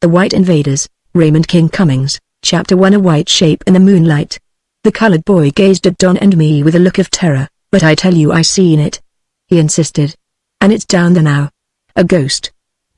The White Invaders, Raymond King Cummings, Chapter 1. A white shape in the moonlight. The colored boy gazed at Don and me with a look of terror. "But I tell you I seen it," he insisted. "And it's down there now. A ghost.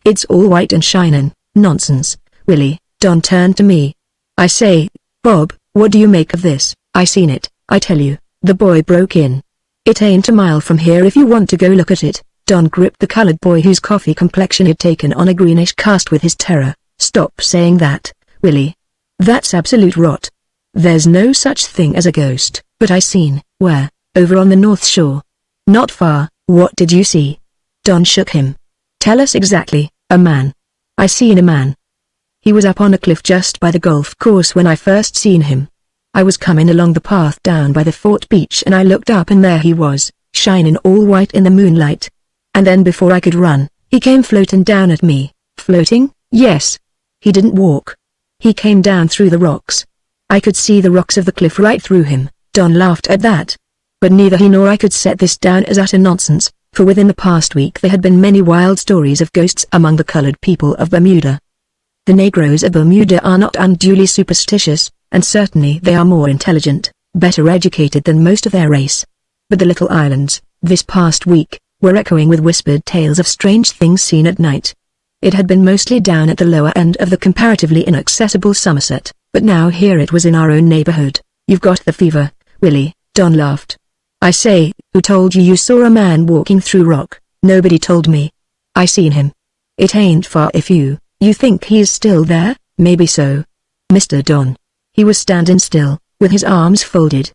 It's all white and shinin'." "Nonsense, Willie." Don turned to me. "I say, Bob, what do you make of this?" "I seen it, I tell you," the boy broke in. "It ain't a mile from here if you want to go look at it." Don gripped the colored boy whose coffee complexion had taken on a greenish cast with his terror. "Stop saying that, Willie. That's absolute rot. There's no such thing as a ghost." "But I seen." "Where?" "Over on the North Shore." "Not far." "What did you see?" Don shook him. "Tell us exactly." "A man. I seen a man. He was up on a cliff just by the golf course when I first seen him. I was coming along the path down by the fort beach and I looked up and there he was, shining all white in the moonlight. And then before I could run, he came floating down at me." "Floating?" "Yes. He didn't walk. He came down through the rocks. I could see the rocks of the cliff right through him." Don laughed at that. But neither he nor I could set this down as utter nonsense, for within the past week there had been many wild stories of ghosts among the colored people of Bermuda. The Negroes of Bermuda are not unduly superstitious, and certainly they are more intelligent, better educated than most of their race. But the little islands, this past week, were echoing with whispered tales of strange things seen at night. It had been mostly down at the lower end of the comparatively inaccessible Somerset, but now here it was in our own neighborhood. "You've got the fever, Willie," Don laughed. "I say, who told you you saw a man walking through rock?" "Nobody told me. I seen him. It ain't far if you think he's still there?" "Maybe so, Mr. Don." He was standing still, with his arms folded.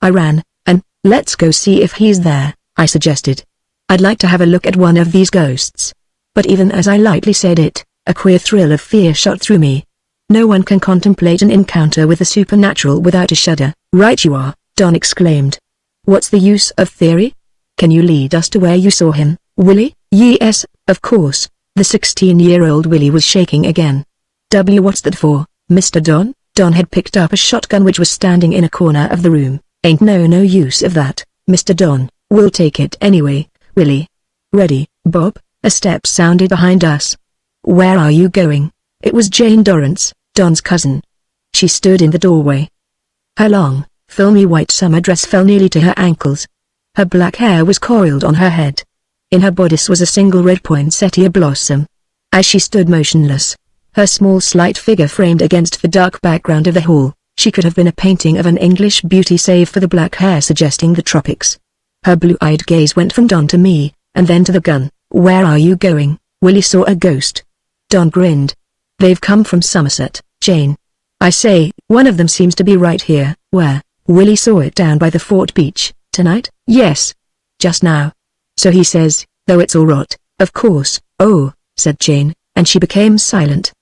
I ran, and, "Let's go see if he's there," I suggested. "I'd like to have a look at one of these ghosts." But even as I lightly said it, a queer thrill of fear shot through me. No one can contemplate an encounter with the supernatural without a shudder. "Right you are," Don exclaimed. "What's the use of theory? Can you lead us to where you saw him, Willie?" "Yes, of course." The 16-year-old Willie was shaking again. "What's that for, Mr. Don?" Don had picked up a shotgun which was standing in a corner of the room. "Ain't no use of that, Mr. Don. We'll take it anyway, Willie. Ready, Bob?" A step sounded behind us. "Where are you going?" It was Jane Dorrance, Don's cousin. She stood in the doorway. Her long, filmy white summer dress fell nearly to her ankles. Her black hair was coiled on her head. In her bodice was a single red poinsettia blossom. As she stood motionless, her small slight figure framed against the dark background of the hall, she could have been a painting of an English beauty save for the black hair suggesting the tropics. Her blue-eyed gaze went from Don to me, and then to the gun. "Where are you going?" "Willie saw a ghost." Don grinned. "They've come from Somerset, Jane. I say, one of them seems to be right here." "Where?" "Willie saw it down by the fort beach." "Tonight?" "Yes. Just now. So he says, though it's all rot, of course." "Oh," said Jane, and she became silent.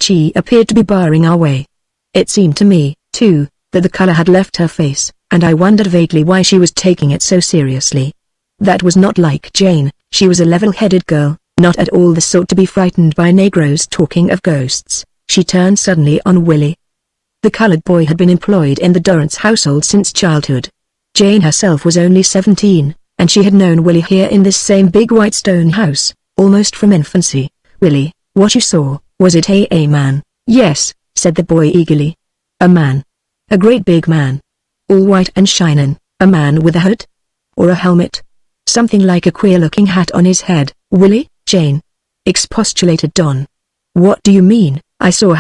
She appeared to be barring our way. It seemed to me, too, that the color had left her face, and I wondered vaguely why she was taking it so seriously. That was not like Jane. She was a level-headed girl, not at all the sort to be frightened by Negroes talking of ghosts. She turned suddenly on Willie. The colored boy had been employed in the Dorrance household since childhood. Jane herself was only 17, and she had known Willie here in this same big white stone house, almost from infancy. "Willie, what you saw, was it a man?" "Yes," said the boy eagerly. "A man. A great big man. All white and shining." "A man with a hood? Or a helmet? Something like a queer-looking hat on his head?" "Willie, Jane," expostulated Don. "What do you mean?" "I saw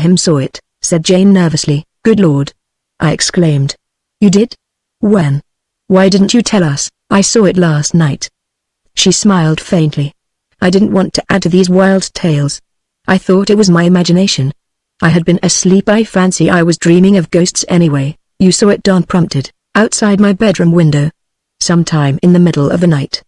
it," said Jane nervously. "Good Lord!" I exclaimed. "You did? When? Why didn't you tell us?" "I saw it last night." She smiled faintly. "I didn't want to add to these wild tales. I thought it was my imagination. I had been asleep. I fancy I was dreaming of ghosts anyway." "You saw it," Don prompted. "Outside my bedroom window. Sometime in the middle of the night.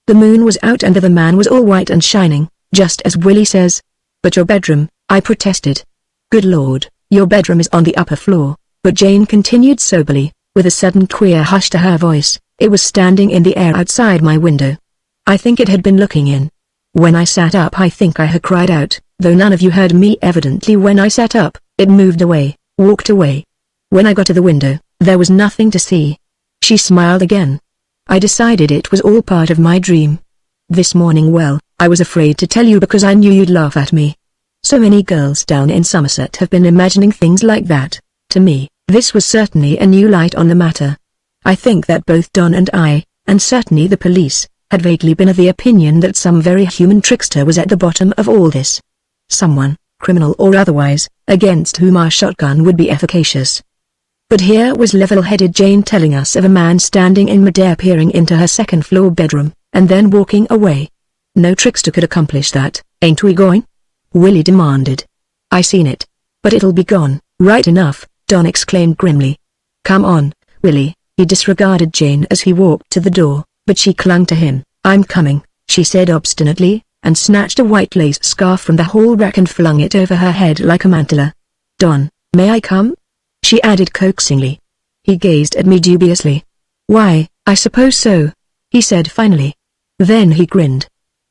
The moon was out and the man was all white and shining, just as Willie says." "But your bedroom," I protested. "Good Lord, your bedroom is on the upper floor." But Jane continued soberly, with a sudden queer hush to her voice, "It was standing in the air outside my window. I think it had been looking in. When I sat up I think I had cried out, though none of you heard me evidently when I sat up. It moved away, walked away. When I got to the window, there was nothing to see." She smiled again. "I decided it was all part of my dream. This morning, well, I was afraid to tell you because I knew you'd laugh at me. So many girls down in Somerset have been imagining things like that. To me, this was certainly a new light on the matter. I think that both Don and I, and certainly the police, had vaguely been of the opinion that some very human trickster was at the bottom of all this. Someone, criminal or otherwise, against whom our shotgun would be efficacious. But here was level-headed Jane telling us of a man standing in midair peering into her second-floor bedroom, and then walking away. No trickster could accomplish that, ain't we going? Willie demanded. I seen it. But it'll be gone. Right enough, Don exclaimed grimly. Come on, Willie. He disregarded Jane as he walked to the door, but she clung to him. I'm coming, she said obstinately, and snatched a white lace scarf from the hall rack and flung it over her head like a mantilla. Don, may I come? She added coaxingly. He gazed at me dubiously. Why, I suppose so, he said finally. Then he grinned.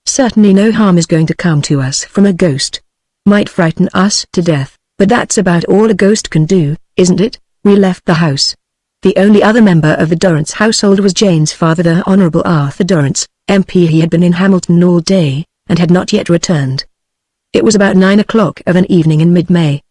Certainly no harm is going to come to us from a ghost. Might frighten us to death, but that's about all a ghost can do, isn't it? We left the house. The only other member of the Dorrance household was Jane's father, the Honourable Arthur Dorrance, MP. He had been in Hamilton all day, and had not yet returned. It was about 9 o'clock of an evening in mid-May.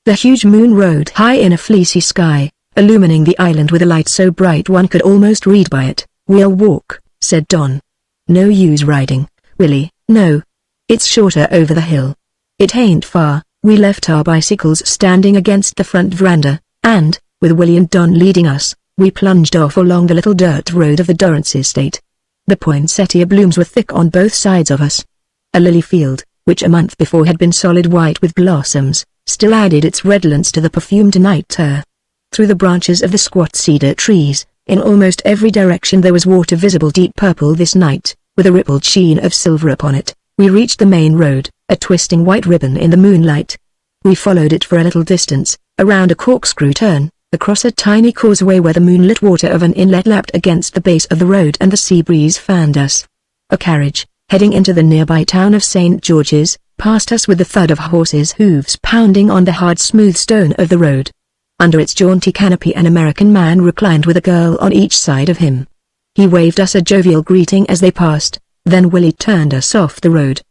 The huge moon rode high in a fleecy sky, illumining the island with a light so bright one could almost read by it. We'll walk, said Don. No use riding, Willie, no. It's shorter over the hill. It ain't far. We left our bicycles standing against the front veranda, and, with Willie and Don leading us, we plunged off along the little dirt road of the Dorrance estate. The poinsettia blooms were thick on both sides of us. A lily field, which a month before had been solid white with blossoms, still added its redolence to the perfumed night air. Through the branches of the squat cedar trees, in almost every direction there was water visible deep purple this night, with a rippled sheen of silver upon it. We reached the main road, a twisting white ribbon in the moonlight. We followed it for a little distance, around a corkscrew turn, across a tiny causeway where the moonlit water of an inlet lapped against the base of the road and the sea breeze fanned us. A carriage, heading into the nearby town of St. George's, passed us with the thud of horses' hooves pounding on the hard smooth stone of the road. Under its jaunty canopy an American man reclined with a girl on each side of him. He waved us a jovial greeting as they passed, then Willie turned us off the road.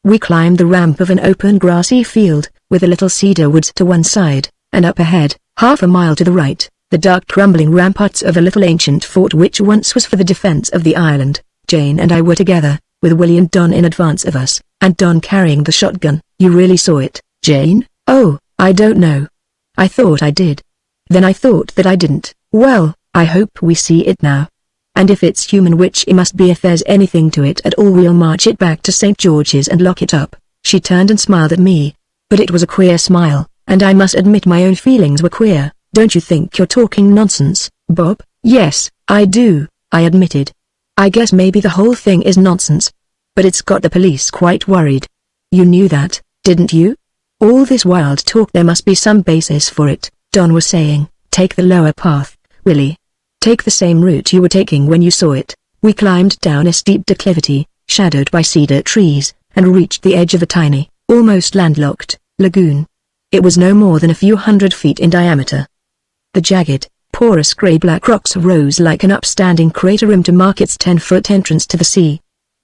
We climbed the ramp of an open grassy field, with a little cedar woods to one side, and up ahead, half a mile to the right, the dark crumbling ramparts of a little ancient fort which once was for the defense of the island. Jane and I were together, with Willie and Don in advance of us, and Don carrying the shotgun. You really saw it, Jane? Oh, I don't know. I thought I did. Then I thought that I didn't. Well, I hope we see it now. And if it's human, which it must be, if there's anything to it at all, we'll march it back to St. George's and lock it up. She turned and smiled at me. But it was a queer smile, and I must admit my own feelings were queer. Don't you think you're talking nonsense, Bob? Yes, I do, I admitted. I guess maybe the whole thing is nonsense. But it's got the police quite worried. You knew that, didn't you? All this wild talk, there must be some basis for it, Don was saying. Take the lower path, Willie. Take the same route you were taking when you saw it. We climbed down a steep declivity, shadowed by cedar trees, and reached the edge of a tiny, almost landlocked, lagoon. It was no more than a few 100 feet in diameter. The jagged, porous grey-black rocks rose like an upstanding crater rim to mark its 10-foot entrance to the sea.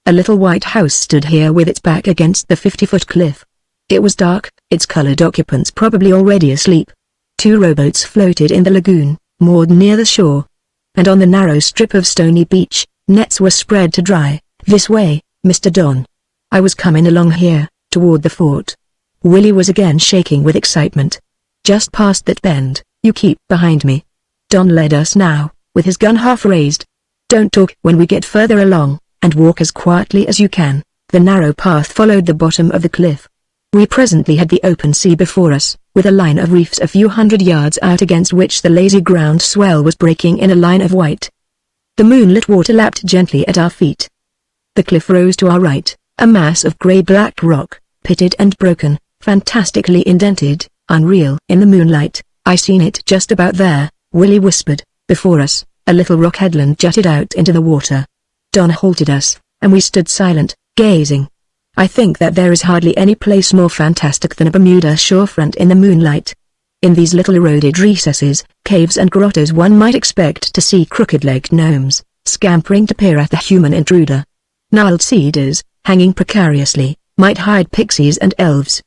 A little white house stood here with its back against the 50-foot cliff. It was dark, its colored occupants probably already asleep. 2 rowboats floated in the lagoon, moored near the shore. And on the narrow strip of stony beach, nets were spread to dry. This way, Mr. Don. I was coming along here, toward the fort. Willie was again shaking with excitement. Just past that bend, you keep behind me. Don led us now, with his gun half raised. Don't talk when we get further along, and walk as quietly as you can. The narrow path followed the bottom of the cliff. We presently had the open sea before us, with a line of reefs a few 100 yards out against which the lazy ground swell was breaking in a line of white. The moonlit water lapped gently at our feet. The cliff rose to our right, a mass of grey-black rock, pitted and broken, fantastically indented, unreal in the moonlight. I seen it just about there, Willie whispered. Before us, a little rock headland jutted out into the water. Don halted us, and we stood silent, gazing. I think that there is hardly any place more fantastic than a Bermuda shorefront in the moonlight. In these little eroded recesses, caves and grottos, one might expect to see crooked-legged gnomes, scampering to peer at the human intruder. Gnarled cedars, hanging precariously, might hide pixies and elves.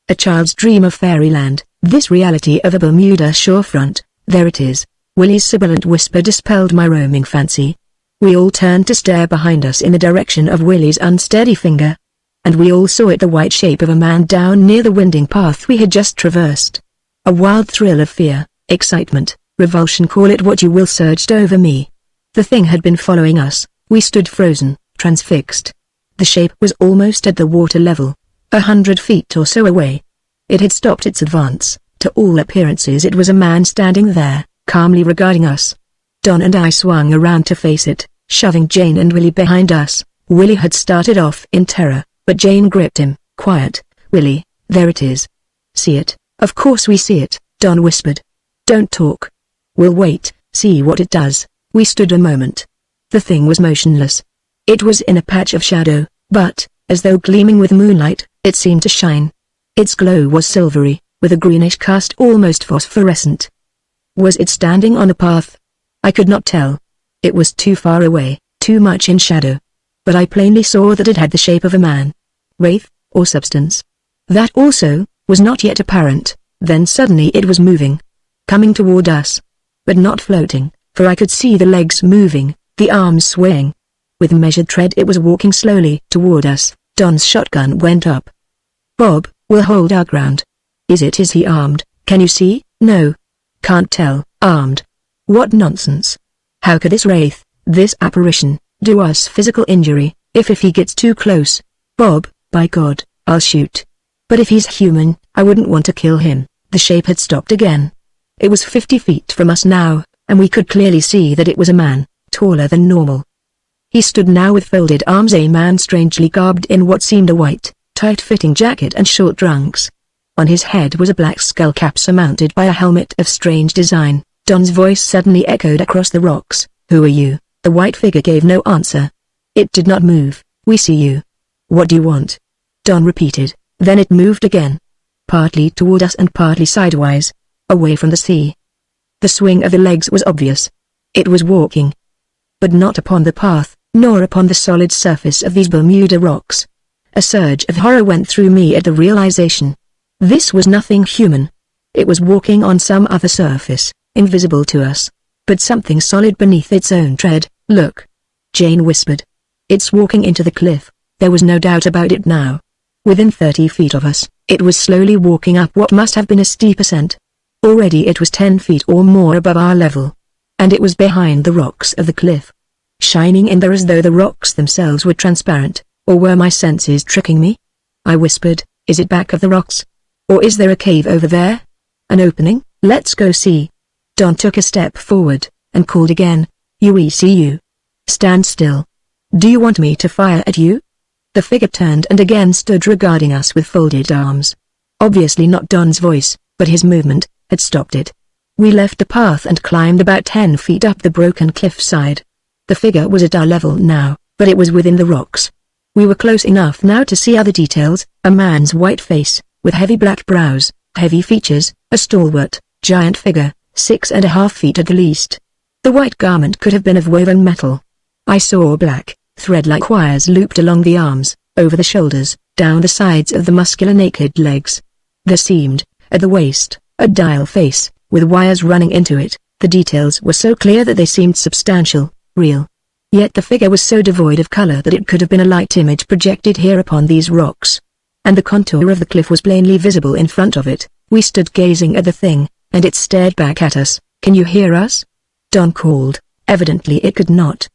A child's dream of fairyland, this reality of a Bermuda shorefront. There it is. Willie's sibilant whisper dispelled my roaming fancy. We all turned to stare behind us in the direction of Willie's unsteady finger. And we all saw it, the white shape of a man down near the winding path we had just traversed. A wild thrill of fear, excitement, revulsion, call it what you will, surged over me. The thing had been following us. We stood frozen, transfixed. The shape was almost at the water level, 100 feet or so away. It had stopped its advance. To all appearances it was a man standing there, calmly regarding us. Don and I swung around to face it, shoving Jane and Willie behind us. Willie had started off in terror, but Jane gripped him. Quiet, Willie, there it is. See it? Of course we see it, Don whispered. Don't talk. We'll wait, see what it does. We stood a moment. The thing was motionless. It was in a patch of shadow, but, as though gleaming with moonlight, it seemed to shine. Its glow was silvery, with a greenish cast almost phosphorescent. Was it standing on a path? I could not tell. It was too far away, too much in shadow. But I plainly saw that it had the shape of a man. Wraith, or substance. That also, was not yet apparent. Then suddenly it was moving. Coming toward us. But not floating, for I could see the legs moving, the arms swaying. With measured tread it was walking slowly toward us. Don's shotgun went up. Bob, we'll hold our ground. Is he armed? Can you see? No. Can't tell. Armed. What nonsense. How could this wraith, this apparition, do us physical injury, if he gets too close? Bob, by God, I'll shoot. But if he's human, I wouldn't want to kill him. The shape had stopped again. It was 50 feet from us now, and we could clearly see that it was a man, taller than normal. He stood now with folded arms, a man strangely garbed in what seemed a white, tight-fitting jacket and short trunks. On his head was a black skull cap surmounted by a helmet of strange design. Don's voice suddenly echoed across the rocks. Who are you? The white figure gave no answer. It did not move. We see you. What do you want? Don repeated. Then it moved again. Partly toward us and partly sidewise, away from the sea. The swing of the legs was obvious. It was walking. But not upon the path, nor upon the solid surface of these Bermuda rocks. A surge of horror went through me at the realization. This was nothing human. It was walking on some other surface, invisible to us. But something solid beneath its own tread. Look. Jane whispered. It's walking into the cliff. There was no doubt about it now. Within 30 feet of us, it was slowly walking up what must have been a steep ascent. Already it was 10 feet or more above our level. And it was behind the rocks of the cliff. Shining in there as though the rocks themselves were transparent. Or were my senses tricking me? I whispered, is it back of the rocks? Or is there a cave over there? An opening? Let's go see. Don took a step forward, and called again, you. Stand still. Do you want me to fire at you? The figure turned and again stood regarding us with folded arms. Obviously not Don's voice, but his movement had stopped it. We left the path and climbed about 10 feet up the broken cliffside. The figure was at our level now, but it was within the rocks. We were close enough now to see other details, a man's white face, with heavy black brows, heavy features, a stalwart, giant figure, 6.5 feet at the least. The white garment could have been of woven metal. I saw black, thread-like wires looped along the arms, over the shoulders, down the sides of the muscular naked legs. There seemed, at the waist, a dial face, with wires running into it. The details were so clear that they seemed substantial, real. Yet the figure was so devoid of color that it could have been a light image projected here upon these rocks. And the contour of the cliff was plainly visible in front of it. We stood gazing at the thing, and it stared back at us. Can you hear us? Don called. Evidently it could not.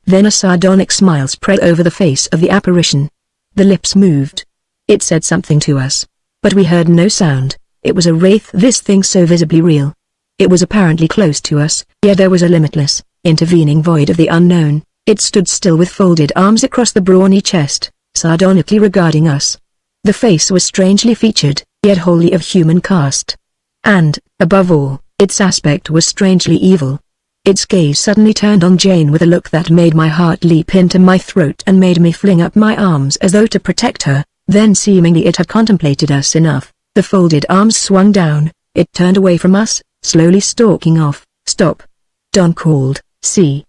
Then a sardonic smile spread over the face of the apparition. The lips moved. It said something to us. But we heard no sound. It was a wraith, this thing so visibly real. It was apparently close to us, yet there was a limitless, intervening void of the unknown. It stood still with folded arms across the brawny chest, sardonically regarding us. The face was strangely featured, yet wholly of human cast. And, above all, its aspect was strangely evil. Its gaze suddenly turned on Jane with a look that made my heart leap into my throat and made me fling up my arms as though to protect her. Then seemingly it had contemplated us enough, the folded arms swung down, it turned away from us, slowly stalking off. Stop. Don called. See.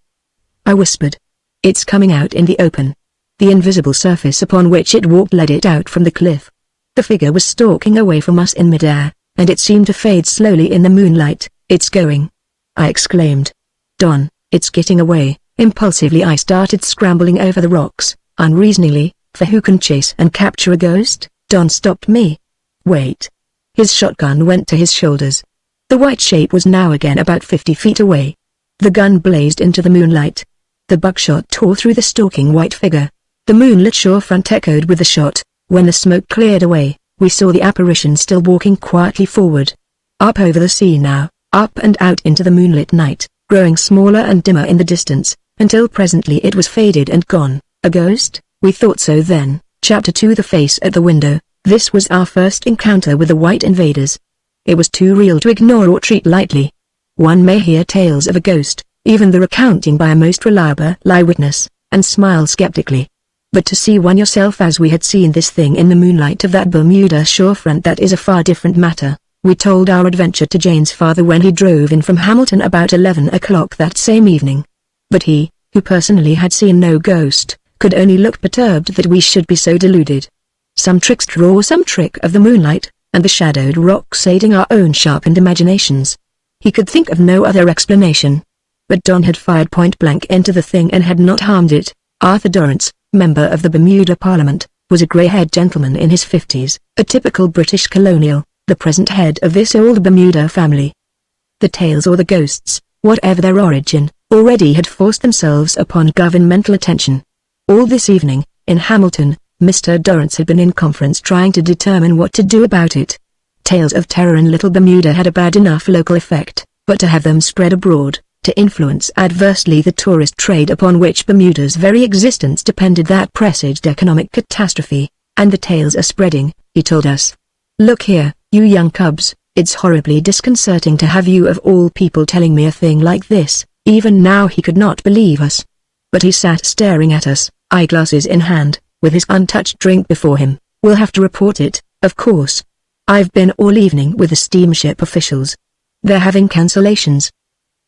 I whispered. It's coming out in the open. The invisible surface upon which it walked led it out from the cliff. The figure was stalking away from us in midair, and it seemed to fade slowly in the moonlight. "It's going!" I exclaimed. "Don, it's getting away." Impulsively I started scrambling over the rocks, unreasoningly, for who can chase and capture a ghost? Don stopped me. "Wait." His shotgun went to his shoulders. The white shape was now again about 50 feet away. The gun blazed into the moonlight. The buckshot tore through the stalking white figure. The moonlit shorefront echoed with the shot. When the smoke cleared away, we saw the apparition still walking quietly forward. Up over the sea now, up and out into the moonlit night, growing smaller and dimmer in the distance, until presently it was faded and gone. A ghost? We thought so then. Chapter 2. The face at the window. This was our first encounter with the white invaders. It was too real to ignore or treat lightly. One may hear tales of a ghost, even the recounting by a most reliable eyewitness, and smile skeptically. But to see one yourself as we had seen this thing in the moonlight of that Bermuda shorefront, that is a far different matter. We told our adventure to Jane's father when he drove in from Hamilton about 11 o'clock that same evening. But he, who personally had seen no ghost, could only look perturbed that we should be so deluded. Some trickster or some trick of the moonlight, and the shadowed rocks aiding our own sharpened imaginations. He could think of no other explanation. But Don had fired point blank into the thing and had not harmed it. Arthur Dorrance, member of the Bermuda Parliament, was a grey-haired gentleman in his 50s, a typical British colonial, the present head of this old Bermuda family. The tales or the ghosts, whatever their origin, already had forced themselves upon governmental attention. All this evening, in Hamilton, Mr. Dorrance had been in conference trying to determine what to do about it. Tales of terror in Little Bermuda had a bad enough local effect, but to have them spread abroad, to influence adversely the tourist trade upon which Bermuda's very existence depended, that presaged economic catastrophe. And the tales are spreading, he told us. "Look here, you young cubs, it's horribly disconcerting to have you of all people telling me a thing like this." Even now he could not believe us. But he sat staring at us, eyeglasses in hand, with his untouched drink before him. "We'll have to report it, of course. I've been all evening with the steamship officials. They're having cancellations."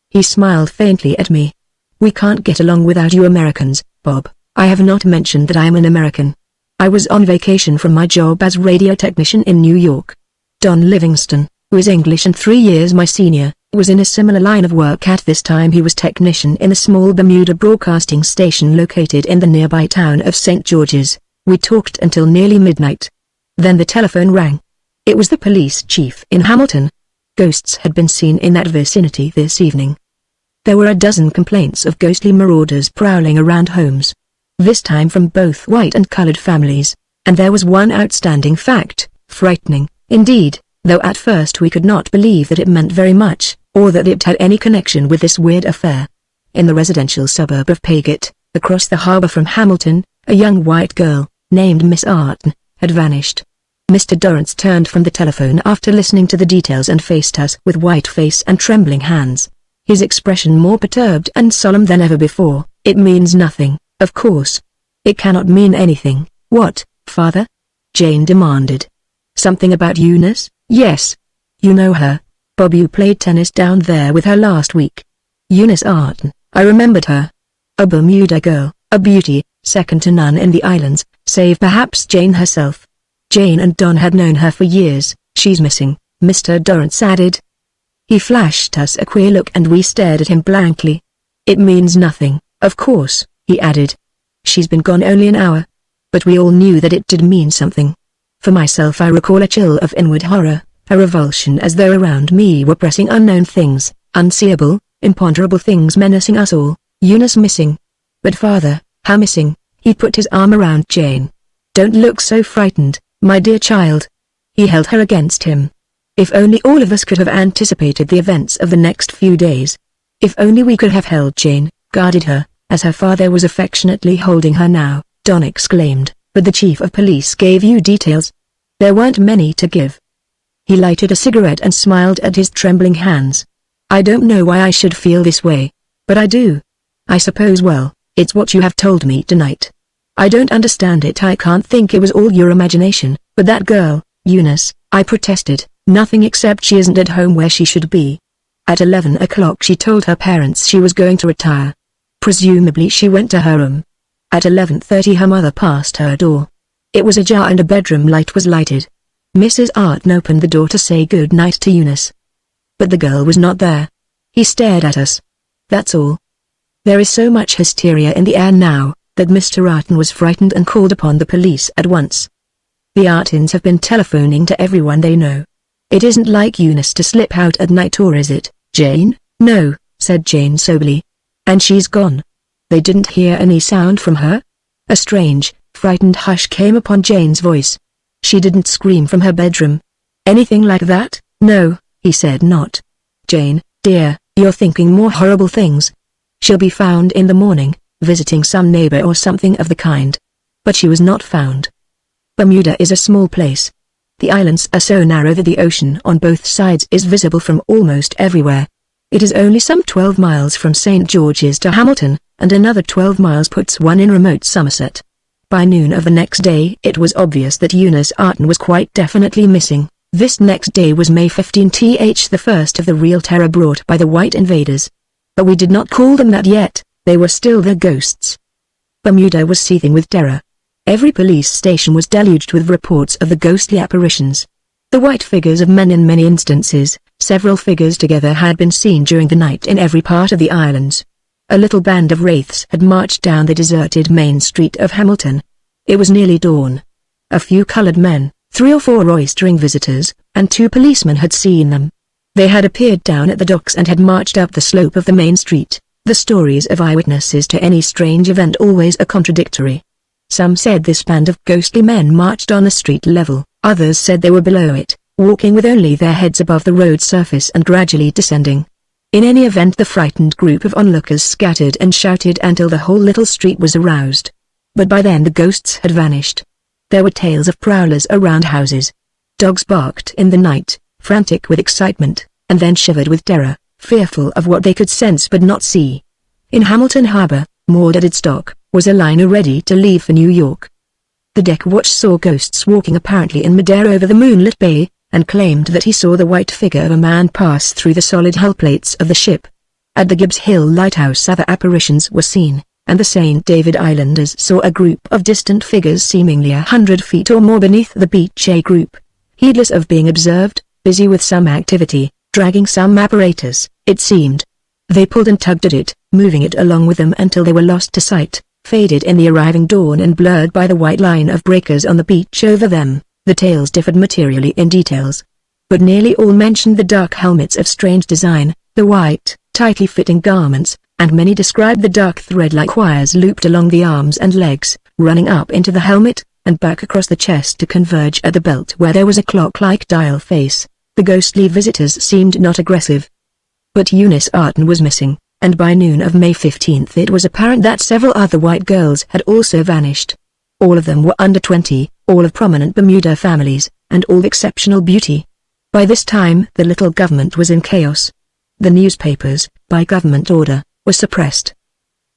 He smiled faintly at me. "We can't get along without you Americans, Bob. I have not mentioned that I am an American. I was on vacation from my job as radio technician in New York. Don Livingston, who is English and 3 years my senior, was in a similar line of work at this time. He was technician in a small Bermuda broadcasting station located in the nearby town of St. George's. We talked until nearly midnight. Then the telephone rang. It was the police chief in Hamilton. Ghosts had been seen in that vicinity this evening. There were a dozen complaints of ghostly marauders prowling around homes. This time from both white and colored families. And there was one outstanding fact, frightening, indeed, though at first we could not believe that it meant very much, or that it had any connection with this weird affair. In the residential suburb of Paget, across the harbor from Hamilton, a young white girl, named Miss Arton, had vanished. Mr. Dorrance turned from the telephone after listening to the details and faced us with white face and trembling hands. His expression more perturbed and solemn than ever before. "It means nothing, of course. It cannot mean anything." "What, father?" Jane demanded. "Something about Eunice?" "Yes. You know her. Bob, you played tennis down there with her last week. Eunice Arton, I remembered her. A Bermuda girl, a beauty, second to none in the islands, save perhaps Jane herself. Jane and Don had known her for years. She's missing," Mr. Dorrance added. He flashed us a queer look and we stared at him blankly. "It means nothing, of course," he added. "She's been gone only an hour." But we all knew that it did mean something. For myself, I recall a chill of inward horror, a revulsion as though around me were pressing unknown things, unseeable, imponderable things menacing us all. Eunice missing. But father, how missing? He put his arm around Jane. "Don't look so frightened, my dear child." He held her against him. If only all of us could have anticipated the events of the next few days. If only we could have held Jane, guarded her, as her father was affectionately holding her now, Don exclaimed. "But the chief of police gave you details?" "There weren't many to give." He lighted a cigarette and smiled at his trembling hands. "I don't know why I should feel this way. But I do. I suppose, well, it's what you have told me tonight. I don't understand it. I can't think it was all your imagination. But that girl, Eunice," I protested. "Nothing except she isn't at home where she should be. At 11 o'clock she told her parents she was going to retire. Presumably she went to her room. At 11:30 her mother passed her door. It was ajar and a bedroom light was lighted. Mrs. Arden opened the door to say good night to Eunice. But the girl was not there. He stared at us. That's all. There is so much hysteria in the air now, that Mr. Arden was frightened and called upon the police at once. The Artins have been telephoning to everyone they know. It isn't like Eunice to slip out at night, or is it, Jane? No, said Jane soberly. And she's gone. They didn't hear any sound from her? A strange, frightened hush came upon Jane's voice. She didn't scream from her bedroom. Anything like that? No, he said not. Jane, dear, you're thinking more horrible things. She'll be found in the morning, visiting some neighbor or something of the kind. But she was not found. Bermuda is a small place. The islands are so narrow that the ocean on both sides is visible from almost everywhere. It is only some 12 miles from St. George's to Hamilton, and another 12 miles puts one in remote Somerset. By noon of the next day it was obvious that Eunice Arden was quite definitely missing. This next day was May 15th, the first of the real terror brought by the white invaders. But we did not call them that yet, they were still the ghosts. Bermuda was seething with terror. Every police station was deluged with reports of the ghostly apparitions. The white figures of men in many instances, several figures together had been seen during the night in every part of the islands. A little band of wraiths had marched down the deserted main street of Hamilton. It was nearly dawn. A few colored men, 3 or 4 roistering visitors, and 2 policemen had seen them. They had appeared down at the docks and had marched up the slope of the main street. The stories of eyewitnesses to any strange event always are contradictory. Some said this band of ghostly men marched on the street level, others said they were below it, walking with only their heads above the road surface and gradually descending. In any event, the frightened group of onlookers scattered and shouted until the whole little street was aroused. But by then the ghosts had vanished. There were tales of prowlers around houses. Dogs barked in the night, frantic with excitement, and then shivered with terror, fearful of what they could sense but not see. In Hamilton Harbor, moored at its dock, was a liner ready to leave for New York. The deck watch saw ghosts walking apparently in midair over the moonlit bay, and claimed that he saw the white figure of a man pass through the solid hull plates of the ship. At the Gibbs Hill lighthouse other apparitions were seen, and the St. David Islanders saw a group of distant figures seemingly 100 feet or more beneath the beach. A group, heedless of being observed, busy with some activity, dragging some apparatus, it seemed. They pulled and tugged at it, moving it along with them until they were lost to sight, faded in the arriving dawn and blurred by the white line of breakers on the beach over them. The tales differed materially in details, but nearly all mentioned the dark helmets of strange design, the white, tightly fitting garments, and many described the dark thread-like wires looped along the arms and legs, running up into the helmet, and back across the chest to converge at the belt where there was a clock-like dial face. The ghostly visitors seemed not aggressive. But Eunice Arden was missing, and by noon of May 15th it was apparent that several other white girls had also vanished. All of them were under 20, all of prominent Bermuda families, and all of exceptional beauty. By this time the little government was in chaos. The newspapers, by government order, were suppressed.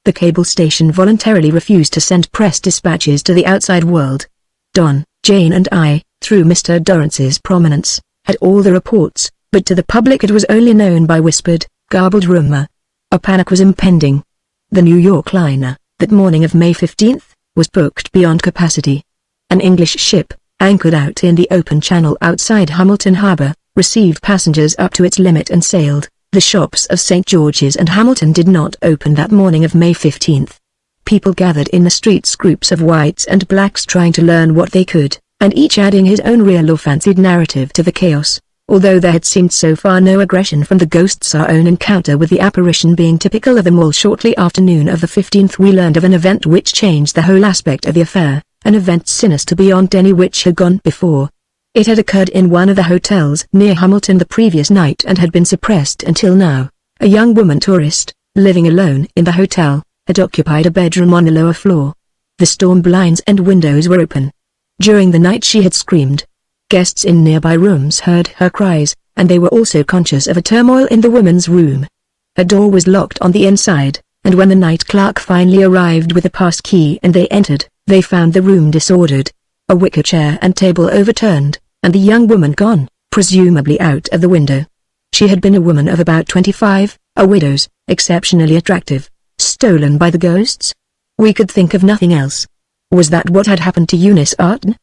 The cable station voluntarily refused to send press dispatches to the outside world. Don, Jane and I, through Mr. Dorrance's prominence, had all the reports, but to the public it was only known by whispered, garbled rumor. A panic was impending. The New York liner, that morning of May 15th, was booked beyond capacity. An English ship, anchored out in the open channel outside Hamilton Harbor, received passengers up to its limit and sailed. The shops of St. George's and Hamilton did not open that morning of May 15th. People gathered in the streets, groups of whites and blacks trying to learn what they could, and each adding his own real or fancied narrative to the chaos. Although there had seemed so far no aggression from the ghosts, our own encounter with the apparition being typical of them all, shortly after noon of the 15th we learned of an event which changed the whole aspect of the affair, an event sinister beyond any which had gone before. It had occurred in one of the hotels near Hamilton the previous night and had been suppressed until now. A young woman tourist, living alone in the hotel, had occupied a bedroom on the lower floor. The storm blinds and windows were open. During the night she had screamed. Guests in nearby rooms heard her cries, and they were also conscious of a turmoil in the woman's room. Her door was locked on the inside, and when the night clerk finally arrived with a pass key and they entered, they found the room disordered. A wicker chair and table overturned, and the young woman gone, presumably out of the window. She had been a woman of about 25, a widow's, exceptionally attractive. Stolen by the ghosts? We could think of nothing else. Was that what had happened to Eunice Arden?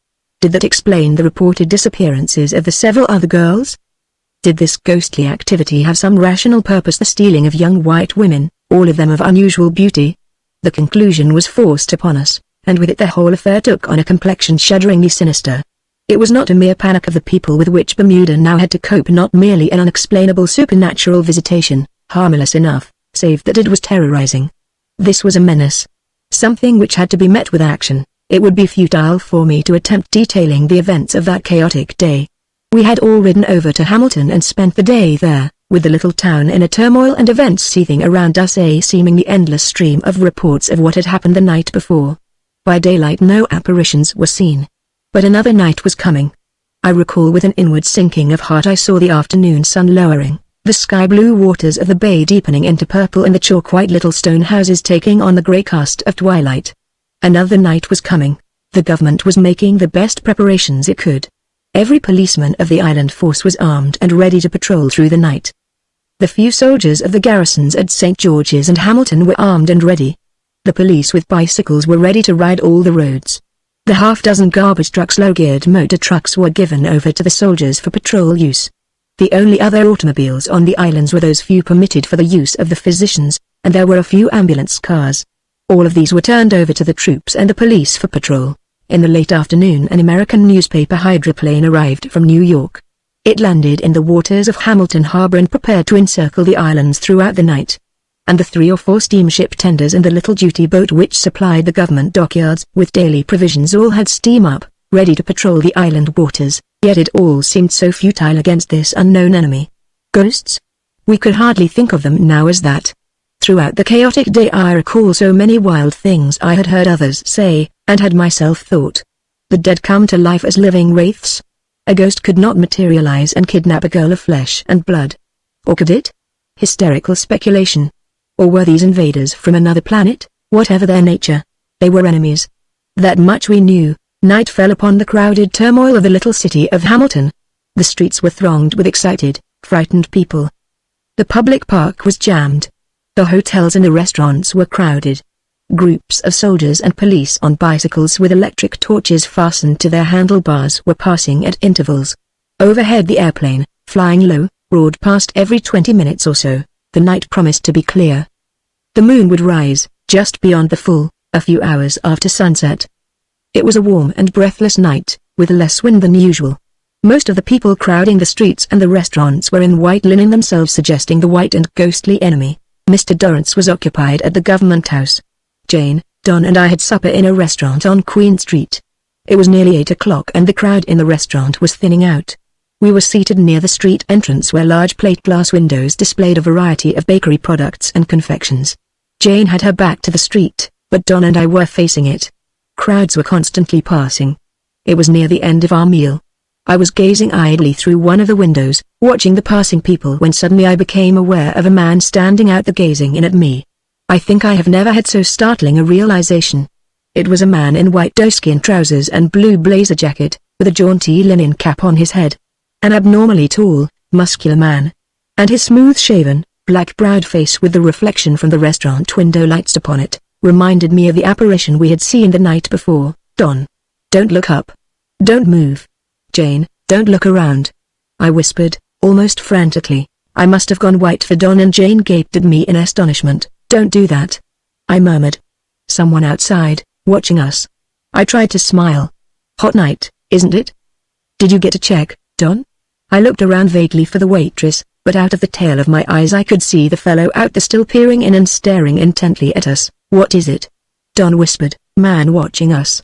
Did that explain the reported disappearances of the several other girls? Did this ghostly activity have some rational purpose? The stealing of young white women, all of them of unusual beauty? The conclusion was forced upon us, and with it the whole affair took on a complexion shudderingly sinister. It was not a mere panic of the people with which Bermuda now had to cope, not merely an unexplainable supernatural visitation, harmless enough, save that it was terrorizing. This was a menace. Something which had to be met with action. It would be futile for me to attempt detailing the events of that chaotic day. We had all ridden over to Hamilton and spent the day there, with the little town in a turmoil and events seething around us, a seemingly endless stream of reports of what had happened the night before. By daylight no apparitions were seen. But another night was coming. I recall with an inward sinking of heart I saw the afternoon sun lowering, the sky-blue waters of the bay deepening into purple, and the chalk-white little stone houses taking on the grey cast of twilight. Another night was coming. The government was making the best preparations it could. Every policeman of the island force was armed and ready to patrol through the night. The few soldiers of the garrisons at St. George's and Hamilton were armed and ready. The police with bicycles were ready to ride all the roads. The half-dozen garbage trucks, low-geared motor trucks, were given over to the soldiers for patrol use. The only other automobiles on the islands were those few permitted for the use of the physicians, and there were a few ambulance cars. All of these were turned over to the troops and the police for patrol. In the late afternoon an American newspaper hydroplane arrived from New York. It landed in the waters of Hamilton Harbor and prepared to encircle the islands throughout the night. And the 3 or 4 steamship tenders and the little duty boat which supplied the government dockyards with daily provisions all had steam up, ready to patrol the island waters, yet it all seemed so futile against this unknown enemy. Ghosts? We could hardly think of them now as that. Throughout the chaotic day I recall so many wild things I had heard others say, and had myself thought. The dead come to life as living wraiths? A ghost could not materialize and kidnap a girl of flesh and blood. Or could it? Hysterical speculation. Or were these invaders from another planet? Whatever their nature, they were enemies. That much we knew. Night fell upon the crowded turmoil of the little city of Hamilton. The streets were thronged with excited, frightened people. The public park was jammed. The hotels and the restaurants were crowded. Groups of soldiers and police on bicycles with electric torches fastened to their handlebars were passing at intervals. Overhead the airplane, flying low, roared past every 20 minutes or so. The night promised to be clear. The moon would rise, just beyond the full, a few hours after sunset. It was a warm and breathless night, with less wind than usual. Most of the people crowding the streets and the restaurants were in white linen themselves, suggesting the white and ghostly enemy. Mr. Durrance was occupied at the government house. Jane, Don and I had supper in a restaurant on Queen Street. It was nearly 8 o'clock and the crowd in the restaurant was thinning out. We were seated near the street entrance where large plate glass windows displayed a variety of bakery products and confections. Jane had her back to the street, but Don and I were facing it. Crowds were constantly passing. It was near the end of our meal. I was gazing idly through one of the windows, watching the passing people, when suddenly I became aware of a man standing out there gazing in at me. I think I have never had so startling a realization. It was a man in white doeskin trousers and blue blazer jacket, with a jaunty linen cap on his head. An abnormally tall, muscular man. And his smooth-shaven, black-browed face with the reflection from the restaurant window lights upon it, reminded me of the apparition we had seen the night before. Don. Don't look up. Don't move. Jane, don't look around. I whispered, almost frantically. I must have gone white, for Don and Jane gaped at me in astonishment. Don't do that. I murmured. Someone outside, watching us. I tried to smile. Hot night, isn't it? Did you get a check, Don? I looked around vaguely for the waitress, but out of the tail of my eyes I could see the fellow out there still peering in and staring intently at us. What is it? Don whispered. Man watching us.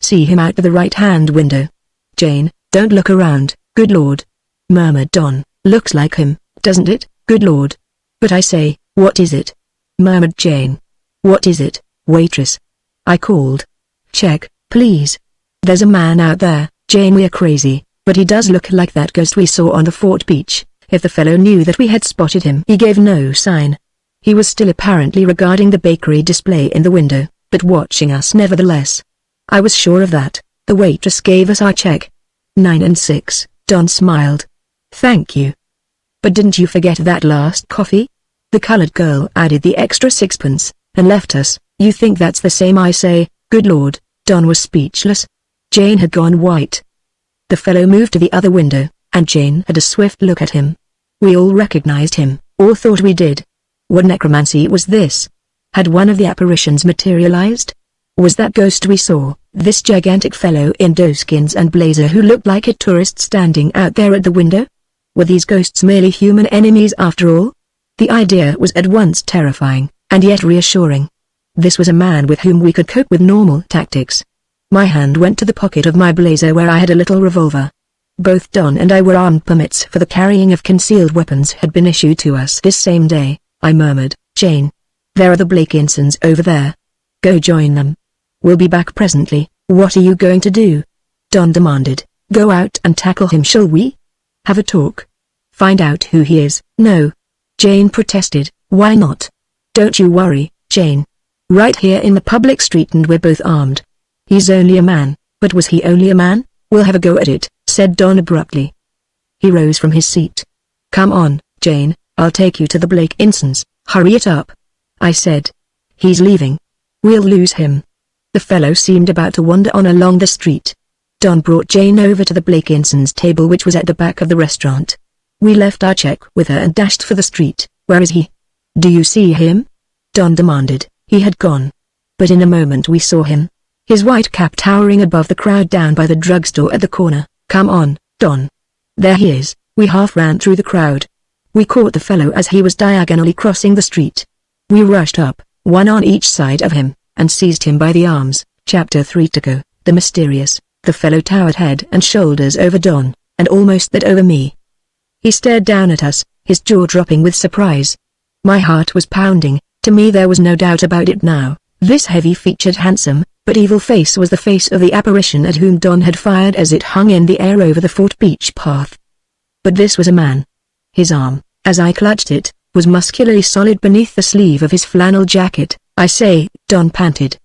See him out the right-hand window. Jane, don't look around. Good Lord. Murmured Don. Looks like him, doesn't it? Good Lord. But I say, what is it? Murmured Jane. What is it, waitress? I called. Check, please. There's a man out there, Jane. We're crazy, but he does look like that ghost we saw on the Fort Beach. If the fellow knew that we had spotted him. He gave no sign. He was still apparently regarding the bakery display in the window, but watching us nevertheless. I was sure of that. The waitress gave us our check. 9 and 6, Don smiled. Thank you. But didn't you forget that last coffee? The colored girl added the extra 6pence, and left us. You think that's the same? I say. Good Lord. Don was speechless. Jane had gone white. The fellow moved to the other window, and Jane had a swift look at him. We all recognized him, or thought we did. What necromancy was this? Had one of the apparitions materialized? Was that ghost we saw, this gigantic fellow in doeskins and blazer who looked like a tourist standing out there at the window? Were these ghosts merely human enemies after all? The idea was at once terrifying, and yet reassuring. This was a man with whom we could cope with normal tactics. My hand went to the pocket of my blazer where I had a little revolver. Both Don and I were armed. Permits for the carrying of concealed weapons had been issued to us this same day. I murmured, Jane. There are the Blakinsons over there. Go join them. We'll be back presently. What are you going to do? Don demanded. Go out and tackle him, shall we? Have a talk. Find out who he is. No. Jane protested. Why not? Don't you worry, Jane. Right here in the public street, and we're both armed. He's only a man, but was he only a man? We'll have a go at it, said Don abruptly. He rose from his seat. Come on, Jane, I'll take you to the Blakinsons. Hurry it up, I said. He's leaving. We'll lose him. The fellow seemed about to wander on along the street. Don brought Jane over to the Blakinsons' table, which was at the back of the restaurant. We left our check with her and dashed for the street. Where is he? Do you see him? Don demanded. He had gone. But in a moment we saw him. His white cap towering above the crowd down by the drugstore at the corner. Come on, Don. There he is. We half ran through the crowd. We caught the fellow as he was diagonally crossing the street. We rushed up, one on each side of him, and seized him by the arms. Chapter 3 to go. The mysterious. The fellow towered head and shoulders over Don, and almost that over me. He stared down at us, his jaw dropping with surprise. My heart was pounding. To me there was no doubt about it now. This heavy-featured, handsome, but evil face was the face of the apparition at whom Don had fired as it hung in the air over the Fort Beach path. But this was a man. His arm, as I clutched it, was muscularly solid beneath the sleeve of his flannel jacket. I say, Don panted.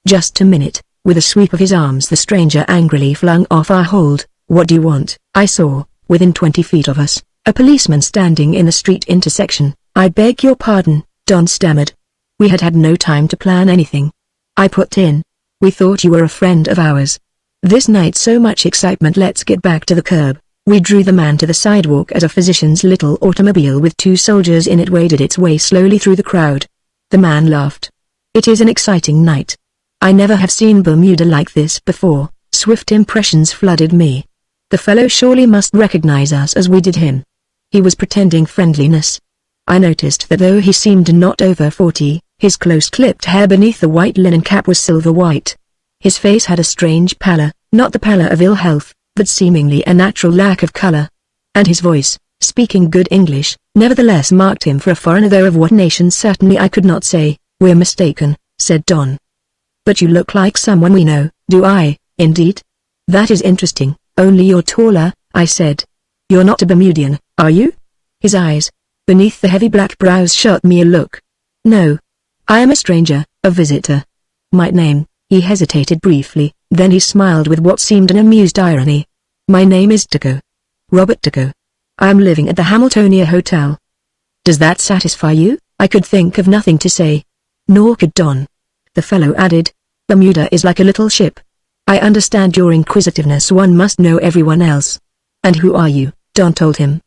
Just a minute. With a sweep of his arms the stranger angrily flung off our hold. What do you want? I saw, within 20 feet of us, a policeman standing in the street intersection. I beg your pardon, Don stammered. We had had no time to plan anything. I put in. We thought you were a friend of ours. This night so much excitement, let's get back to the curb. We drew the man to the sidewalk as a physician's little automobile with 2 soldiers in it waded its way slowly through the crowd. The man laughed. It is an exciting night. I never have seen Bermuda like this before. Swift impressions flooded me. The fellow surely must recognize us as we did him. He was pretending friendliness. I noticed that though he seemed not over 40, his close-clipped hair beneath the white linen cap was silver white. His face had a strange pallor, not the pallor of ill health, but seemingly a natural lack of color. And his voice, speaking good English, nevertheless marked him for a foreigner, though of what nation certainly I could not say. We're mistaken, said Don. But you look like someone we know. Do I, indeed? That is interesting, only you're taller, I said. You're not a Bermudian, are you? His eyes, beneath the heavy black brows, shot me a look. No. I am a stranger, a visitor. My name, he hesitated briefly, then he smiled with what seemed an amused irony. My name is Tico. Robert Tico. I am living at the Hamiltonia Hotel. Does that satisfy you? I could think of nothing to say. Nor could Don. The fellow added, Bermuda is like a little ship. I understand your inquisitiveness, one must know everyone else. And who are you? Don told him.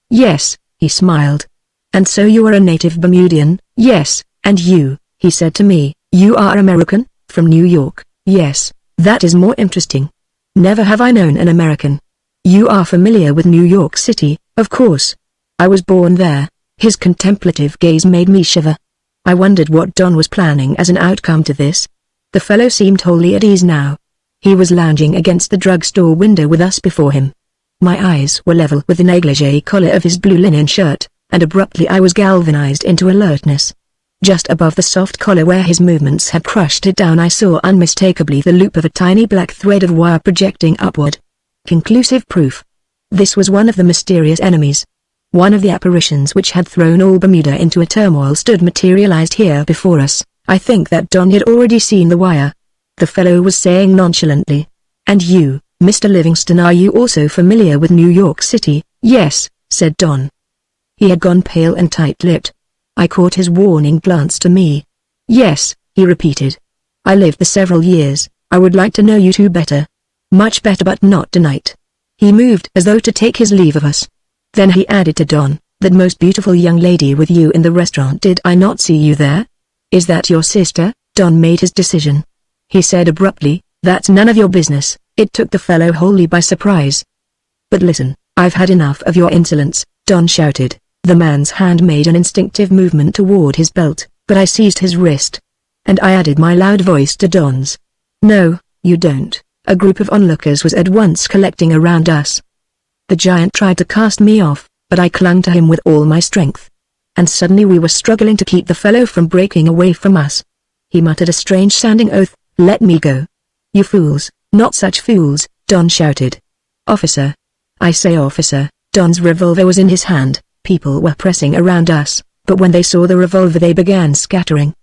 Yes, he smiled. And so you are a native Bermudian? Yes. And you, he said to me, you are American, from New York? Yes, that is more interesting. Never have I known an American. You are familiar with New York City, of course. I was born there. His contemplative gaze made me shiver. I wondered what Don was planning as an outcome to this. The fellow seemed wholly at ease now. He was lounging against the drugstore window with us before him. My eyes were level with the negligee collar of his blue linen shirt, and abruptly I was galvanized into alertness. Just above the soft collar where his movements had crushed it down, I saw unmistakably the loop of a tiny black thread of wire projecting upward. Conclusive proof. This was one of the mysterious enemies. One of the apparitions which had thrown all Bermuda into a turmoil stood materialized here before us. I think that Don had already seen the wire. The fellow was saying nonchalantly. And you, Mr. Livingston, are you also familiar with New York City? Yes, said Don. He had gone pale and tight-lipped. I caught his warning glance to me. Yes, he repeated. I lived there several years. I would like to know you two better. Much better, but not tonight. He moved as though to take his leave of us. Then he added to Don, "That most beautiful young lady with you in the restaurant, did I not see you there? Is that your sister?" Don made his decision. He said abruptly, "That's none of your business." It took the fellow wholly by surprise. "But listen, I've had enough of your insolence," Don shouted. The man's hand made an instinctive movement toward his belt, but I seized his wrist. And I added my loud voice to Don's. "No, you don't." A group of onlookers was at once collecting around us. The giant tried to cast me off, but I clung to him with all my strength. And suddenly we were struggling to keep the fellow from breaking away from us. He muttered a strange-sounding oath. "Let me go." "You fools, not such fools," Don shouted. "Officer." "I say officer." Don's revolver was in his hand. People were pressing around us, but when they saw the revolver they began scattering.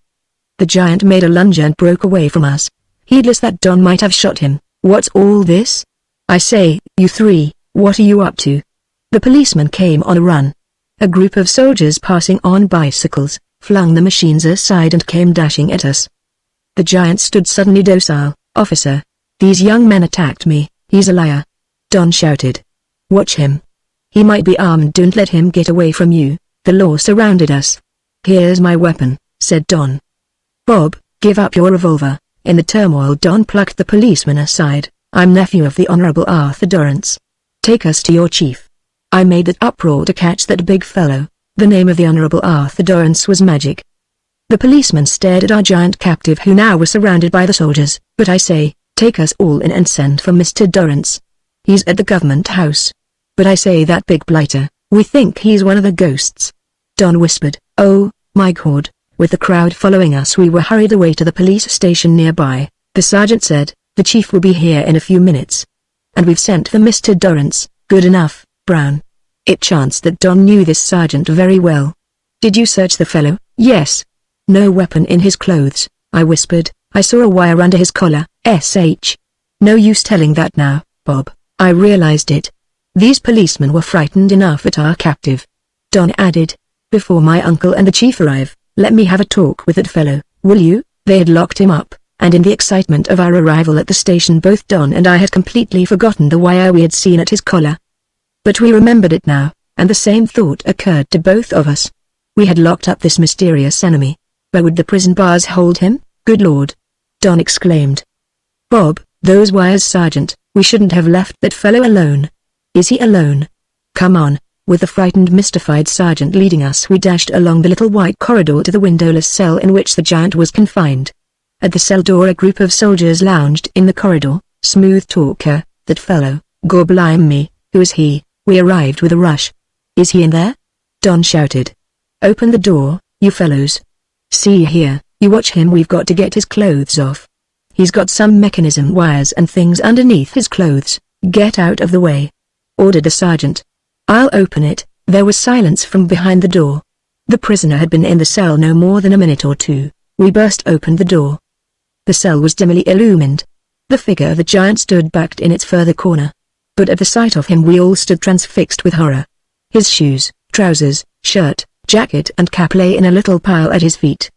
The giant made a lunge and broke away from us, heedless that Don might have shot him. "What's all this? I say, you three, what are you up to?" The policeman came on a run. A group of soldiers passing on bicycles, flung the machines aside and came dashing at us. The giant stood suddenly docile. "Officer, these young men attacked me." "He's a liar," Don shouted. "Watch him. He might be armed. Don't let him get away from you." The law surrounded us. "Here's my weapon," said Don. "Bob, give up your revolver." In the turmoil Don plucked the policeman aside. "I'm nephew of the Honorable Arthur Dorrance. Take us to your chief." I made that uproar to catch that big fellow. The name of the Honorable Arthur Dorrance was magic. The policeman stared at our giant captive who now was surrounded by the soldiers. "But I say, take us all in and send for Mr. Dorrance. He's at the government house." "But I say, that big blighter, we think he's one of the ghosts," Don whispered. "Oh, my God." With the crowd following us we were hurried away to the police station nearby. The sergeant said, "The chief will be here in a few minutes. And we've sent for Mr. Dorrance." "Good enough, Brown." It chanced that Don knew this sergeant very well. "Did you search the fellow?" "Yes." "No weapon in his clothes," I whispered. "I saw a wire under his collar." "No use telling that now, Bob." I realized it. These policemen were frightened enough at our captive. Don added, "Before my uncle and the chief arrive, let me have a talk with that fellow, will you?" They had locked him up, and in the excitement of our arrival at the station both Don and I had completely forgotten the wire we had seen at his collar. But we remembered it now, and the same thought occurred to both of us. We had locked up this mysterious enemy. Where would the prison bars hold him? "Good Lord!" Don exclaimed. "Bob, those wires, Sergeant, we shouldn't have left that fellow alone." "Is he alone?" "Come on." With the frightened, mystified sergeant leading us we dashed along the little white corridor to the windowless cell in which the giant was confined. At the cell door a group of soldiers lounged in the corridor. "Smooth talker, that fellow, gorblim me, who is he?" We arrived with a rush. "Is he in there?" Don shouted. "Open the door, you fellows. See here, you watch him. We've got to get his clothes off. He's got some mechanism wires and things underneath his clothes." "Get out of the way," ordered the sergeant. "I'll open it." There was silence from behind the door. The prisoner had been in the cell no more than a minute or two. We burst open the door. The cell was dimly illumined. The figure of the giant stood backed in its further corner. But at the sight of him we all stood transfixed with horror. His shoes, trousers, shirt, jacket and cap lay in a little pile at his feet.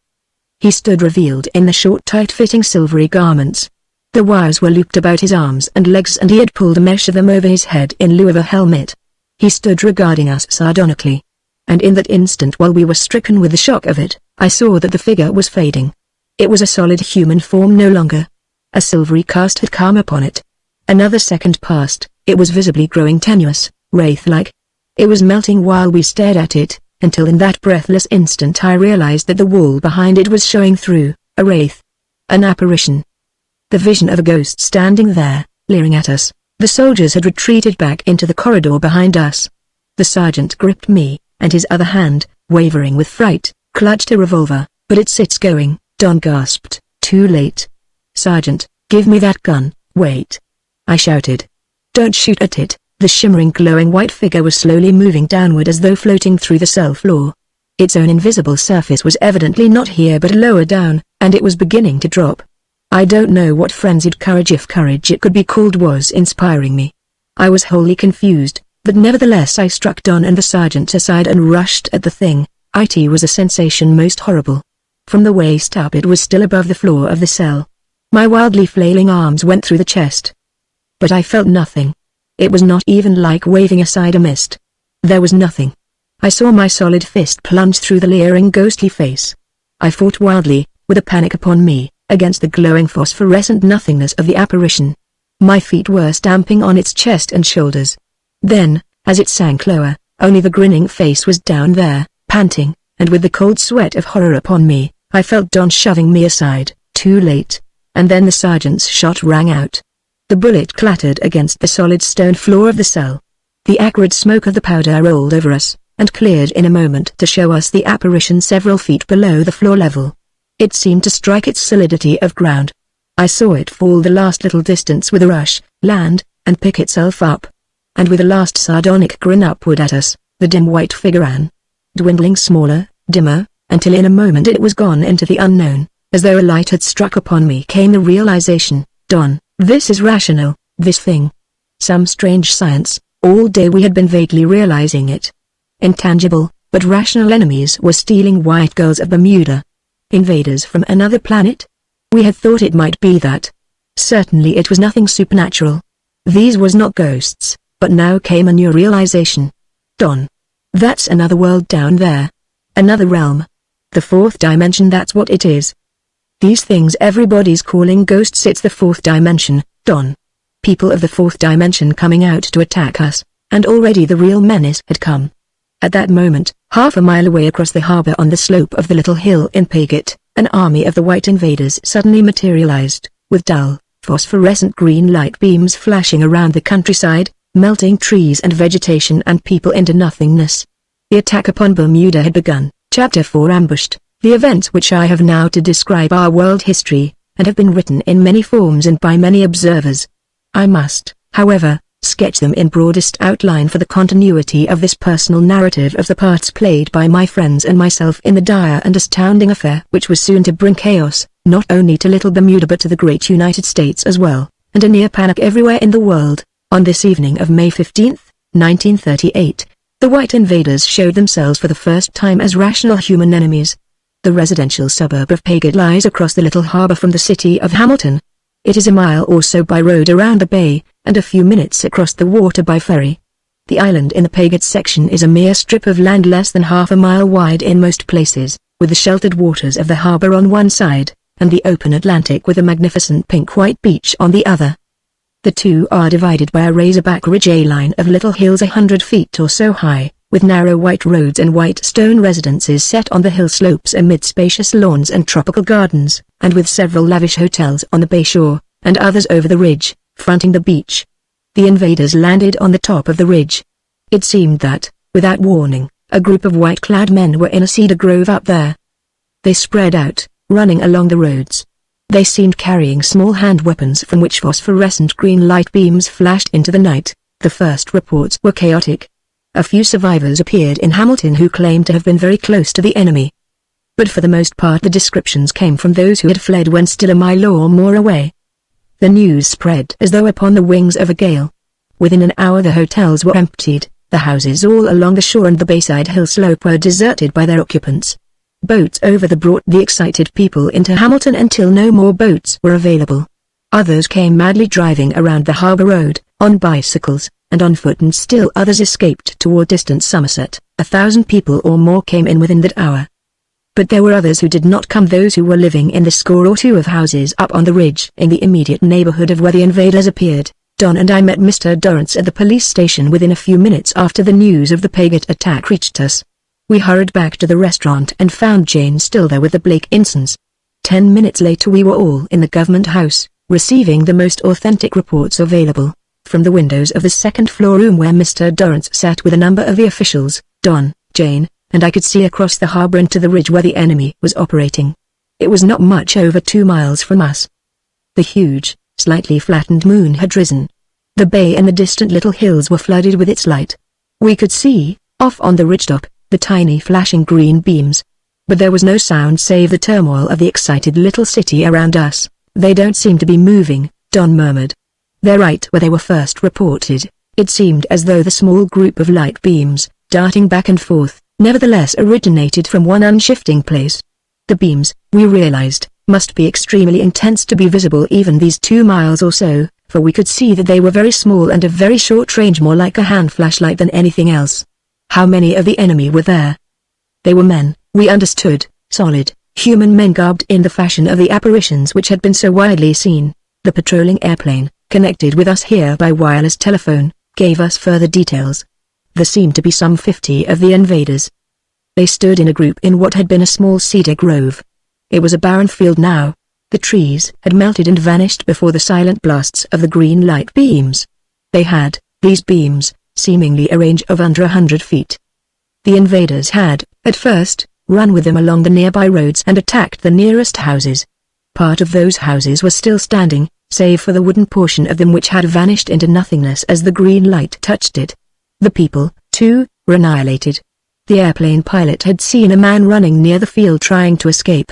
He stood revealed in the short tight-fitting silvery garments. The wires were looped about his arms and legs and he had pulled a mesh of them over his head in lieu of a helmet. He stood regarding us sardonically. And in that instant while we were stricken with the shock of it, I saw that the figure was fading. It was a solid human form no longer. A silvery cast had come upon it. Another second passed, it was visibly growing tenuous, wraith-like. It was melting while we stared at it, until in that breathless instant I realized that the wall behind it was showing through, a wraith. An apparition. The vision of a ghost standing there, leering at us. The soldiers had retreated back into the corridor behind us. The sergeant gripped me, and his other hand, wavering with fright, clutched a revolver. "But it's going," Don gasped. "Too late." "Sergeant, give me that gun." "Wait," I shouted. "Don't shoot at it." The shimmering glowing white figure was slowly moving downward as though floating through the cell floor. Its own invisible surface was evidently not here but lower down, and it was beginning to drop. I don't know what frenzied courage, if courage it could be called, was inspiring me. I was wholly confused, but nevertheless I struck Don and the sergeant aside and rushed at the thing. It was a sensation most horrible. From the waist up it was still above the floor of the cell. My wildly flailing arms went through the chest. But I felt nothing. It was not even like waving aside a mist. There was nothing. I saw my solid fist plunge through the leering ghostly face. I fought wildly, with a panic upon me, against the glowing phosphorescent nothingness of the apparition. My feet were stamping on its chest and shoulders. Then, as it sank lower, only the grinning face was down there, panting, and with the cold sweat of horror upon me, I felt Don shoving me aside, too late. And then the sergeant's shot rang out. The bullet clattered against the solid stone floor of the cell. The acrid smoke of the powder rolled over us, and cleared in a moment to show us the apparition several feet below the floor level. It seemed to strike its solidity of ground. I saw it fall the last little distance with a rush, land, and pick itself up. And with a last sardonic grin upward at us, the dim white figure ran, dwindling smaller, dimmer, until in a moment it was gone into the unknown. As though a light had struck upon me came the realization, Don, this is rational, this thing. Some strange science. All day we had been vaguely realizing it. Intangible, but rational enemies were stealing white girls of Bermuda. Invaders from another planet? We had thought it might be that. Certainly it was nothing supernatural. These was not ghosts, but now came a new realization. Don. That's another world down there. Another realm. The fourth dimension, that's what it is. These things everybody's calling ghosts, it's the fourth dimension, Don. People of the fourth dimension coming out to attack us, and already the real menace had come. At that moment, half a mile away across the harbor on the slope of the little hill in Paget, an army of the white invaders suddenly materialized, with dull, phosphorescent green light beams flashing around the countryside, melting trees and vegetation and people into nothingness. The attack upon Bermuda had begun. Chapter 4 Ambushed. The events which I have now to describe are world history, and have been written in many forms and by many observers. I must, however, sketch them in broadest outline for the continuity of this personal narrative of the parts played by my friends and myself in the dire and astounding affair which was soon to bring chaos, not only to little Bermuda but to the great United States as well, and a near panic everywhere in the world. On this evening of May 15, 1938, the white invaders showed themselves for the first time as rational human enemies. The residential suburb of Paget lies across the little harbor from the city of Hamilton. It is a mile or so by road around the bay, and a few minutes across the water by ferry. The island in the Paget section is a mere strip of land less than half a mile wide in most places, with the sheltered waters of the harbor on one side, and the open Atlantic with a magnificent pink-white beach on the other. The two are divided by a razorback ridge, a line of little hills 100 feet or so high, with narrow white roads and white stone residences set on the hill slopes amid spacious lawns and tropical gardens, and with several lavish hotels on the bay shore, and others over the ridge, fronting the beach. The invaders landed on the top of the ridge. It seemed that, without warning, a group of white-clad men were in a cedar grove up there. They spread out, running along the roads. They seemed carrying small hand weapons from which phosphorescent green light beams flashed into the night. The first reports were chaotic. A few survivors appeared in Hamilton who claimed to have been very close to the enemy. But for the most part the descriptions came from those who had fled when still a mile or more away. The news spread as though upon the wings of a gale. Within an hour the hotels were emptied, the houses all along the shore and the bayside hill slope were deserted by their occupants. Boats over the brought the excited people into Hamilton until no more boats were available. Others came madly driving around the harbor road, on bicycles, and on foot, and still others escaped toward distant Somerset. 1,000 people or more came in within that hour. But there were others who did not come, those who were living in the score or two of houses up on the ridge in the immediate neighborhood of where the invaders appeared. Don and I met Mr. Dorrance at the police station within a few minutes after the news of the Paget attack reached us. We hurried back to the restaurant and found Jane still there with the Blake Insons. 10 minutes later we were all in the government house, receiving the most authentic reports available. From the windows of the second-floor room where Mr. Dorrance sat with a number of the officials, Don, Jane, and I could see across the harbor and to the ridge where the enemy was operating. It was not much over 2 miles from us. The huge, slightly flattened moon had risen. The bay and the distant little hills were flooded with its light. We could see, off on the ridgetop, the tiny flashing green beams. But there was no sound save the turmoil of the excited little city around us. They don't seem to be moving, Don murmured. They're right where they were first reported. It seemed as though the small group of light beams, darting back and forth, nevertheless originated from one unshifting place. The beams, we realized, must be extremely intense to be visible even these 2 miles or so, for we could see that they were very small and of very short range, more like a hand flashlight than anything else. How many of the enemy were there? They were men, we understood, solid, human men garbed in the fashion of the apparitions which had been so widely seen. The patrolling airplane, connected with us here by wireless telephone, gave us further details. There seemed to be some 50 of the invaders. They stood in a group in what had been a small cedar grove. It was a barren field now. The trees had melted and vanished before the silent blasts of the green light beams. They had, these beams, seemingly a range of under 100 feet. The invaders had, at first, run with them along the nearby roads and attacked the nearest houses. Part of those houses was still standing, save for the wooden portion of them which had vanished into nothingness as the green light touched it. The people, too, were annihilated. The airplane pilot had seen a man running near the field trying to escape.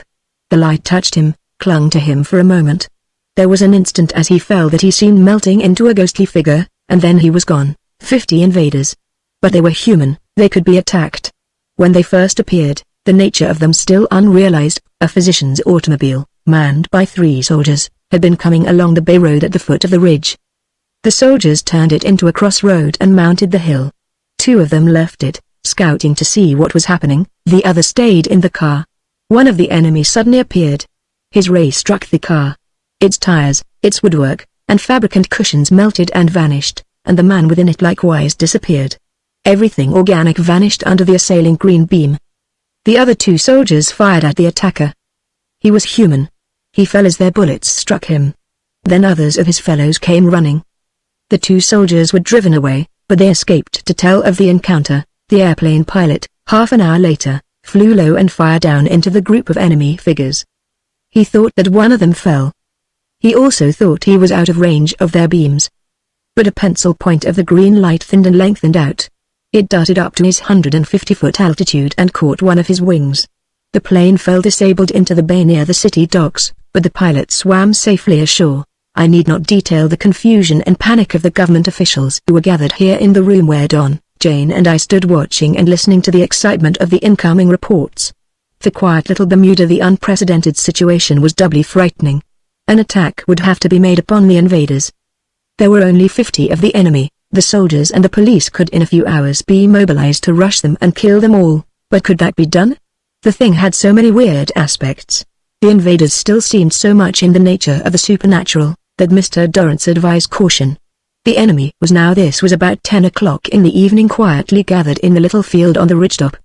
The light touched him, clung to him for a moment. There was an instant as he fell that he seemed melting into a ghostly figure, and then he was gone. 50 invaders. But they were human, they could be attacked. When they first appeared, the nature of them still unrealized, a physician's automobile, manned by 3 soldiers, had been coming along the bay road at the foot of the ridge. The soldiers turned it into a crossroad and mounted the hill. 2 of them left it, scouting to see what was happening, the other stayed in the car. One of the enemy suddenly appeared. His ray struck the car. Its tires, its woodwork, and fabricant cushions melted and vanished, and the man within it likewise disappeared. Everything organic vanished under the assailing green beam. The other 2 soldiers fired at the attacker. He was human. He fell as their bullets struck him. Then others of his fellows came running. The 2 soldiers were driven away, but they escaped to tell of the encounter. The airplane pilot, half an hour later, flew low and fired down into the group of enemy figures. He thought that one of them fell. He also thought he was out of range of their beams. But a pencil point of the green light thinned and lengthened out. It darted up to his 150-foot altitude and caught one of his wings. The plane fell disabled into the bay near the city docks, but the pilot swam safely ashore. I need not detail the confusion and panic of the government officials who were gathered here in the room where Don, Jane and I stood watching and listening to the excitement of the incoming reports. For quiet little Bermuda, the unprecedented situation was doubly frightening. An attack would have to be made upon the invaders. There were only 50 of the enemy. The soldiers and the police could in a few hours be mobilized to rush them and kill them all, but could that be done? The thing had so many weird aspects. The invaders still seemed so much in the nature of the supernatural, that Mr. Dorrance advised caution. The enemy was now. This was about 10 o'clock in the evening, quietly gathered in the little field on the ridgetop.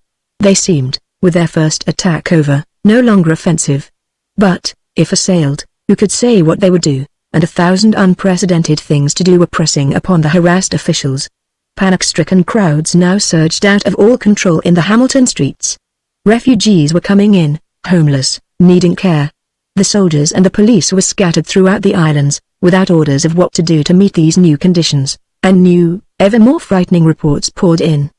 They seemed, with their first attack over, no longer offensive. But, if assailed, who could say what they would do? And 1,000 unprecedented things to do were pressing upon the harassed officials. Panic-stricken crowds now surged out of all control in the Hamilton streets. Refugees were coming in, homeless, needing care. The soldiers and the police were scattered throughout the islands, without orders of what to do to meet these new conditions, and new, ever more frightening reports poured in.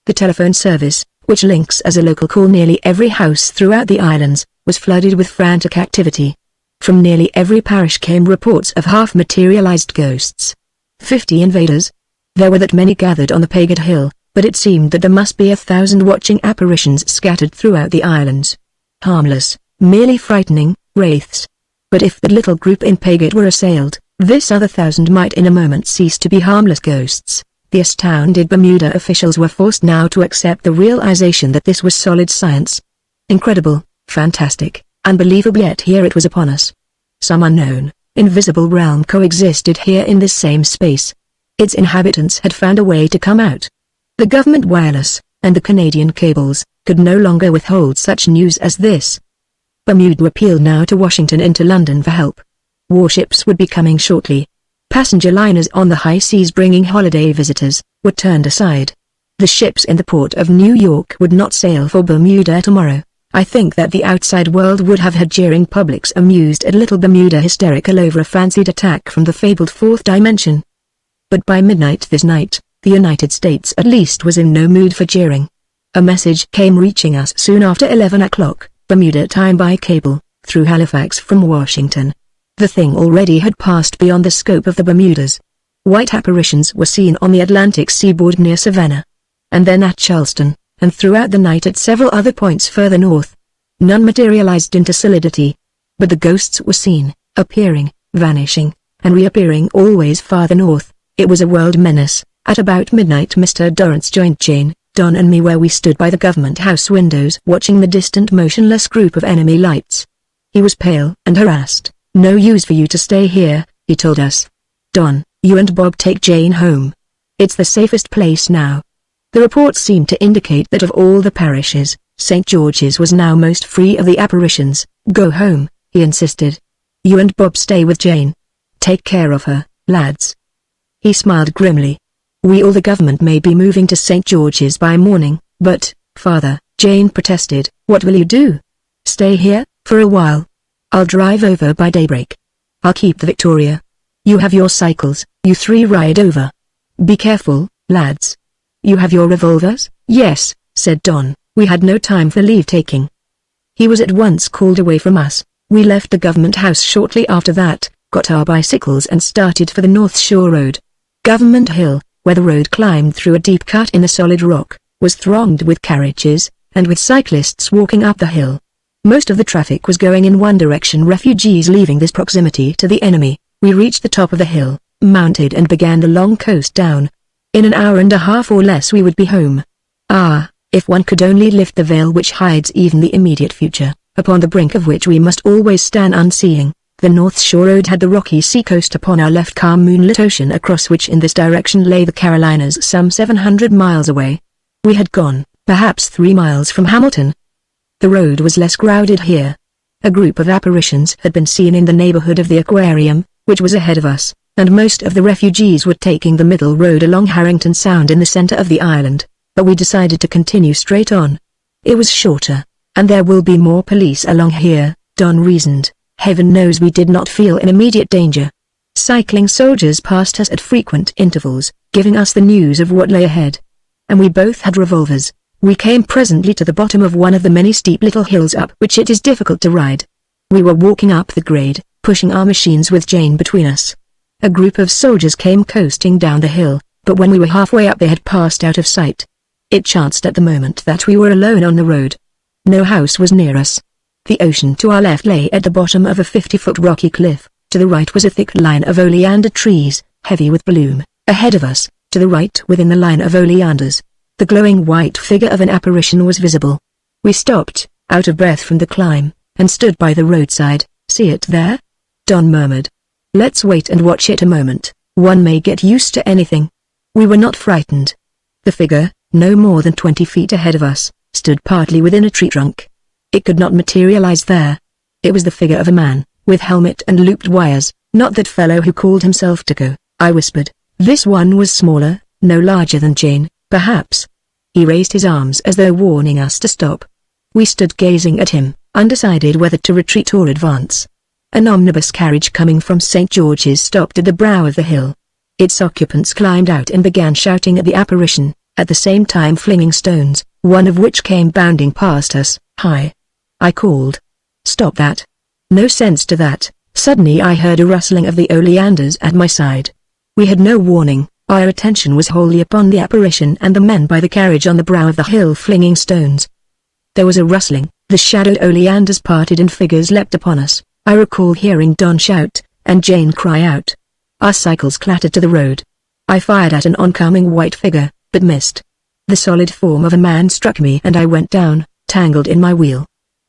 The telephone service, which links as a local call nearly every house throughout the islands, was flooded with frantic activity. From nearly every parish came reports of half-materialized ghosts. 50 invaders. There were that many gathered on the Paget Hill, but it seemed that there must be 1,000 watching apparitions scattered throughout the islands. Harmless, merely frightening, wraiths. But if that little group in Paget were assailed, this other 1,000 might in a moment cease to be harmless ghosts. The astounded Bermuda officials were forced now to accept the realization that this was solid science. Incredible, fantastic, unbelievable, yet here it was upon us. Some unknown, invisible realm coexisted here in this same space. Its inhabitants had found a way to come out. The government wireless, and the Canadian cables, could no longer withhold such news as this. Bermuda appealed now to Washington and to London for help. Warships would be coming shortly. Passenger liners on the high seas bringing holiday visitors were turned aside. The ships in the port of New York would not sail for Bermuda tomorrow. I think that the outside world would have had jeering publics amused at little Bermuda hysterical over a fancied attack from the fabled fourth dimension. But by midnight this night, the United States at least was in no mood for jeering. A message came reaching us soon after 11 o'clock, Bermuda time by cable, through Halifax from Washington. The thing already had passed beyond the scope of the Bermudas. White apparitions were seen on the Atlantic seaboard near Savannah. And then at Charleston, and throughout the night at several other points further north. None materialized into solidity. But the ghosts were seen, appearing, vanishing. and reappearing always farther north. It was a world menace. At about midnight Mr. Dorrance joined Jane, Don and me where we stood by the government house windows watching the distant motionless group of enemy lights. He was pale and harassed. "No use for you to stay here," he told us. "Don, you and Bob take Jane home. It's the safest place now." The reports seemed to indicate that of all the parishes, St. George's was now most free of the apparitions. "Go home," he insisted. "You and Bob stay with Jane. Take care of her, lads." He smiled grimly. "We all the government may be moving to St. George's by morning, but, Father," Jane protested, "what will you do? Stay here, for a while? I'll drive over by daybreak. I'll keep the Victoria. You have your cycles, you three ride over. Be careful, lads. You have your revolvers?" "Yes," said Don. We had no time for leave-taking. He was at once called away from us. We left the government house shortly after that, got our bicycles and started for the North Shore Road. Government Hill, where the road climbed through a deep cut in the solid rock, was thronged with carriages, and with cyclists walking up the hill. Most of the traffic was going in one direction, refugees leaving this proximity to the enemy. We reached the top of the hill, mounted and began the long coast down. In an hour and a half or less we would be home. Ah, if one could only lift the veil which hides even the immediate future, upon the brink of which we must always stand unseeing. The North Shore Road had the rocky seacoast upon our left, calm moonlit ocean across which in this direction lay the Carolinas some 700 miles away. We had gone, perhaps 3 miles from Hamilton. The road was less crowded here. A group of apparitions had been seen in the neighborhood of the aquarium, which was ahead of us, and most of the refugees were taking the middle road along Harrington Sound in the center of the island, but we decided to continue straight on. It was shorter, and there will be more police along here, Don reasoned. Heaven knows we did not feel in immediate danger. Cycling soldiers passed us at frequent intervals, giving us the news of what lay ahead. And we both had revolvers. We came presently to the bottom of one of the many steep little hills up which it is difficult to ride. We were walking up the grade, pushing our machines with Jane between us. A group of soldiers came coasting down the hill, but when we were halfway up they had passed out of sight. It chanced at the moment that we were alone on the road. No house was near us. The ocean to our left lay at the bottom of a 50-foot rocky cliff. To the right was a thick line of oleander trees, heavy with bloom. Ahead of us, to the right within the line of oleanders, the glowing white figure of an apparition was visible. We stopped, out of breath from the climb, and stood by the roadside. "See it there?" Don murmured. "Let's wait and watch it a moment. One may get used to anything." We were not frightened. The figure, no more than 20 feet ahead of us, stood partly within a tree trunk. It could not materialize there. It was the figure of a man, with helmet and looped wires. "Not that fellow who called himself Tico," I whispered. This one was smaller, no larger than Jane, perhaps. He raised his arms as though warning us to stop. We stood gazing at him, undecided whether to retreat or advance. An omnibus carriage coming from St. George's stopped at the brow of the hill. Its occupants climbed out and began shouting at the apparition, at the same time flinging stones, one of which came bounding past us. "Hi!" I called. "Stop that. No sense to that." Suddenly I heard a rustling of the oleanders at my side. We had no warning, our attention was wholly upon the apparition and the men by the carriage on the brow of the hill flinging stones. There was a rustling, the shadowed oleanders parted and figures leapt upon us. I recall hearing Don shout, and Jane cry out. Our cycles clattered to the road. I fired at an oncoming white figure, but missed. The solid form of a man struck me and I went down, tangled in my wheel.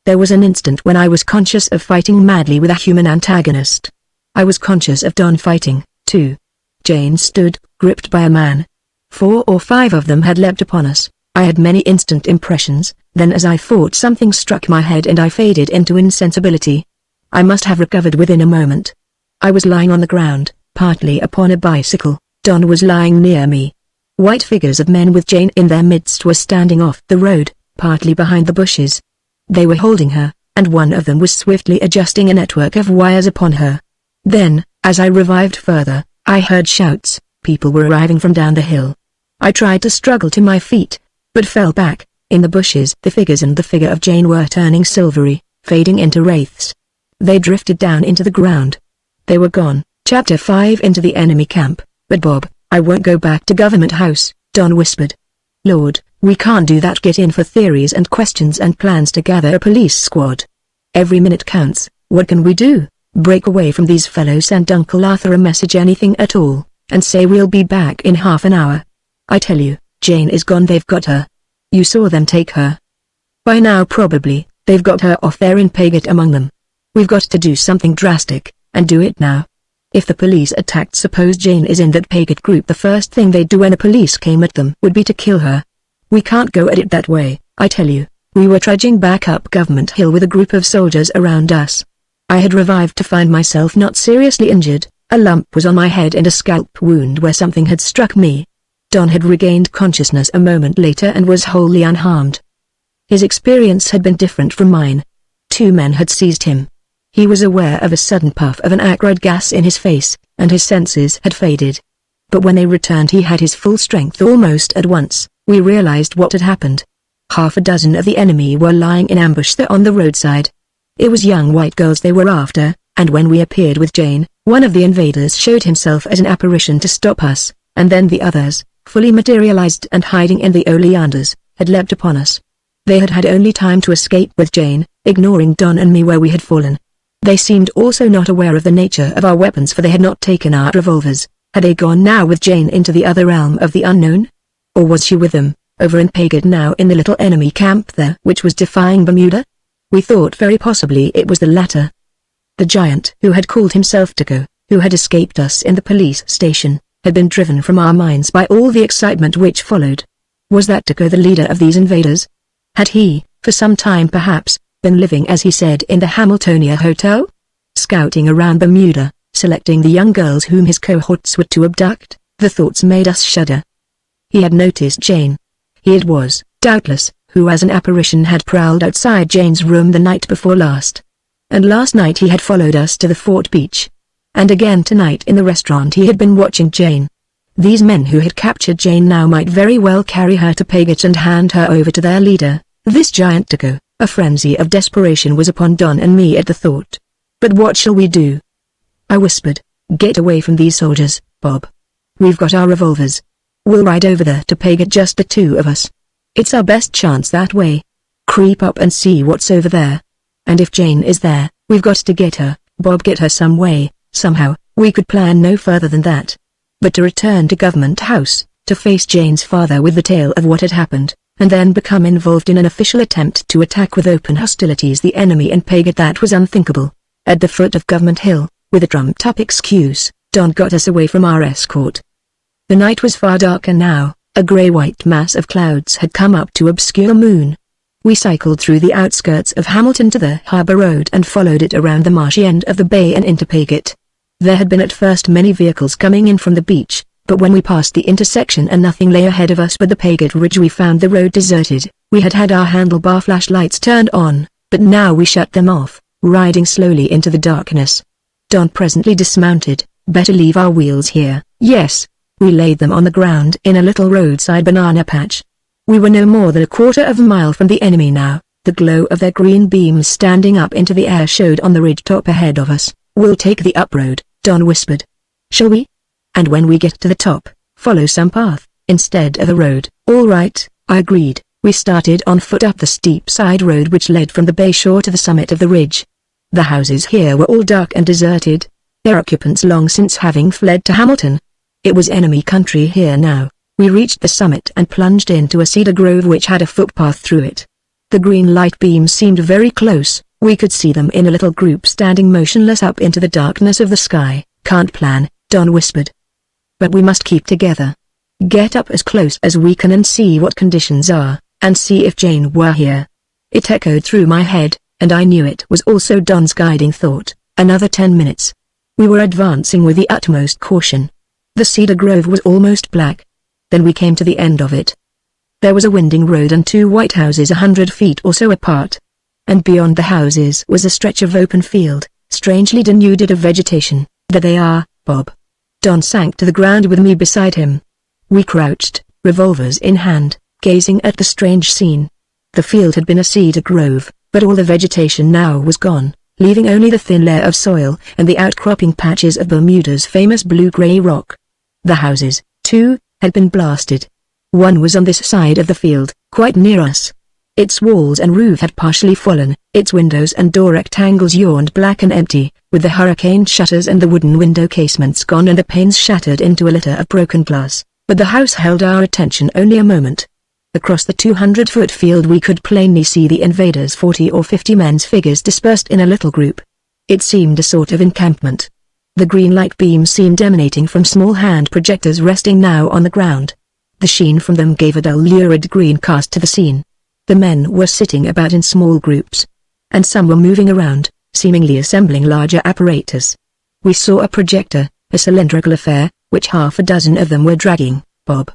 There was an instant when I was conscious of fighting madly with a human antagonist. I was conscious of Don fighting, too. Jane stood, gripped by a man. 4 or 5 of them had leapt upon us. I had many instant impressions, then as I fought something struck my head and I faded into insensibility. I must have recovered within a moment. I was lying on the ground, partly upon a bicycle. Don was lying near me. White figures of men with Jane in their midst were standing off the road, partly behind the bushes. They were holding her, and one of them was swiftly adjusting a network of wires upon her. Then, as I revived further, I heard shouts. People were arriving from down the hill. I tried to struggle to my feet, but fell back. In the bushes the figures and the figure of Jane were turning silvery, fading into wraiths. They drifted down into the ground. They were gone. Chapter 5 Into the enemy camp. "But Bob, I won't go back to Government House," Don whispered. "Lord, we can't do that. Get in for theories and questions and plans to gather a police squad. Every minute counts. What can we do?" Break away from these fellows, send Uncle Arthur a message, anything at all, and say we'll be back in half an hour. I tell you, Jane is gone, they've got her. You saw them take her. By now probably, they've got her off there in Paget among them. We've got to do something drastic, and do it now. If the police attacked, suppose Jane is in that Paget group, the first thing they'd do when the police came at them would be to kill her. We can't go at it that way, I tell you. We were trudging back up Government Hill with a group of soldiers around us. I had revived to find myself not seriously injured. A lump was on my head and a scalp wound where something had struck me. Don had regained consciousness a moment later and was wholly unharmed. His experience had been different from mine. 2 men had seized him. He was aware of a sudden puff of an acrid gas in his face, and his senses had faded. But when they returned he had his full strength almost at once. We realized what had happened. Half a dozen of the enemy were lying in ambush there on the roadside. It was young white girls they were after, and when we appeared with Jane, one of the invaders showed himself as an apparition to stop us, and then the others, fully materialized and hiding in the oleanders, had leapt upon us. They had had only time to escape with Jane, ignoring Don and me where we had fallen. They seemed also not aware of the nature of our weapons, for they had not taken our revolvers. Had they gone now with Jane into the other realm of the unknown? Or was she with them, over in Paget now in the little enemy camp there which was defying Bermuda? We thought very possibly it was the latter. The giant who had called himself Tico, who had escaped us in the police station, had been driven from our minds by all the excitement which followed. Was that Tico the leader of these invaders? Had he, for some time perhaps, been living as he said in the Hamiltonia Hotel? Scouting around Bermuda, selecting the young girls whom his cohorts were to abduct? The thoughts made us shudder. He had noticed Jane. He it was, doubtless, who as an apparition had prowled outside Jane's room the night before last. And last night he had followed us to the Fort Beach. And again tonight in the restaurant he had been watching Jane. These men who had captured Jane now might very well carry her to Paget and hand her over to their leader, this giant Tico. A frenzy of desperation was upon Don and me at the thought. But what shall we do? I whispered. Get away from these soldiers, Bob. We've got our revolvers. We'll ride over there to Paget, just the 2 of us. It's our best chance that way. Creep up and see what's over there. And if Jane is there, we've got to get her, Bob, get her some way, somehow. We could plan no further than that. But to return to Government House, to face Jane's father with the tale of what had happened, and then become involved in an official attempt to attack with open hostilities the enemy in Paget, that was unthinkable. At the foot of Government Hill, with a trumped-up excuse, Don got us away from our escort. The night was far darker now. A grey-white mass of clouds had come up to obscure the moon. We cycled through the outskirts of Hamilton to the harbour road and followed it around the marshy end of the bay and into Paget. There had been at first many vehicles coming in from the beach, but when we passed the intersection and nothing lay ahead of us but the Paget Ridge, we found the road deserted. We had had our handlebar flashlights turned on, but now we shut them off, riding slowly into the darkness. Don presently dismounted. Better leave our wheels here. Yes. We laid them on the ground in a little roadside banana patch. We were no more than a quarter of a mile from the enemy now. The glow of their green beams standing up into the air showed on the ridge top ahead of us. We'll take the up road, Don whispered. Shall we? And when we get to the top, follow some path, instead of the road. All right, I agreed. We started on foot up the steep side road which led from the bay shore to the summit of the ridge. The houses here were all dark and deserted, their occupants long since having fled to Hamilton. It was enemy country here now. We reached the summit and plunged into a cedar grove which had a footpath through it. The green light beams seemed very close. We could see them in a little group standing motionless up into the darkness of the sky. Can't plan, Don whispered. But we must keep together. Get up as close as we can and see what conditions are, and see if Jane were here. It echoed through my head, and I knew it was also Don's guiding thought. Another 10 minutes. We were advancing with the utmost caution. The cedar grove was almost black. Then we came to the end of it. There was a winding road and 2 white houses 100 feet or so apart. And beyond the houses was a stretch of open field, strangely denuded of vegetation. There they are, Bob. Don sank to the ground with me beside him. We crouched, revolvers in hand, gazing at the strange scene. The field had been a cedar grove, but all the vegetation now was gone, leaving only the thin layer of soil and the outcropping patches of Bermuda's famous blue-grey rock. The houses, too, had been blasted. One was on this side of the field, quite near us. Its walls and roof had partially fallen, its windows and door rectangles yawned black and empty, with the hurricane shutters and the wooden window casements gone and the panes shattered into a litter of broken glass. But the house held our attention only a moment. Across the 200-foot field we could plainly see the invaders' 40 or 50 men's figures dispersed in a little group. It seemed a sort of encampment. The green light beams seemed emanating from small hand projectors resting now on the ground. The sheen from them gave a dull lurid green cast to the scene. The men were sitting about in small groups, and some were moving around, seemingly assembling larger apparatus. We saw a projector, a cylindrical affair, which half a dozen of them were dragging. Bob,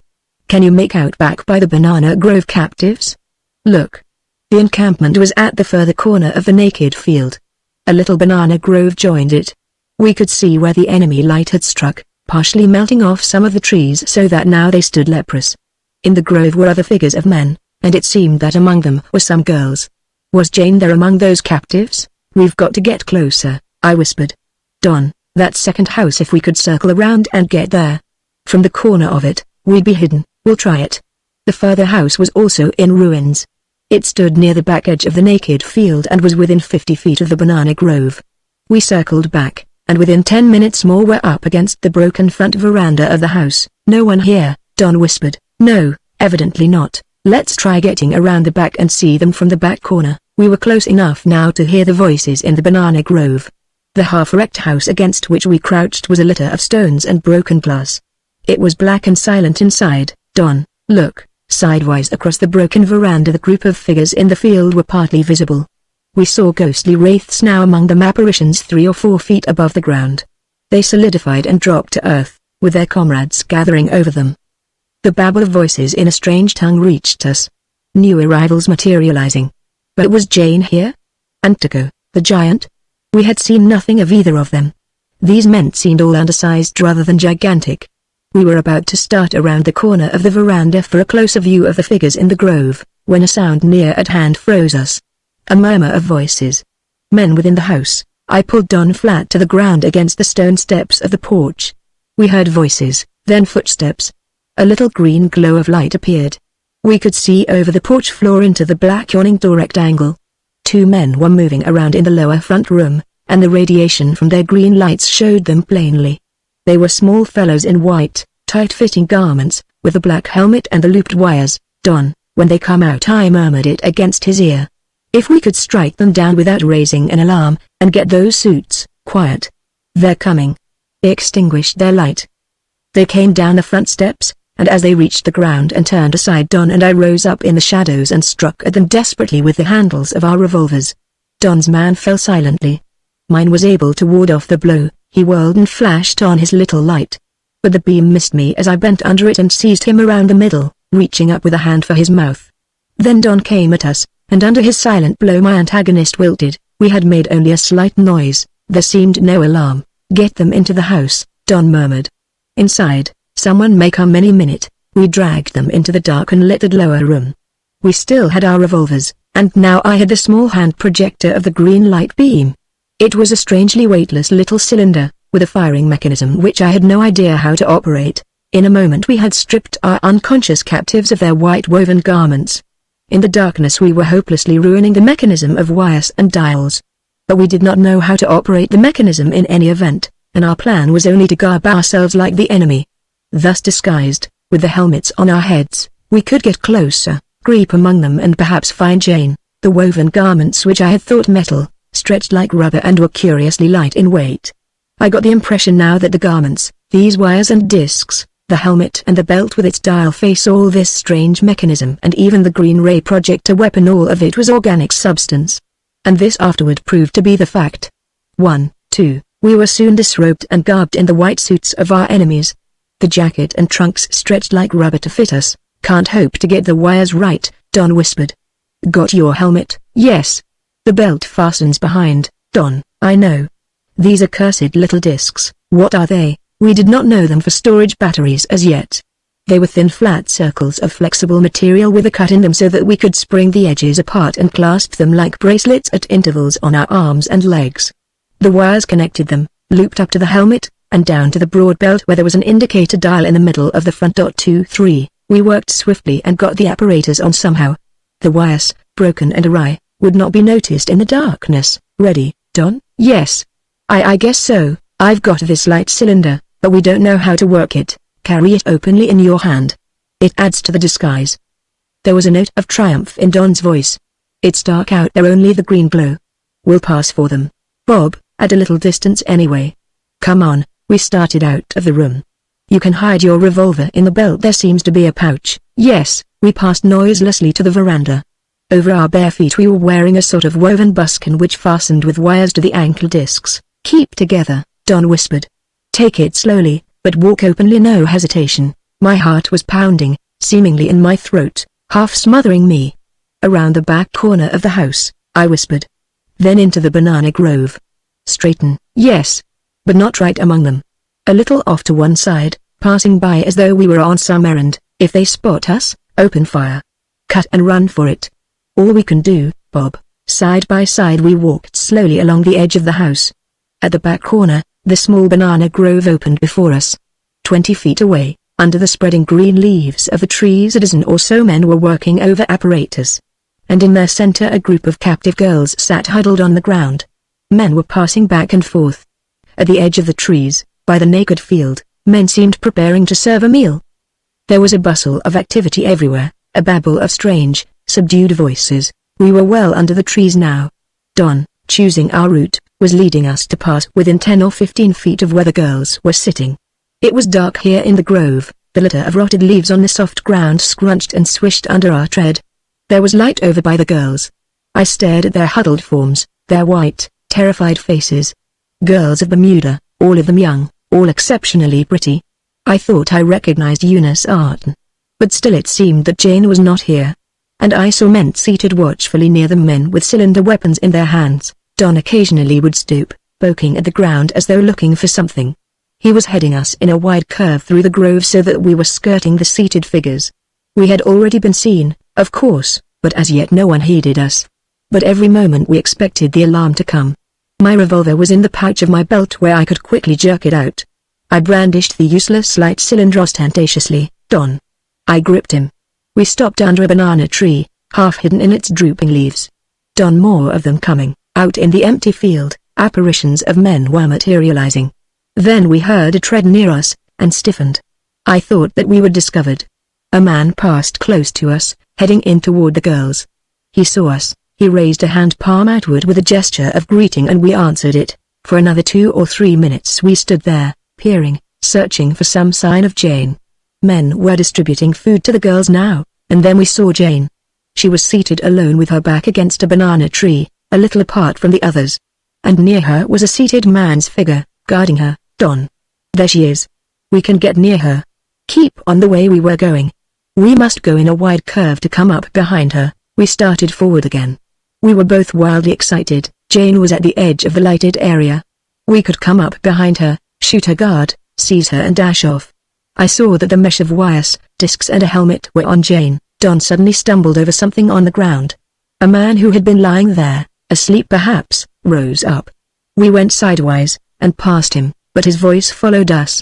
can you make out back by the banana grove captives? Look. The encampment was at the further corner of the naked field. A little banana grove joined it. We could see where the enemy light had struck, partially melting off some of the trees so that now they stood leprous. In the grove were other figures of men, and it seemed that among them were some girls. Was Jane there among those captives? We've got to get closer, I whispered. Don, that second house, if we could circle around and get there. From the corner of it, we'd be hidden. We'll try it. The further house was also in ruins. It stood near the back edge of the naked field and was within 50 feet of the banana grove. We circled back, and within 10 minutes more were up against the broken front veranda of the house. No one here, Don whispered. No, evidently not. Let's try getting around the back and see them from the back corner. We were close enough now to hear the voices in the banana grove. The half-wrecked house against which we crouched was a litter of stones and broken glass. It was black and silent inside. Don, look. Sidewise across the broken veranda the group of figures in the field were partly visible. We saw ghostly wraiths now among them, apparitions 3 or 4 feet above the ground. They solidified and dropped to earth, with their comrades gathering over them. The babble of voices in a strange tongue reached us. New arrivals materializing. But was Jane here? And Tuco, the giant? We had seen nothing of either of them. These men seemed all undersized rather than gigantic. We were about to start around the corner of the veranda for a closer view of the figures in the grove, when a sound near at hand froze us. A murmur of voices. Men within the house. I pulled Don flat to the ground against the stone steps of the porch. We heard voices, then footsteps. A little green glow of light appeared. We could see over the porch floor into the black yawning door rectangle. 2 men were moving around in the lower front room, and the radiation from their green lights showed them plainly. They were small fellows in white, tight-fitting garments, with a black helmet and the looped wires. Don, when they come out, I murmured it against his ear. If we could strike them down without raising an alarm, and get those suits quiet. They're coming. They extinguished their light. They came down the front steps, and as they reached the ground and turned aside, Don and I rose up in the shadows and struck at them desperately with the handles of our revolvers. Don's man fell silently. Mine was able to ward off the blow. He whirled and flashed on his little light. But the beam missed me as I bent under it and seized him around the middle, reaching up with a hand for his mouth. Then Don came at us, and under his silent blow my antagonist wilted. We had made only a slight noise. There seemed no alarm. Get them into the house, Don murmured. Inside. Someone may come any minute. We dragged them into the dark and lit lower room. We still had our revolvers, and now I had the small hand projector of the green light beam. It was a strangely weightless little cylinder, with a firing mechanism which I had no idea how to operate. In a moment we had stripped our unconscious captives of their white woven garments. In the darkness we were hopelessly ruining the mechanism of wires and dials. But we did not know how to operate the mechanism in any event, and our plan was only to garb ourselves like the enemy. Thus disguised, with the helmets on our heads, we could get closer, creep among them and perhaps find Jane. The woven garments, which I had thought metal, stretched like rubber and were curiously light in weight. I got the impression now that the garments, these wires and discs, the helmet and the belt with its dial face, all this strange mechanism and even the green ray projector weapon, all of it was organic substance. And this afterward proved to be the fact. 1, 2, we were soon disrobed and garbed in the white suits of our enemies. The jacket and trunks stretched like rubber to fit us. Can't hope to get the wires right, Don whispered. Got your helmet? Yes. The belt fastens behind, Don, I know. These accursed little discs, what are they? We did not know them for storage batteries as yet. They were thin flat circles of flexible material with a cut in them so that we could spring the edges apart and clasp them like bracelets at intervals on our arms and legs. The wires connected them, looped up to the helmet, and down to the broad belt where there was an indicator dial in the middle of the front. 2, 3, we worked swiftly and got the apparatus on somehow. The wires, broken and awry, would not be noticed in the darkness. Ready, Don? Yes. I guess so. I've got this light cylinder, but we don't know how to work it. Carry it openly in your hand. It adds to the disguise. There was a note of triumph in Don's voice. It's dark out there, only the green glow. We'll pass for them, Bob, at a little distance anyway. Come on. We started out of the room. You can hide your revolver in the belt. There seems to be a pouch. Yes. We passed noiselessly to the veranda. Over our bare feet we were wearing a sort of woven buskin which fastened with wires to the ankle discs. Keep together, Don whispered. Take it slowly, but walk openly, no hesitation. My heart was pounding, seemingly in my throat, half smothering me. Around the back corner of the house, I whispered. Then into the banana grove. Straighten. Yes. But not right among them. A little off to one side, passing by as though we were on some errand. If they spot us, open fire. Cut and run for it. All we can do, Bob. Side by side we walked slowly along the edge of the house. At the back corner, the small banana grove opened before us. 20 feet away, under the spreading green leaves of the trees, a dozen or so men were working over apparatus. And in their center a group of captive girls sat huddled on the ground. Men were passing back and forth. At the edge of the trees, by the naked field, men seemed preparing to serve a meal. There was a bustle of activity everywhere, a babble of strange, subdued voices. We were well under the trees now. Don, choosing our route, was leading us to pass within 10 or 15 feet of where the girls were sitting. It was dark here in the grove, the litter of rotted leaves on the soft ground scrunched and swished under our tread. There was light over by the girls. I stared at their huddled forms, their white, terrified faces. Girls of Bermuda, all of them young, all exceptionally pretty. I thought I recognized Eunice Arden. But still it seemed that Jane was not here. And I saw men seated watchfully near them, men with cylinder weapons in their hands. Don occasionally would stoop, poking at the ground as though looking for something. He was heading us in a wide curve through the grove so that we were skirting the seated figures. We had already been seen, of course, but as yet no one heeded us. But every moment we expected the alarm to come. My revolver was in the pouch of my belt where I could quickly jerk it out. I brandished the useless light cylinder ostentatiously. Don. I gripped him. We stopped under a banana tree, half hidden in its drooping leaves. Don, more of them coming. Out in the empty field, apparitions of men were materializing. Then we heard a tread near us, and stiffened. I thought that we were discovered. A man passed close to us, heading in toward the girls. He saw us, he raised a hand palm outward with a gesture of greeting, and we answered it. For another 2 or 3 minutes we stood there, peering, searching for some sign of Jane. Men were distributing food to the girls now, and then we saw Jane. She was seated alone with her back against a banana tree, a little apart from the others. And near her was a seated man's figure, guarding her. Don. There she is. We can get near her. Keep on the way we were going. We must go in a wide curve to come up behind her. We started forward again. We were both wildly excited. Jane was at the edge of the lighted area. We could come up behind her, shoot her guard, seize her and dash off. I saw that the mesh of wires, discs and a helmet were on Jane. Don suddenly stumbled over something on the ground. A man who had been lying there, asleep perhaps, rose up. We went sidewise, and past him, but his voice followed us.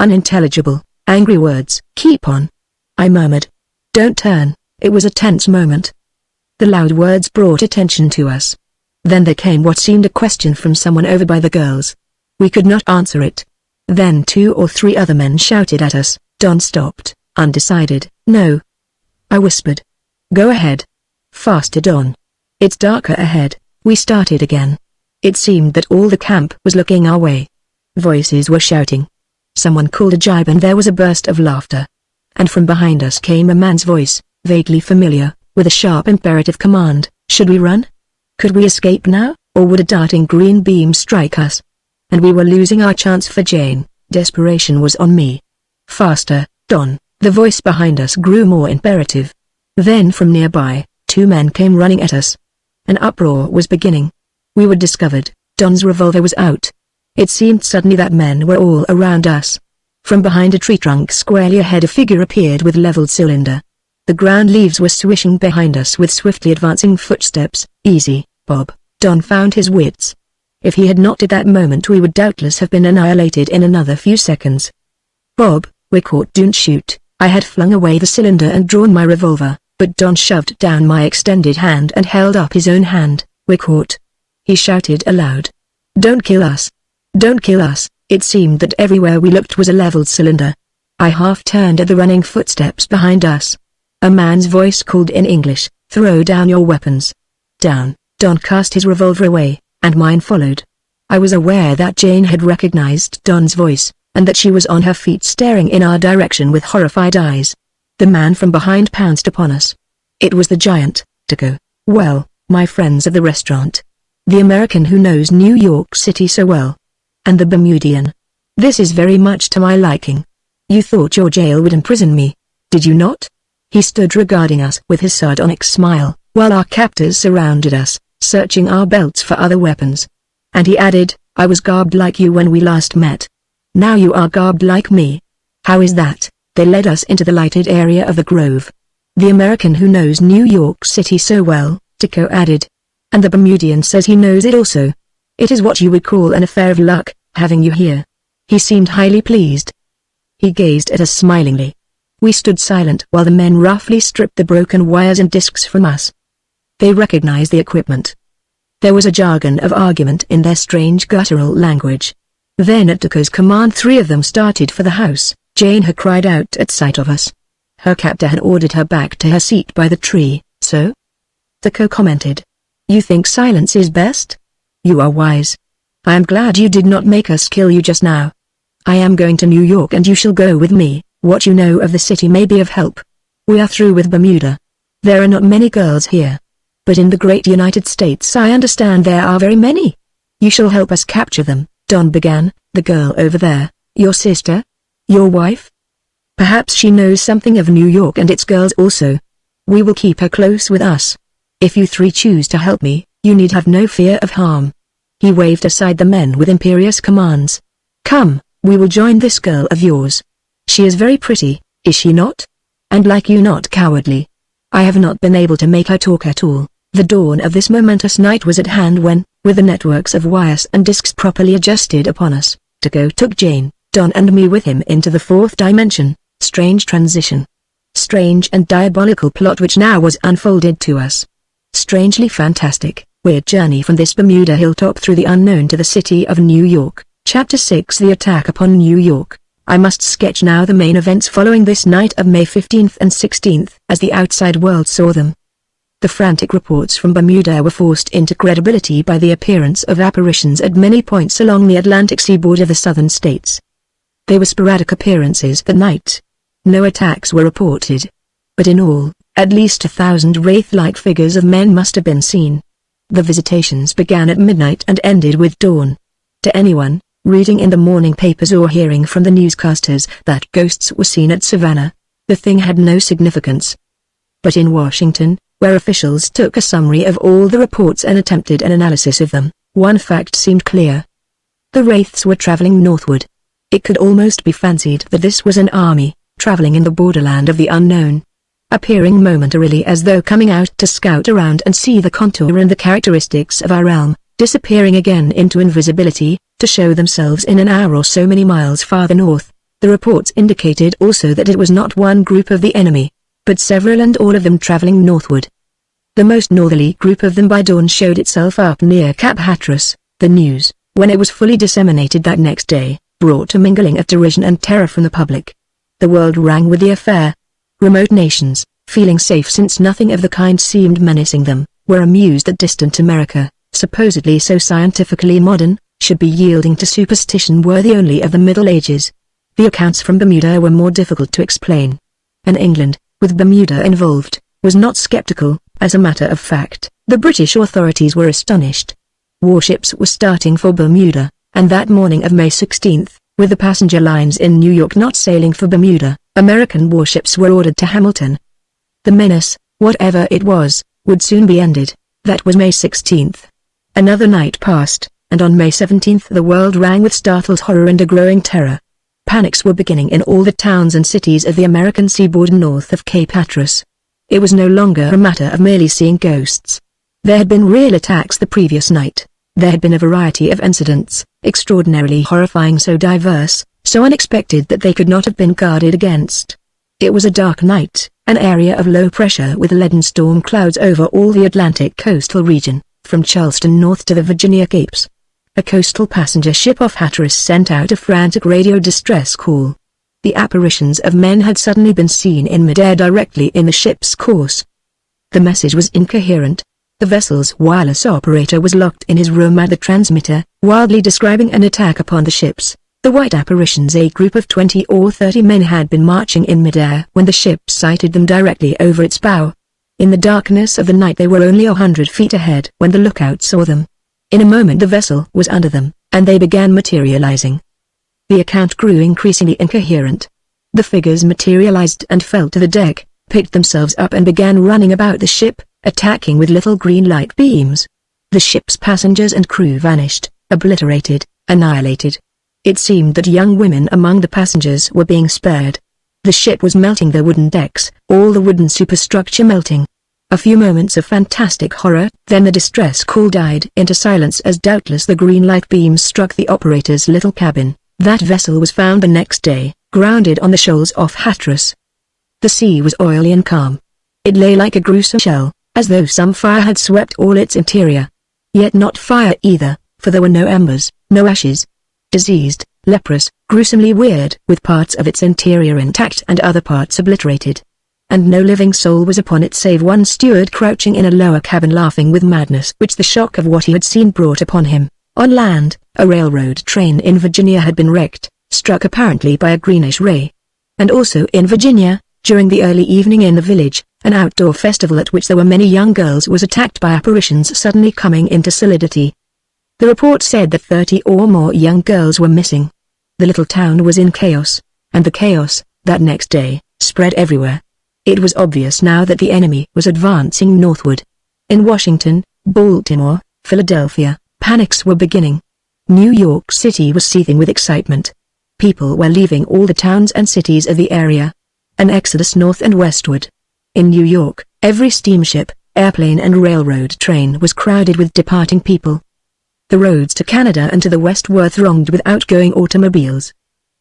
Unintelligible, angry words. Keep on. I murmured. Don't turn. It was a tense moment. The loud words brought attention to us. Then there came what seemed a question from someone over by the girls. We could not answer it. Then 2 or 3 other men shouted at us. Don stopped, undecided. No. I whispered. Go ahead. Faster, Don. It's darker ahead. We started again. It seemed that all the camp was looking our way. Voices were shouting. Someone called a jibe and there was a burst of laughter. And from behind us came a man's voice, vaguely familiar, with a sharp imperative command. Should we run? Could we escape now, or would a darting green beam strike us? And we were losing our chance for Jane. Desperation was on me. Faster, Don. The voice behind us grew more imperative. Then from nearby, 2 men came running at us. An uproar was beginning. We were discovered. Don's revolver was out. It seemed suddenly that men were all around us. From behind a tree trunk squarely ahead a figure appeared with leveled cylinder. The ground leaves were swishing behind us with swiftly advancing footsteps. Easy, Bob. Don found his wits. If he had not at that moment we would doubtless have been annihilated in another few seconds. Bob, we're caught, don't shoot. I had flung away the cylinder and drawn my revolver, but Don shoved down my extended hand and held up his own hand. "We're caught," he shouted aloud. "Don't kill us. Don't kill us." It seemed that everywhere we looked was a leveled cylinder. I half turned at the running footsteps behind us. A man's voice called in English, "Throw down your weapons." Down. Don cast his revolver away, and mine followed. I was aware that Jane had recognized Don's voice, and that she was on her feet staring in our direction with horrified eyes. The man from behind pounced upon us. It was the giant, Taco. Well, my friends of the restaurant. The American who knows New York City so well. And the Bermudian. This is very much to my liking. You thought your jail would imprison me, did you not? He stood regarding us with his sardonic smile, while our captors surrounded us, searching our belts for other weapons. And he added, "I was garbed like you when we last met. Now you are garbed like me." "How is that?" They led us into the lighted area of the grove. "The American who knows New York City so well," Tico added. "And the Bermudian says he knows it also. It is what you would call an affair of luck, having you here." He seemed highly pleased. He gazed at us smilingly. We stood silent while the men roughly stripped the broken wires and discs from us. They recognized the equipment. There was a jargon of argument in their strange guttural language. Then at Tico's command 3 of them started for the house. Jane had cried out at sight of us. Her captor had ordered her back to her seat by the tree. "So?" Tico commented. "You think silence is best? You are wise. I am glad you did not make us kill you just now. I am going to New York and you shall go with me. What you know of the city may be of help. We are through with Bermuda. There are not many girls here. But in the great United States I understand there are very many. You shall help us capture them." Don began. "The girl over there, your sister? Your wife? Perhaps she knows something of New York and its girls also. We will keep her close with us. If you 3 choose to help me, you need have no fear of harm." He waved aside the men with imperious commands. "Come, we will join this girl of yours. She is very pretty, is she not? And like you, not cowardly. I have not been able to make her talk at all." The dawn of this momentous night was at hand when, with the networks of wires and discs properly adjusted upon us, Tico took Jane, Don and me with him into the 4th dimension. Strange transition. Strange and diabolical plot which now was unfolded to us. Strangely fantastic, weird journey from this Bermuda hilltop through the unknown to the city of New York. Chapter 6: The Attack upon New York. I must sketch now the main events following this night of May 15th and 16th as the outside world saw them. The frantic reports from Bermuda were forced into credibility by the appearance of apparitions at many points along the Atlantic seaboard of the southern states. They were sporadic appearances that night. No attacks were reported. But in all, at least 1,000 wraith-like figures of men must have been seen. The visitations began at midnight and ended with dawn. To anyone, reading in the morning papers or hearing from the newscasters that ghosts were seen at Savannah, the thing had no significance. But in Washington, where officials took a summary of all the reports and attempted an analysis of them, one fact seemed clear. The wraiths were traveling northward. It could almost be fancied that this was an army, traveling in the borderland of the unknown. Appearing momentarily as though coming out to scout around and see the contour and the characteristics of our realm, disappearing again into invisibility, to show themselves in an hour or so many miles farther north. The reports indicated also that it was not one group of the enemy, but several and all of them traveling northward. The most northerly group of them by dawn showed itself up near Cap Hatteras. The news, when it was fully disseminated that next day, brought a mingling of derision and terror from the public. The world rang with the affair. Remote nations, feeling safe since nothing of the kind seemed menacing them, were amused that distant America, supposedly so scientifically modern, should be yielding to superstition worthy only of the Middle Ages. The accounts from Bermuda were more difficult to explain. And England, with Bermuda involved, was not skeptical. As a matter of fact, the British authorities were astonished. Warships were starting for Bermuda, and that morning of May 16th, with the passenger lines in New York not sailing for Bermuda, American warships were ordered to Hamilton. The menace, whatever it was, would soon be ended. That was May 16th. Another night passed, and on May 17th the world rang with startled horror and a growing terror. Panics were beginning in all the towns and cities of the American seaboard north of Cape Hatteras. It was no longer a matter of merely seeing ghosts. There had been real attacks the previous night. There had been a variety of incidents, extraordinarily horrifying, so diverse, so unexpected that they could not have been guarded against. It was a dark night, an area of low pressure with leaden storm clouds over all the Atlantic coastal region, from Charleston north to the Virginia Capes. A coastal passenger ship off Hatteras sent out a frantic radio distress call. The apparitions of men had suddenly been seen in midair directly in the ship's course. The message was incoherent. The vessel's wireless operator was locked in his room at the transmitter, wildly describing an attack upon the ships. The white apparitions, a group of 20 or 30 men, had been marching in midair when the ship sighted them directly over its bow. In the darkness of the night they were only 100 feet ahead when the lookout saw them. In a moment the vessel was under them, and they began materializing. The account grew increasingly incoherent. The figures materialized and fell to the deck, picked themselves up and began running about the ship, attacking with little green light beams. The ship's passengers and crew vanished, obliterated, annihilated. It seemed that young women among the passengers were being spared. The ship was melting the wooden decks, all the wooden superstructure melting. A few moments of fantastic horror, then the distress call died into silence as doubtless the green light beams struck the operator's little cabin. That vessel was found the next day, grounded on the shoals off Hatteras. The sea was oily and calm. It lay like a gruesome shell, as though some fire had swept all its interior. Yet not fire either, for there were no embers, no ashes. Diseased, leprous, gruesomely weird, with parts of its interior intact and other parts obliterated. And no living soul was upon it save one steward crouching in a lower cabin laughing with madness which the shock of what he had seen brought upon him. On land, a railroad train in Virginia had been wrecked, struck apparently by a greenish ray. And also in Virginia, during the early evening in the village, an outdoor festival at which there were many young girls was attacked by apparitions suddenly coming into solidity. The report said that 30 or more young girls were missing. The little town was in chaos, and the chaos, that next day, spread everywhere. It was obvious now that the enemy was advancing northward. In Washington, Baltimore, Philadelphia, panics were beginning. New York City was seething with excitement. People were leaving all the towns and cities of the area. An exodus north and westward. In New York, every steamship, airplane and railroad train was crowded with departing people. The roads to Canada and to the west were thronged with outgoing automobiles.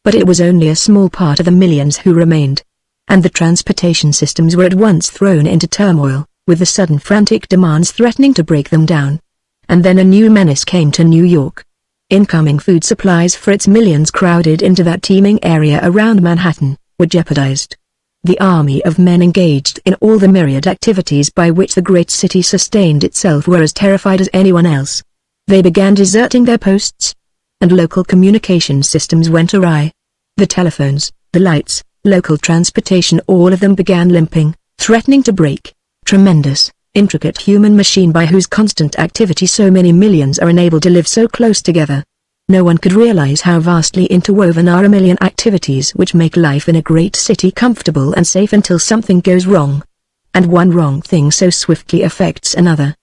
But it was only a small part of the millions who remained. And the transportation systems were at once thrown into turmoil, with the sudden frantic demands threatening to break them down. And then a new menace came to New York. Incoming food supplies for its millions crowded into that teeming area around Manhattan, were jeopardized. The army of men engaged in all the myriad activities by which the great city sustained itself were as terrified as anyone else. They began deserting their posts. And local communication systems went awry. The telephones, the lights, local transportation, all of them began limping, threatening to break. Tremendous, intricate human machine by whose constant activity so many millions are enabled to live so close together. No one could realize how vastly interwoven are a million activities which make life in a great city comfortable and safe until something goes wrong. And one wrong thing so swiftly affects another.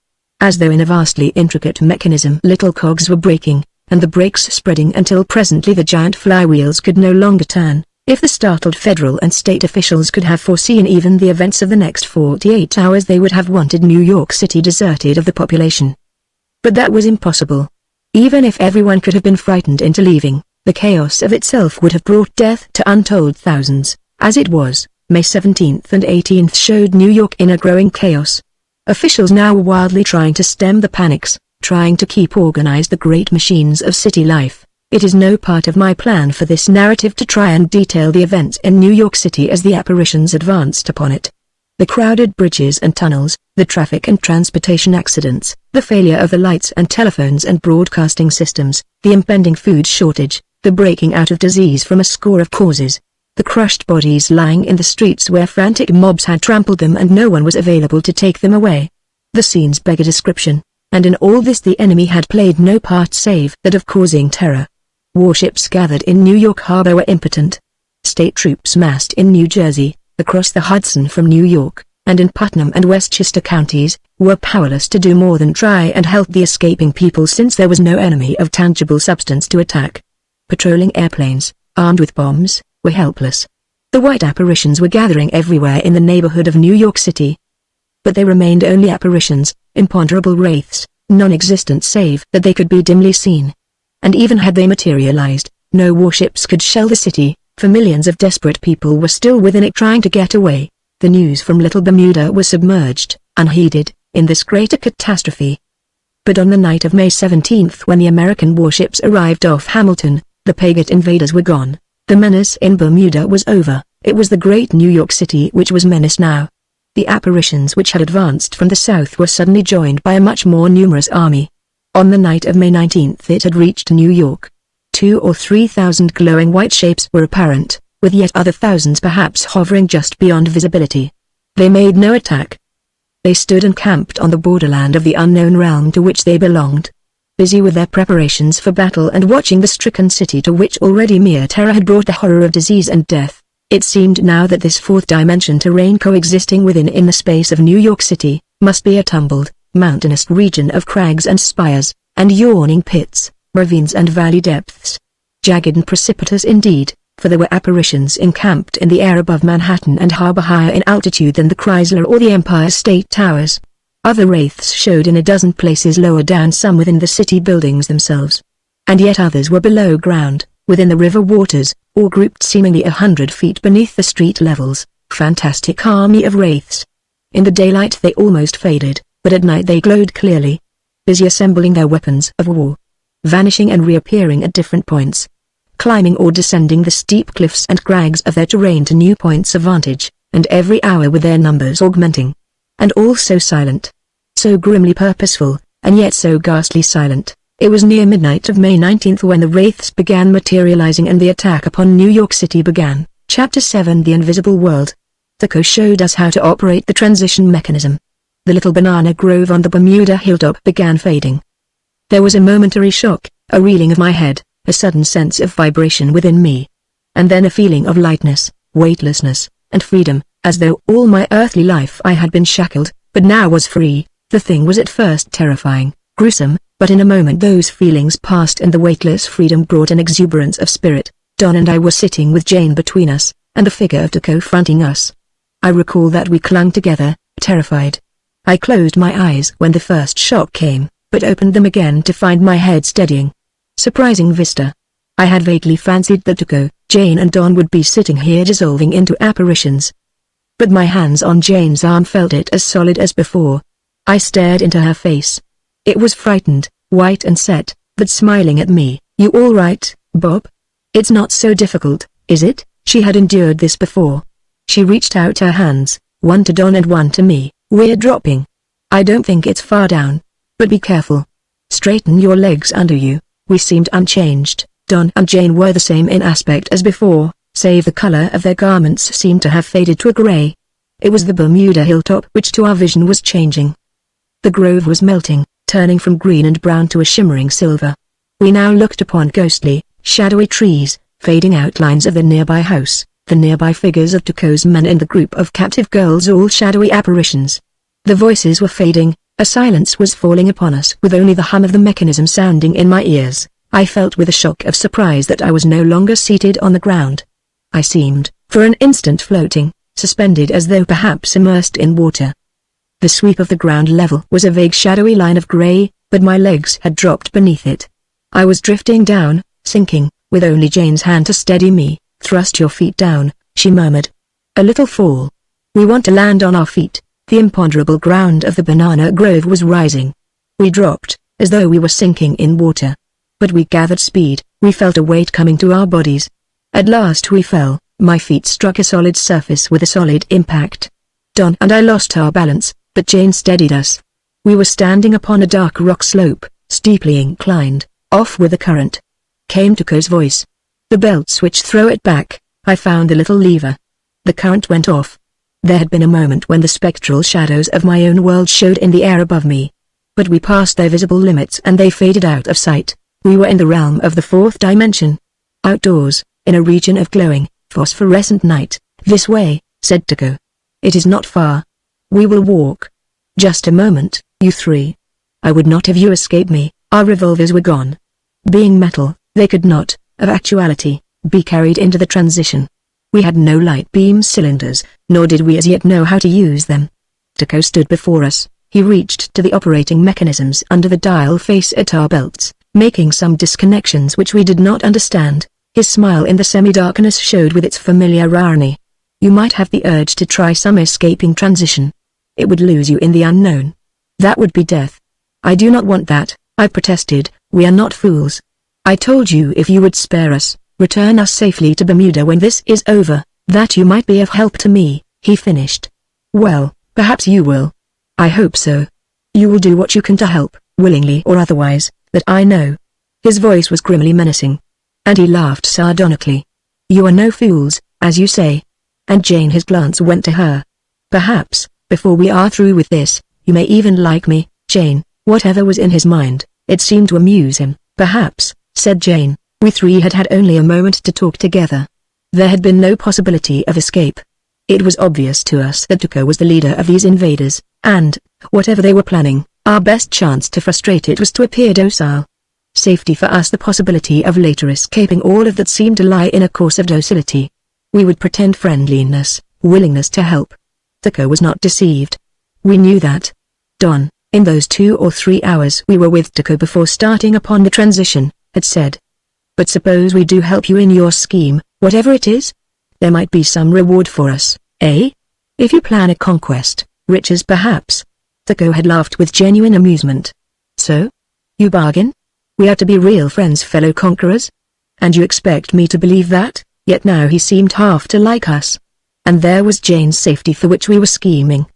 As though in a vastly intricate mechanism little cogs were breaking, and the brakes spreading until presently the giant flywheels could no longer turn. If the startled federal and state officials could have foreseen even the events of the next 48 hours, they would have wanted New York City deserted of the population. But that was impossible. Even if everyone could have been frightened into leaving, the chaos of itself would have brought death to untold thousands. As it was, May 17th and 18th showed New York in a growing chaos. Officials now were wildly trying to stem the panics, trying to keep organized the great machines of city life. It is no part of my plan for this narrative to try and detail the events in New York City as the apparitions advanced upon it. The crowded bridges and tunnels, the traffic and transportation accidents, the failure of the lights and telephones and broadcasting systems, the impending food shortage, the breaking out of disease from a score of causes, the crushed bodies lying in the streets where frantic mobs had trampled them and no one was available to take them away. The scenes beg a description, and in all this the enemy had played no part save that of causing terror. Warships gathered in New York Harbor were impotent. State troops massed in New Jersey, across the Hudson from New York, and in Putnam and Westchester counties, were powerless to do more than try and help the escaping people since there was no enemy of tangible substance to attack. Patrolling airplanes, armed with bombs, were helpless. The white apparitions were gathering everywhere in the neighborhood of New York City. But they remained only apparitions, imponderable wraiths, non-existent save that they could be dimly seen. And even had they materialized, no warships could shell the city, for millions of desperate people were still within it trying to get away. The news from Little Bermuda was submerged, unheeded, in this greater catastrophe. But on the night of May 17th, when the American warships arrived off Hamilton, the pagan invaders were gone. The menace in Bermuda was over. It was the great New York City which was menaced now. The apparitions which had advanced from the south were suddenly joined by a much more numerous army. On the night of May 19th it had reached New York. 2,000 or 3,000 glowing white shapes were apparent, with yet other thousands perhaps hovering just beyond visibility. They made no attack. They stood encamped on the borderland of the unknown realm to which they belonged, busy with their preparations for battle and watching the stricken city to which already mere terror had brought the horror of disease and death. It seemed now that this fourth dimension terrain coexisting within in the space of New York City, must be a tumbled, mountainous region of crags and spires, and yawning pits, ravines and valley depths. Jagged and precipitous indeed, for there were apparitions encamped in the air above Manhattan and harbor higher in altitude than the Chrysler or the Empire State Towers. Other wraiths showed in a dozen places lower down, some within the city buildings themselves. And yet others were below ground, within the river waters, or grouped seemingly 100 feet beneath the street levels, fantastic army of wraiths. In the daylight they almost faded, but at night they glowed clearly, busy assembling their weapons of war, vanishing and reappearing at different points, climbing or descending the steep cliffs and crags of their terrain to new points of vantage, and every hour with their numbers augmenting. And all so silent, so grimly purposeful, and yet so ghastly silent. It was near midnight of May 19th when the wraiths began materializing and the attack upon New York City began. Chapter 7 The Invisible World. Tuco showed us how to operate the transition mechanism. The little banana grove on the Bermuda hilltop began fading. There was a momentary shock, a reeling of my head, a sudden sense of vibration within me. And then a feeling of lightness, weightlessness, and freedom, as though all my earthly life I had been shackled, but now was free. The thing was at first terrifying, gruesome, but in a moment those feelings passed and the weightless freedom brought an exuberance of spirit. Don and I were sitting with Jane between us, and the figure of Tuco fronting us. I recall that we clung together, terrified. I closed my eyes when the first shock came, but opened them again to find my head steadying. Surprising vista. I had vaguely fancied that Tuco, Jane and Don would be sitting here dissolving into apparitions. But my hands on Jane's arm felt it as solid as before. I stared into her face. It was frightened, white and set, but smiling at me. "You all right, Bob? It's not so difficult, is it?" She had endured this before. She reached out her hands, one to Don and one to me. "We're dropping. I don't think it's far down. But be careful. Straighten your legs under you." We seemed unchanged. Don and Jane were the same in aspect as before, save the color of their garments seemed to have faded to a gray. It was the Bermuda hilltop which to our vision was changing. The grove was melting, turning from green and brown to a shimmering silver. We now looked upon ghostly, shadowy trees, fading outlines of the nearby house, the nearby figures of Tuco's men and the group of captive girls, all shadowy apparitions. The voices were fading, a silence was falling upon us with only the hum of the mechanism sounding in my ears. I felt with a shock of surprise that I was no longer seated on the ground. I seemed, for an instant floating, suspended as though perhaps immersed in water. The sweep of the ground level was a vague shadowy line of grey, but my legs had dropped beneath it. I was drifting down, sinking, with only Jane's hand to steady me. "Thrust your feet down," she murmured. "A little fall. We want to land on our feet." The imponderable ground of the banana grove was rising. We dropped, as though we were sinking in water. But we gathered speed. We felt a weight coming to our bodies. At last we fell. My feet struck a solid surface with a solid impact. Don and I lost our balance, but Jane steadied us. We were standing upon a dark rock slope, steeply inclined. "Off with the current," came Tuco's voice. "The belt switch, throw it back." I found the little lever. The current went off. There had been a moment when the spectral shadows of my own world showed in the air above me. But we passed their visible limits and they faded out of sight. We were in the realm of the fourth dimension. Outdoors, in a region of glowing, phosphorescent night. "This way," said Tuco. "It is not far. We will walk." "Just a moment, you three. I would not have you escape me." Our revolvers were gone. Being metal, they could not, of actuality, be carried into the transition. We had no light beam cylinders, nor did we as yet know how to use them. Tuco stood before us. He reached to the operating mechanisms under the dial face at our belts, making some disconnections which we did not understand. His smile in the semi-darkness showed with its familiar irony. "You might have the urge to try some escaping transition. It would lose you in the unknown. That would be death." "I do not want that," I protested. "We are not fools. I told you if you would spare us, return us safely to Bermuda when this is over, that you might be of help to me," he finished. "Well, perhaps you will. I hope so. You will do what you can to help, willingly or otherwise, that I know." His voice was grimly menacing. And he laughed sardonically. "You are no fools, as you say." And Jane, his glance went to her. "Perhaps, before we are through with this, you may even like me, Jane." Whatever was in his mind, it seemed to amuse him. "Perhaps," said Jane. We three had had only a moment to talk together. There had been no possibility of escape. It was obvious to us that Tuco was the leader of these invaders, and, whatever they were planning, our best chance to frustrate it was to appear docile. Safety for us, the possibility of later escaping, all of that seemed to lie in a course of docility. We would pretend friendliness, willingness to help. Tuco was not deceived. We knew that. Don, in those 2 or 3 hours we were with Tuco before starting upon the transition, had said. "But suppose we do help you in your scheme, whatever it is? There might be some reward for us, eh? If you plan a conquest, riches perhaps." Tuco had laughed with genuine amusement. "So? You bargain? We are to be real friends, fellow conquerors? And you expect me to believe that?" Yet now he seemed half to like us. And there was Jane's safety for which we were scheming.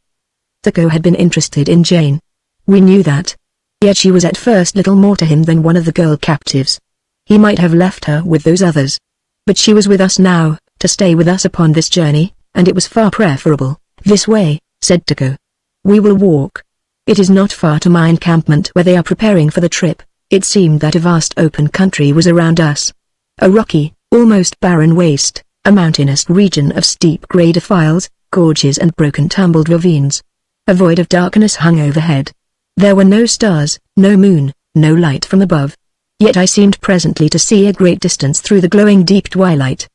Tuco had been interested in Jane. We knew that. Yet she was at first little more to him than one of the girl captives. He might have left her with those others. But she was with us now, to stay with us upon this journey, and it was far preferable. "This way," said Tuco. "We will walk. It is not far to my encampment where they are preparing for the trip." It seemed that a vast open country was around us. A rocky, almost barren waste, a mountainous region of steep grey defiles, gorges and broken tumbled ravines. A void of darkness hung overhead. There were no stars, no moon, no light from above. Yet I seemed presently to see a great distance through the glowing deep twilight.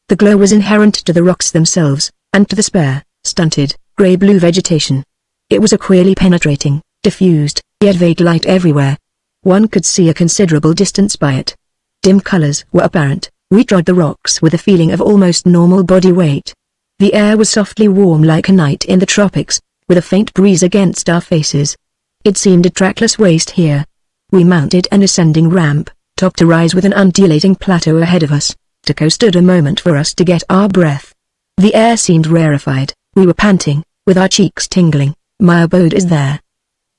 The glow was inherent to the rocks themselves, and to the spare, stunted, grey-blue vegetation. It was a queerly penetrating, diffused, yet vague light everywhere. One could see a considerable distance by it. Dim colors were apparent. We trod the rocks with a feeling of almost normal body weight. The air was softly warm like a night in the tropics, with a faint breeze against our faces. It seemed a trackless waste here. We mounted an ascending ramp, topped to rise with an undulating plateau ahead of us. Tuco stood a moment for us to get our breath. The air seemed rarefied. We were panting, with our cheeks tingling. "My abode is there."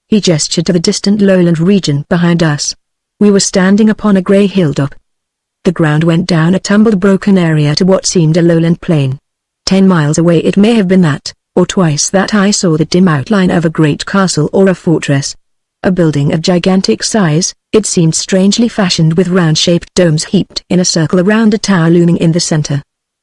He gestured to the distant lowland region behind us. We were standing upon a grey hilltop. The ground went down a tumbled broken area to what seemed a lowland plain. 10 miles away it may have been that, or twice that, I saw the dim outline of a great castle or a fortress. A building of gigantic size, it seemed strangely fashioned with round-shaped domes heaped in a circle around a tower looming in the center.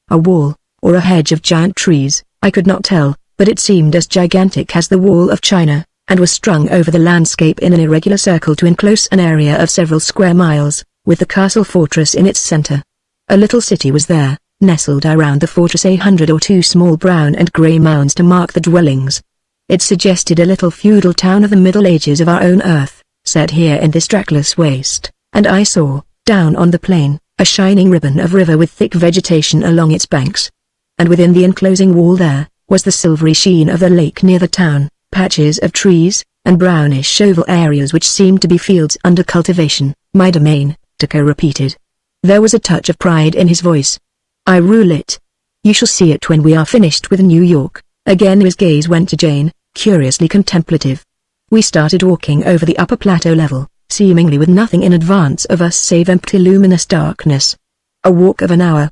A wall, or a hedge of giant trees, I could not tell, but it seemed as gigantic as the Wall of China, and was strung over the landscape in an irregular circle to enclose an area of several square miles, with the castle fortress in its center. A little city was there, nestled around the fortress, 100 or 2 small brown and grey mounds to mark the dwellings. It suggested a little feudal town of the Middle Ages of our own Earth, set here in this trackless waste, and I saw, down on the plain, a shining ribbon of river with thick vegetation along its banks. And within the enclosing wall there, was the silvery sheen of the lake near the town, patches of trees, and brownish oval areas which seemed to be fields under cultivation. "My domain," Tuco repeated. There was a touch of pride in his voice. "I rule it. You shall see it when we are finished with New York." Again his gaze went to Jane, curiously contemplative. We started walking over the upper plateau level, seemingly with nothing in advance of us save empty luminous darkness. A walk of an hour.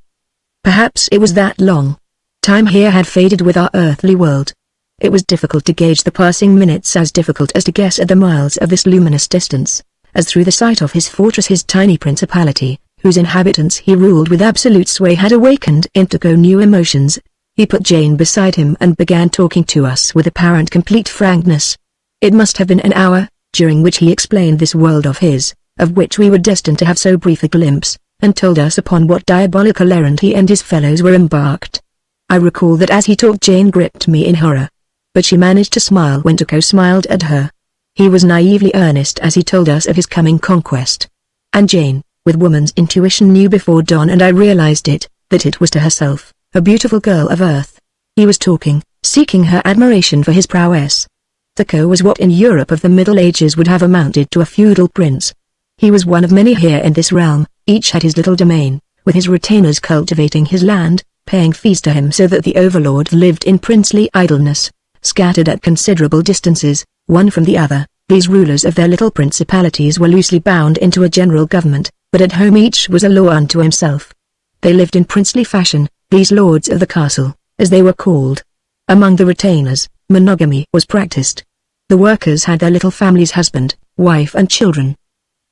Perhaps it was that long. Time here had faded with our earthly world. It was difficult to gauge the passing minutes, as difficult as to guess at the miles of this luminous distance, as through the sight of his fortress his tiny principality, whose inhabitants he ruled with absolute sway, had awakened in Tuco new emotions. He put Jane beside him and began talking to us with apparent complete frankness. It must have been an hour, during which he explained this world of his, of which we were destined to have so brief a glimpse, and told us upon what diabolical errand he and his fellows were embarked. I recall that as he talked Jane gripped me in horror. But she managed to smile when Tuco smiled at her. He was naively earnest as he told us of his coming conquest. And Jane, with woman's intuition knew before Don and I realized it, that it was to herself, a beautiful girl of Earth. He was talking, seeking her admiration for his prowess. Tuco was what in Europe of the Middle Ages would have amounted to a feudal prince. He was one of many here in this realm, each had his little domain, with his retainers cultivating his land, paying fees to him so that the overlord lived in princely idleness, scattered at considerable distances, one from the other. These rulers of their little principalities were loosely bound into a general government, but at home each was a law unto himself. They lived in princely fashion, these lords of the castle, as they were called. Among the retainers, monogamy was practiced. The workers had their little families, husband, wife and children.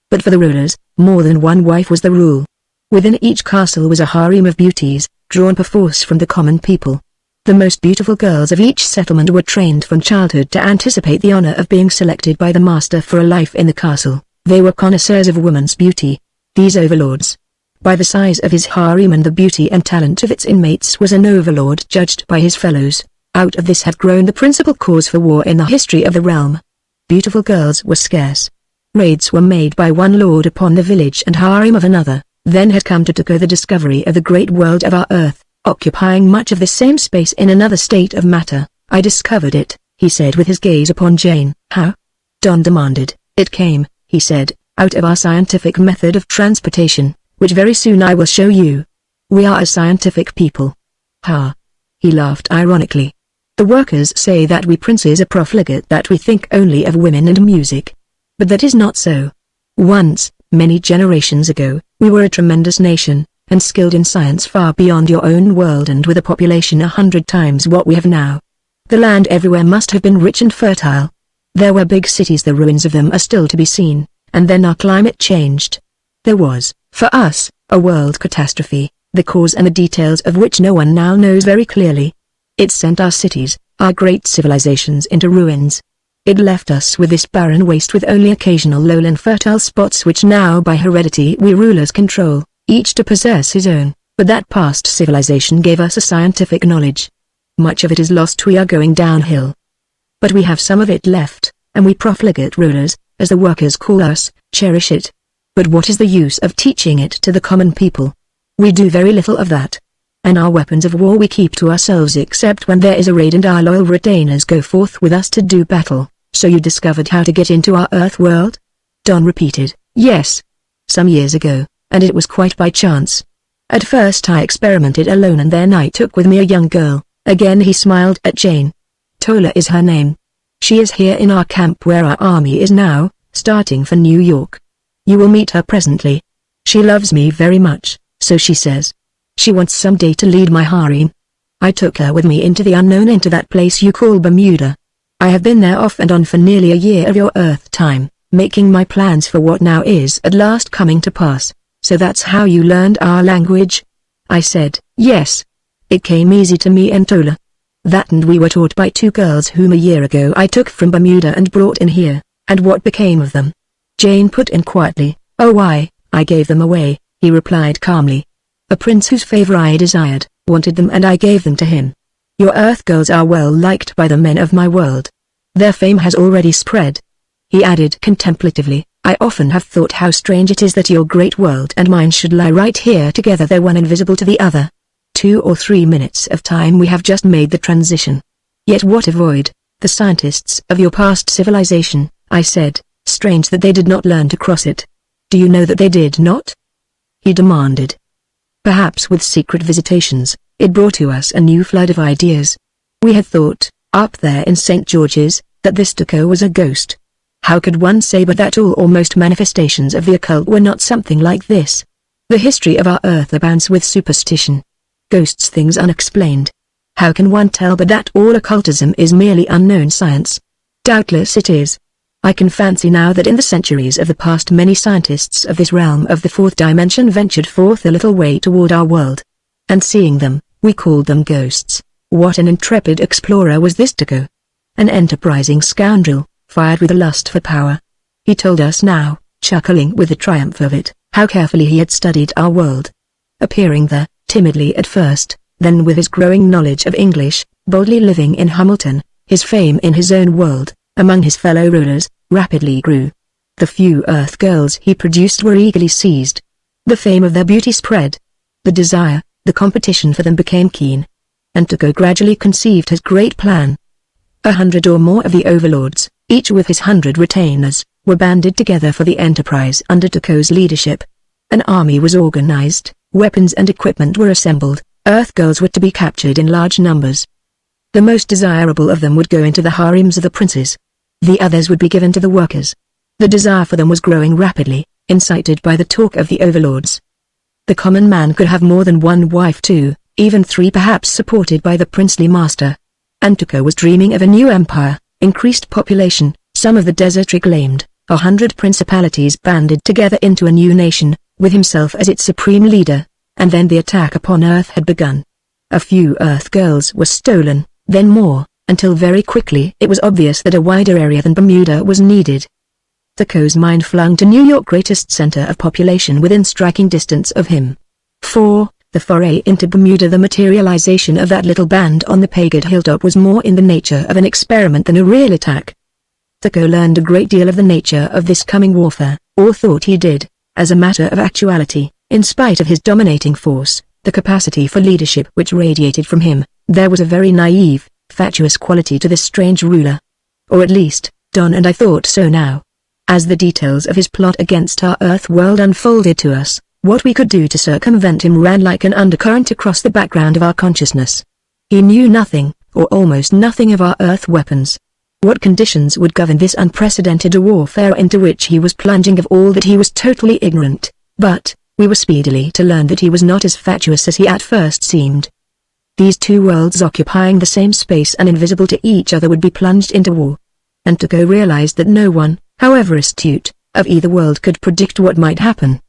But for the rulers, more than one wife was the rule. Within each castle was a harem of beauties, drawn perforce from the common people. The most beautiful girls of each settlement were trained from childhood to anticipate the honor of being selected by the master for a life in the castle. They were connoisseurs of woman's beauty. These overlords. By the size of his harem and the beauty and talent of its inmates was an overlord judged by his fellows. Out of this had grown the principal cause for war in the history of the realm. Beautiful girls were scarce. Raids were made by one lord upon the village and harem of another. Then had come to Tuco the discovery of the great world of our earth, occupying much of the same space in another state of matter. I discovered it, he said with his gaze upon Jane. How? Don demanded. It came, he said, out of our scientific method of transportation, which very soon I will show you. We are a scientific people. Ha! He laughed ironically. The workers say that we princes are profligate, that we think only of women and music. But that is not so. Once, many generations ago, we were a tremendous nation, and skilled in science far beyond your own world and with a population 100 times what we have now. The land everywhere must have been rich and fertile. There were big cities, the ruins of them are still to be seen, and then our climate changed. There was, for us, a world catastrophe, the cause and the details of which no one now knows very clearly. It sent our cities, our great civilizations into ruins. It left us with this barren waste with only occasional lowland fertile spots which now by heredity we rulers control, each to possess his own, but that past civilization gave us a scientific knowledge. Much of it is lost, we are going downhill. But we have some of it left, and we profligate rulers, as the workers call us, cherish it. But what is the use of teaching it to the common people? We do very little of that. And our weapons of war we keep to ourselves except when there is a raid and our loyal retainers go forth with us to do battle. So you discovered how to get into our Earth world? Don repeated. Yes. Some years ago, and it was quite by chance. At first I experimented alone and then I took with me a young girl. Again he smiled at Jane. Tola is her name. She is here in our camp where our army is now, starting for New York. You will meet her presently. She loves me very much, so she says. She wants someday to lead my harem. I took her with me into the unknown, into that place you call Bermuda. I have been there off and on for nearly a year of your Earth time, making my plans for what now is at last coming to pass. So that's how you learned our language? I said, yes. It came easy to me and Tola. That, and we were taught by two girls whom a year ago I took from Bermuda and brought in here. And what became of them? Jane put in quietly. Oh, I gave them away, he replied calmly. A prince whose favor I desired, wanted them and I gave them to him. Your Earth girls are well liked by the men of my world. Their fame has already spread. He added contemplatively, I often have thought how strange it is that your great world and mine should lie right here together, there one invisible to the other. 2 or 3 minutes of time we have just made the transition. Yet what a void, the scientists of your past civilization, I said, strange that they did not learn to cross it. Do you know that they did not? He demanded. Perhaps with secret visitations, it brought to us a new flood of ideas. We had thought, up there in St. George's, that this Tuco was a ghost. How could one say but that all or most manifestations of the occult were not something like this? The history of our Earth abounds with superstition. Ghosts, things unexplained. How can one tell but that all occultism is merely unknown science? Doubtless it is. I can fancy now that in the centuries of the past many scientists of this realm of the fourth dimension ventured forth a little way toward our world. And seeing them, we called them ghosts. What an intrepid explorer was this Tuco! An enterprising scoundrel, fired with a lust for power. He told us now, chuckling with the triumph of it, how carefully he had studied our world. Appearing there, timidly at first, then with his growing knowledge of English, boldly living in Hamilton, his fame in his own world, among his fellow rulers, rapidly grew. The few Earth girls he produced were eagerly seized. The fame of their beauty spread. The desire, the competition for them became keen. And Tuko gradually conceived his great plan. 100 or more of the overlords, each with his 100 retainers, were banded together for the enterprise under Tuko's leadership. An army was organized, weapons and equipment were assembled, Earth girls were to be captured in large numbers. The most desirable of them would go into the harems of the princes. The others would be given to the workers. The desire for them was growing rapidly, incited by the talk of the overlords. The common man could have more than one wife too, even 3 perhaps, supported by the princely master. And Tuko was dreaming of a new empire, increased population, some of the desert reclaimed, 100 principalities banded together into a new nation, with himself as its supreme leader, and then the attack upon Earth had begun. A few Earth girls were stolen, then more, until very quickly it was obvious that a wider area than Bermuda was needed. Tuko's mind flung to New York, greatest center of population within striking distance of him. For the foray into Bermuda, the materialization of that little band on the Pagod hilltop, was more in the nature of an experiment than a real attack. Tuko learned a great deal of the nature of this coming warfare, or thought he did, as a matter of actuality, in spite of his dominating force, the capacity for leadership which radiated from him. There was a very naive, fatuous quality to this strange ruler. Or at least, Don and I thought so now. As the details of his plot against our Earth world unfolded to us, what we could do to circumvent him ran like an undercurrent across the background of our consciousness. He knew nothing, or almost nothing, of our Earth weapons. What conditions would govern this unprecedented warfare into which he was plunging? Of all that he was totally ignorant, but we were speedily to learn that he was not as fatuous as he at first seemed. These two worlds occupying the same space and invisible to each other would be plunged into war. And Tuko realized that no one, however astute, of either world could predict what might happen.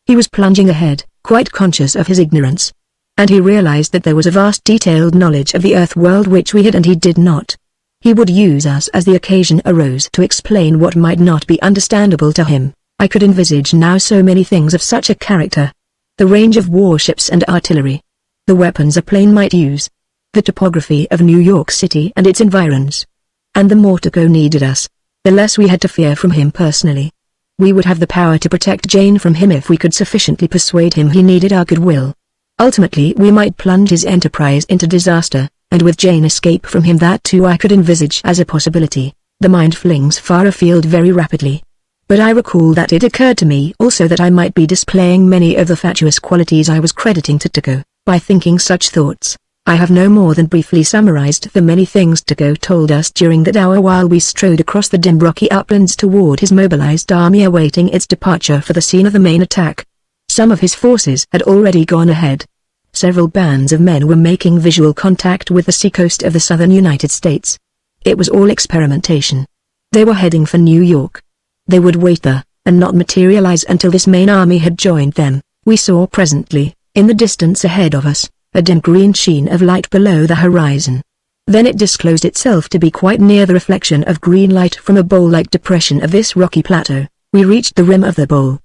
He was plunging ahead, quite conscious of his ignorance. And he realized that there was a vast detailed knowledge of the Earth world which we had and he did not. He would use us as the occasion arose to explain what might not be understandable to him. I could envisage now so many things of such a character. The range of warships and artillery. The weapons a plane might use. The topography of New York City and its environs. And the more Tuko needed us, the less we had to fear from him personally. We would have the power to protect Jane from him if we could sufficiently persuade him he needed our goodwill. Ultimately we might plunge his enterprise into disaster, and with Jane escape from him. That too I could envisage as a possibility. The mind flings far afield very rapidly. But I recall that it occurred to me also that I might be displaying many of the fatuous qualities I was crediting to Tuko, by thinking such thoughts. I have no more than briefly summarized the many things Tuko told us during that hour while we strode across the dim rocky uplands toward his mobilized army awaiting its departure for the scene of the main attack. Some of his forces had already gone ahead. Several bands of men were making visual contact with the seacoast of the southern United States. It was all experimentation. They were heading for New York. They would wait there, and not materialize until this main army had joined them. We saw presently, in the distance ahead of us, a dim green sheen of light below the horizon. Then it disclosed itself to be quite near the reflection of green light from a bowl-like depression of this rocky plateau. We reached the rim of the bowl.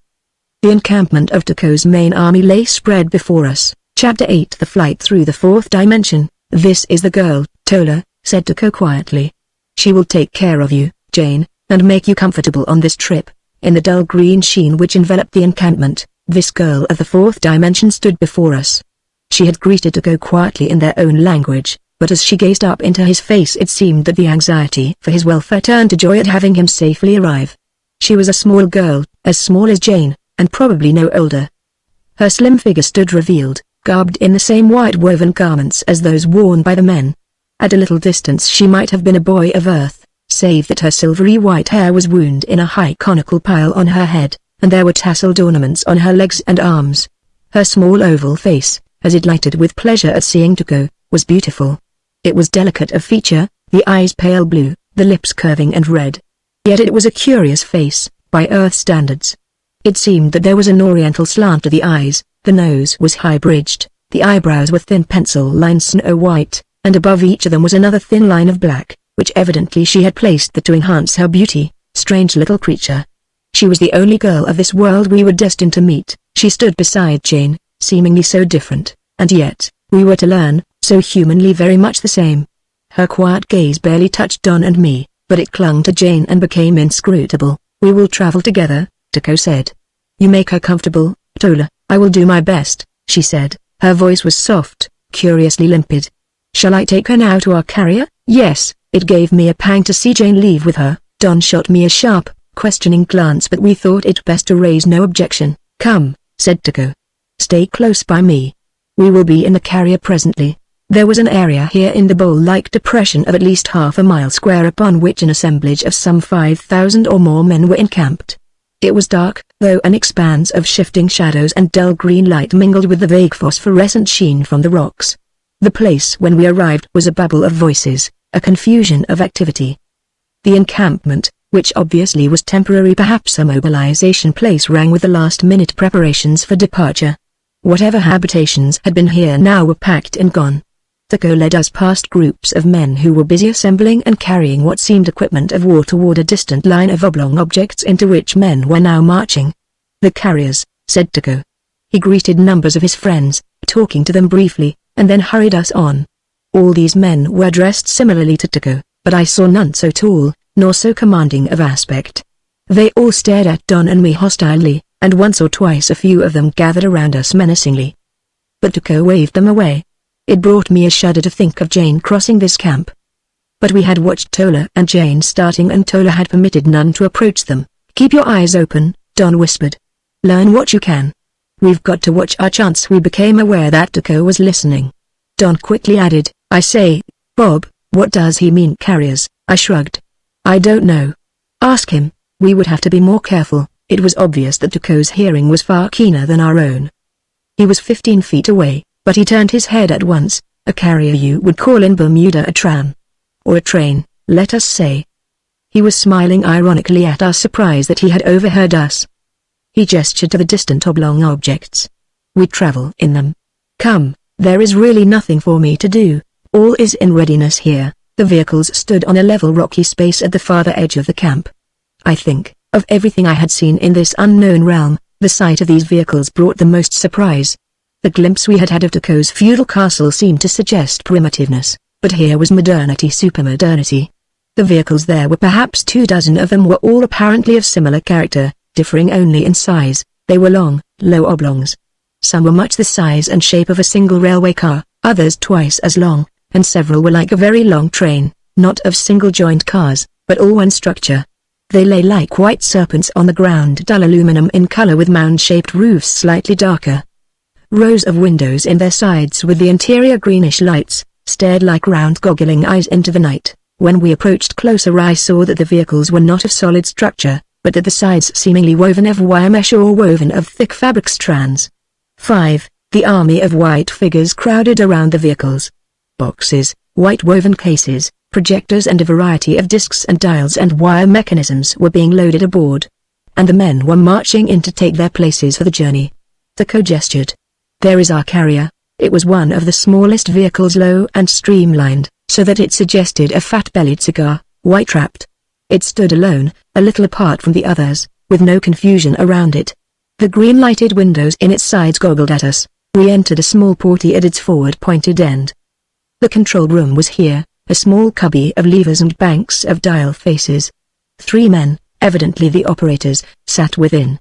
The encampment of Tuko's main army lay spread before us. Chapter 8: The Flight Through the Fourth Dimension. "This is the girl, Tola," said Tuko quietly. "She will take care of you, Jane, and make you comfortable on this trip." In the dull green sheen which enveloped the encampment, this girl of the fourth dimension stood before us. She had greeted Tuko quietly in their own language, but as she gazed up into his face it seemed that the anxiety for his welfare turned to joy at having him safely arrive. She was a small girl, as small as Jane, and probably no older. Her slim figure stood revealed, garbed in the same white woven garments as those worn by the men. At a little distance she might have been a boy of Earth, save that her silvery white hair was wound in a high conical pile on her head, and there were tasseled ornaments on her legs and arms. Her small oval face, as it lighted with pleasure at seeing Tuko, was beautiful. It was delicate of feature, the eyes pale blue, the lips curving and red. Yet it was a curious face, by Earth standards. It seemed that there was an oriental slant to the eyes, the nose was high-bridged, the eyebrows were thin pencil-lined snow-white, and above each of them was another thin line of black, which evidently she had placed there to enhance her beauty. Strange little creature. She was the only girl of this world we were destined to meet. She stood beside Jane, seemingly so different, and yet, we were to learn, so humanly very much the same. Her quiet gaze barely touched Don and me, but it clung to Jane and became inscrutable. "We will travel together," Tuko said. "You make her comfortable, Tola, I will do my best, she said. Her voice was soft, curiously limpid. Shall I take her now to our carrier? Yes. It gave me a pang to see Jane leave with her. Don shot me a sharp, questioning glance, but we thought it best to raise no objection. Come, said Tuko. Stay close by me. We will be in the carrier presently. There was an area here in the bowl-like depression of at least half a mile square upon which an assemblage of some 5,000 or more men were encamped. It was dark, though an expanse of shifting shadows and dull green light mingled with the vague phosphorescent sheen from the rocks. The place when we arrived was a babble of voices, a confusion of activity. The encampment, which obviously was temporary, perhaps a mobilization place, rang with the last-minute preparations for departure. Whatever habitations had been here now were packed and gone. Tuko led us past groups of men who were busy assembling and carrying what seemed equipment of war toward a distant line of oblong objects into which men were now marching. The carriers, said Tuko. He greeted numbers of his friends, talking to them briefly, and then hurried us on. All these men were dressed similarly to Tuko, but I saw none so tall, nor so commanding of aspect. They all stared at Don and me hostilely, and once or twice a few of them gathered around us menacingly. But Tuko waved them away. It brought me a shudder to think of Jane crossing this camp. But we had watched Tola and Jane starting, and Tola had permitted none to approach them. Keep your eyes open, Don whispered. Learn what you can. We've got to watch our chance. We became aware that Tuko was listening. Don quickly added, I say, Bob, what does he mean carriers? I shrugged. I don't know. Ask him. We would have to be more careful. It was obvious that Tuko's hearing was far keener than our own. He was 15 feet away, but he turned his head at once. A carrier you would call in Bermuda a tram. Or a train, let us say. He was smiling ironically at our surprise that he had overheard us. He gestured to the distant oblong objects. We travel in them. Come, there is really nothing for me to do. All is in readiness here. The vehicles stood on a level rocky space at the farther edge of the camp. I think, of everything I had seen in this unknown realm, the sight of these vehicles brought the most surprise. The glimpse we had had of Tuko's feudal castle seemed to suggest primitiveness, but here was modernity, supermodernity. The vehicles, there were perhaps 24 of them, were all apparently of similar character, differing only in size. They were long, low oblongs. Some were much the size and shape of a single railway car, others twice as long, and several were like a very long train, not of single-joint cars, but all one structure. They lay like white serpents on the ground, dull aluminum in color with mound-shaped roofs slightly darker. Rows of windows in their sides with the interior greenish lights, stared like round goggling eyes into the night. When we approached closer I saw that the vehicles were not of solid structure, but that the sides seemingly woven of wire mesh or woven of thick fabric strands. 5. The army of white figures crowded around the vehicles. Boxes, white woven cases, projectors and a variety of discs and dials and wire mechanisms were being loaded aboard. And the men were marching in to take their places for the journey. Tuko gestured. There is our carrier. It was one of the smallest vehicles, low and streamlined, so that it suggested a fat-bellied cigar, white-wrapped. It stood alone, a little apart from the others, with no confusion around it. The green-lighted windows in its sides goggled at us. We entered a small portie at its forward pointed end. The control room was here, a small cubby of levers and banks of dial faces. 3 men, evidently the operators, sat within.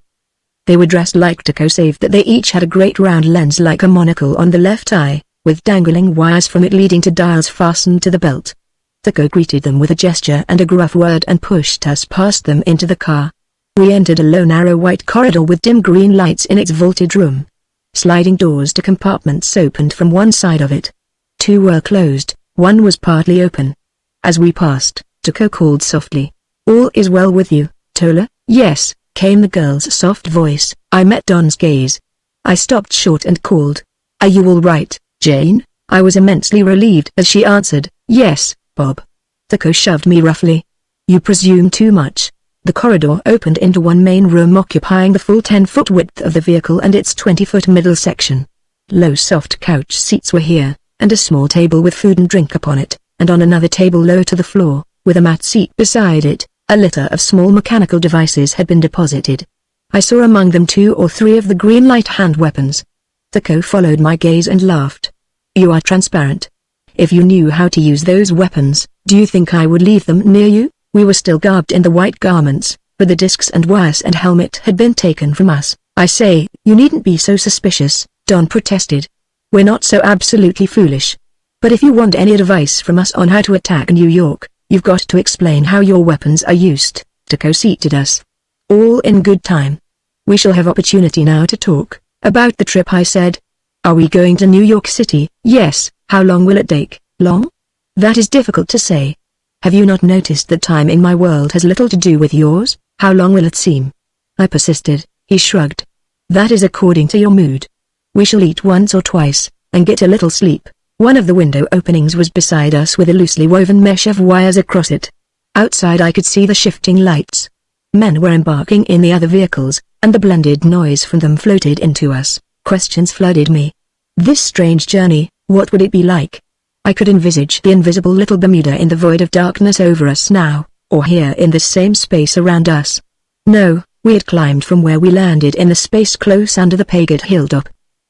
They were dressed like Tuko, save that they each had a great round lens like a monocle on the left eye, with dangling wires from it leading to dials fastened to the belt. Tuko greeted them with a gesture and a gruff word and pushed us past them into the car. We entered a low narrow white corridor with dim green lights in its vaulted room. Sliding doors to compartments opened from one side of it. 2 were closed, one was partly open. As we passed, Tuko called softly. All is well with you, Tola? Yes, came the girl's soft voice. I met Don's gaze. I stopped short and called. Are you all right, Jane? I was immensely relieved as she answered, yes, Bob. Tuko shoved me roughly. You presume too much. The corridor opened into one main room occupying the full 10-foot width of the vehicle and its 20-foot middle section. Low soft couch seats were here, and a small table with food and drink upon it, and on another table low to the floor, with a mat seat beside it, a litter of small mechanical devices had been deposited. I saw among them 2 or 3 of the green light hand weapons. Tuko followed my gaze and laughed. You are transparent. If you knew how to use those weapons, do you think I would leave them near you? We were still garbed in the white garments, but the discs and wires and helmet had been taken from us. I say, you needn't be so suspicious, Don protested. We're not so absolutely foolish. But if you want any advice from us on how to attack New York, you've got to explain how your weapons are used. Tuco seated us. All in good time. We shall have opportunity now to talk about the trip, I said. Are we going to New York City? Yes. How long will it take? Long? That is difficult to say. Have you not noticed that time in my world has little to do with yours? How long will it seem? I persisted. He shrugged. That is according to your mood. We shall eat once or twice, and get a little sleep. One of the window openings was beside us with a loosely woven mesh of wires across it. Outside I could see the shifting lights. Men were embarking in the other vehicles, and the blended noise from them floated into us. Questions flooded me. This strange journey, what would it be like? I could envisage the invisible little Bermuda in the void of darkness over us now, or here in this same space around us. No, we had climbed from where we landed in the space close under the Paget hilltop.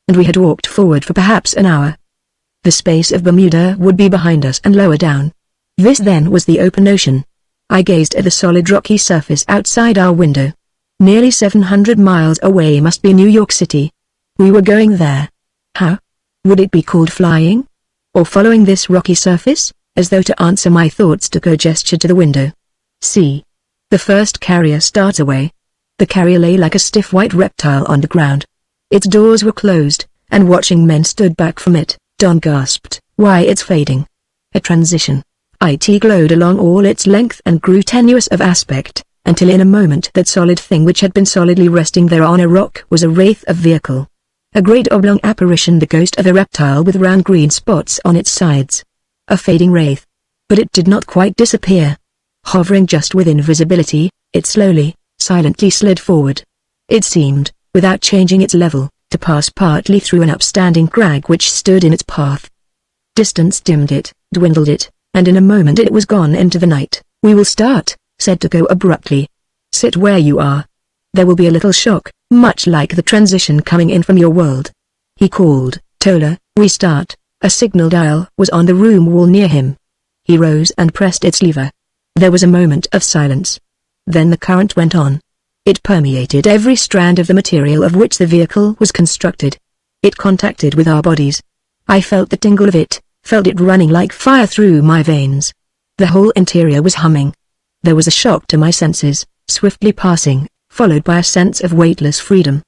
And we had walked forward for perhaps an hour. The space of Bermuda would be behind us and lower down. This then was the open ocean. I gazed at the solid rocky surface outside our window. Nearly 700 miles away must be New York City. We were going there. How? Would it be called flying? Or following this rocky surface? As though to answer my thoughts, Tuco gestured to the window. See. The first carrier starts away. The carrier lay like a stiff white reptile on the ground. Its doors were closed, and watching men stood back from it. Don gasped, why, it's fading. A transition. It glowed along all its length and grew tenuous of aspect, until in a moment that solid thing which had been solidly resting there on a rock was a wraith of vehicle. A great oblong apparition, the ghost of a reptile with round green spots on its sides. A fading wraith. But it did not quite disappear. Hovering just within visibility, it slowly, silently slid forward. It seemed, without changing its level, to pass partly through an upstanding crag which stood in its path. Distance dimmed it, dwindled it, and in a moment it was gone into the night. We will start, said Tuco abruptly. Sit where you are. There will be a little shock, much like the transition coming in from your world. He called, Tola, we start. A signal dial was on the room wall near him. He rose and pressed its lever. There was a moment of silence. Then the current went on. It permeated every strand of the material of which the vehicle was constructed. It contacted with our bodies. I felt the tingle of it, felt it running like fire through my veins. The whole interior was humming. There was a shock to my senses, swiftly passing, followed by a sense of weightless freedom.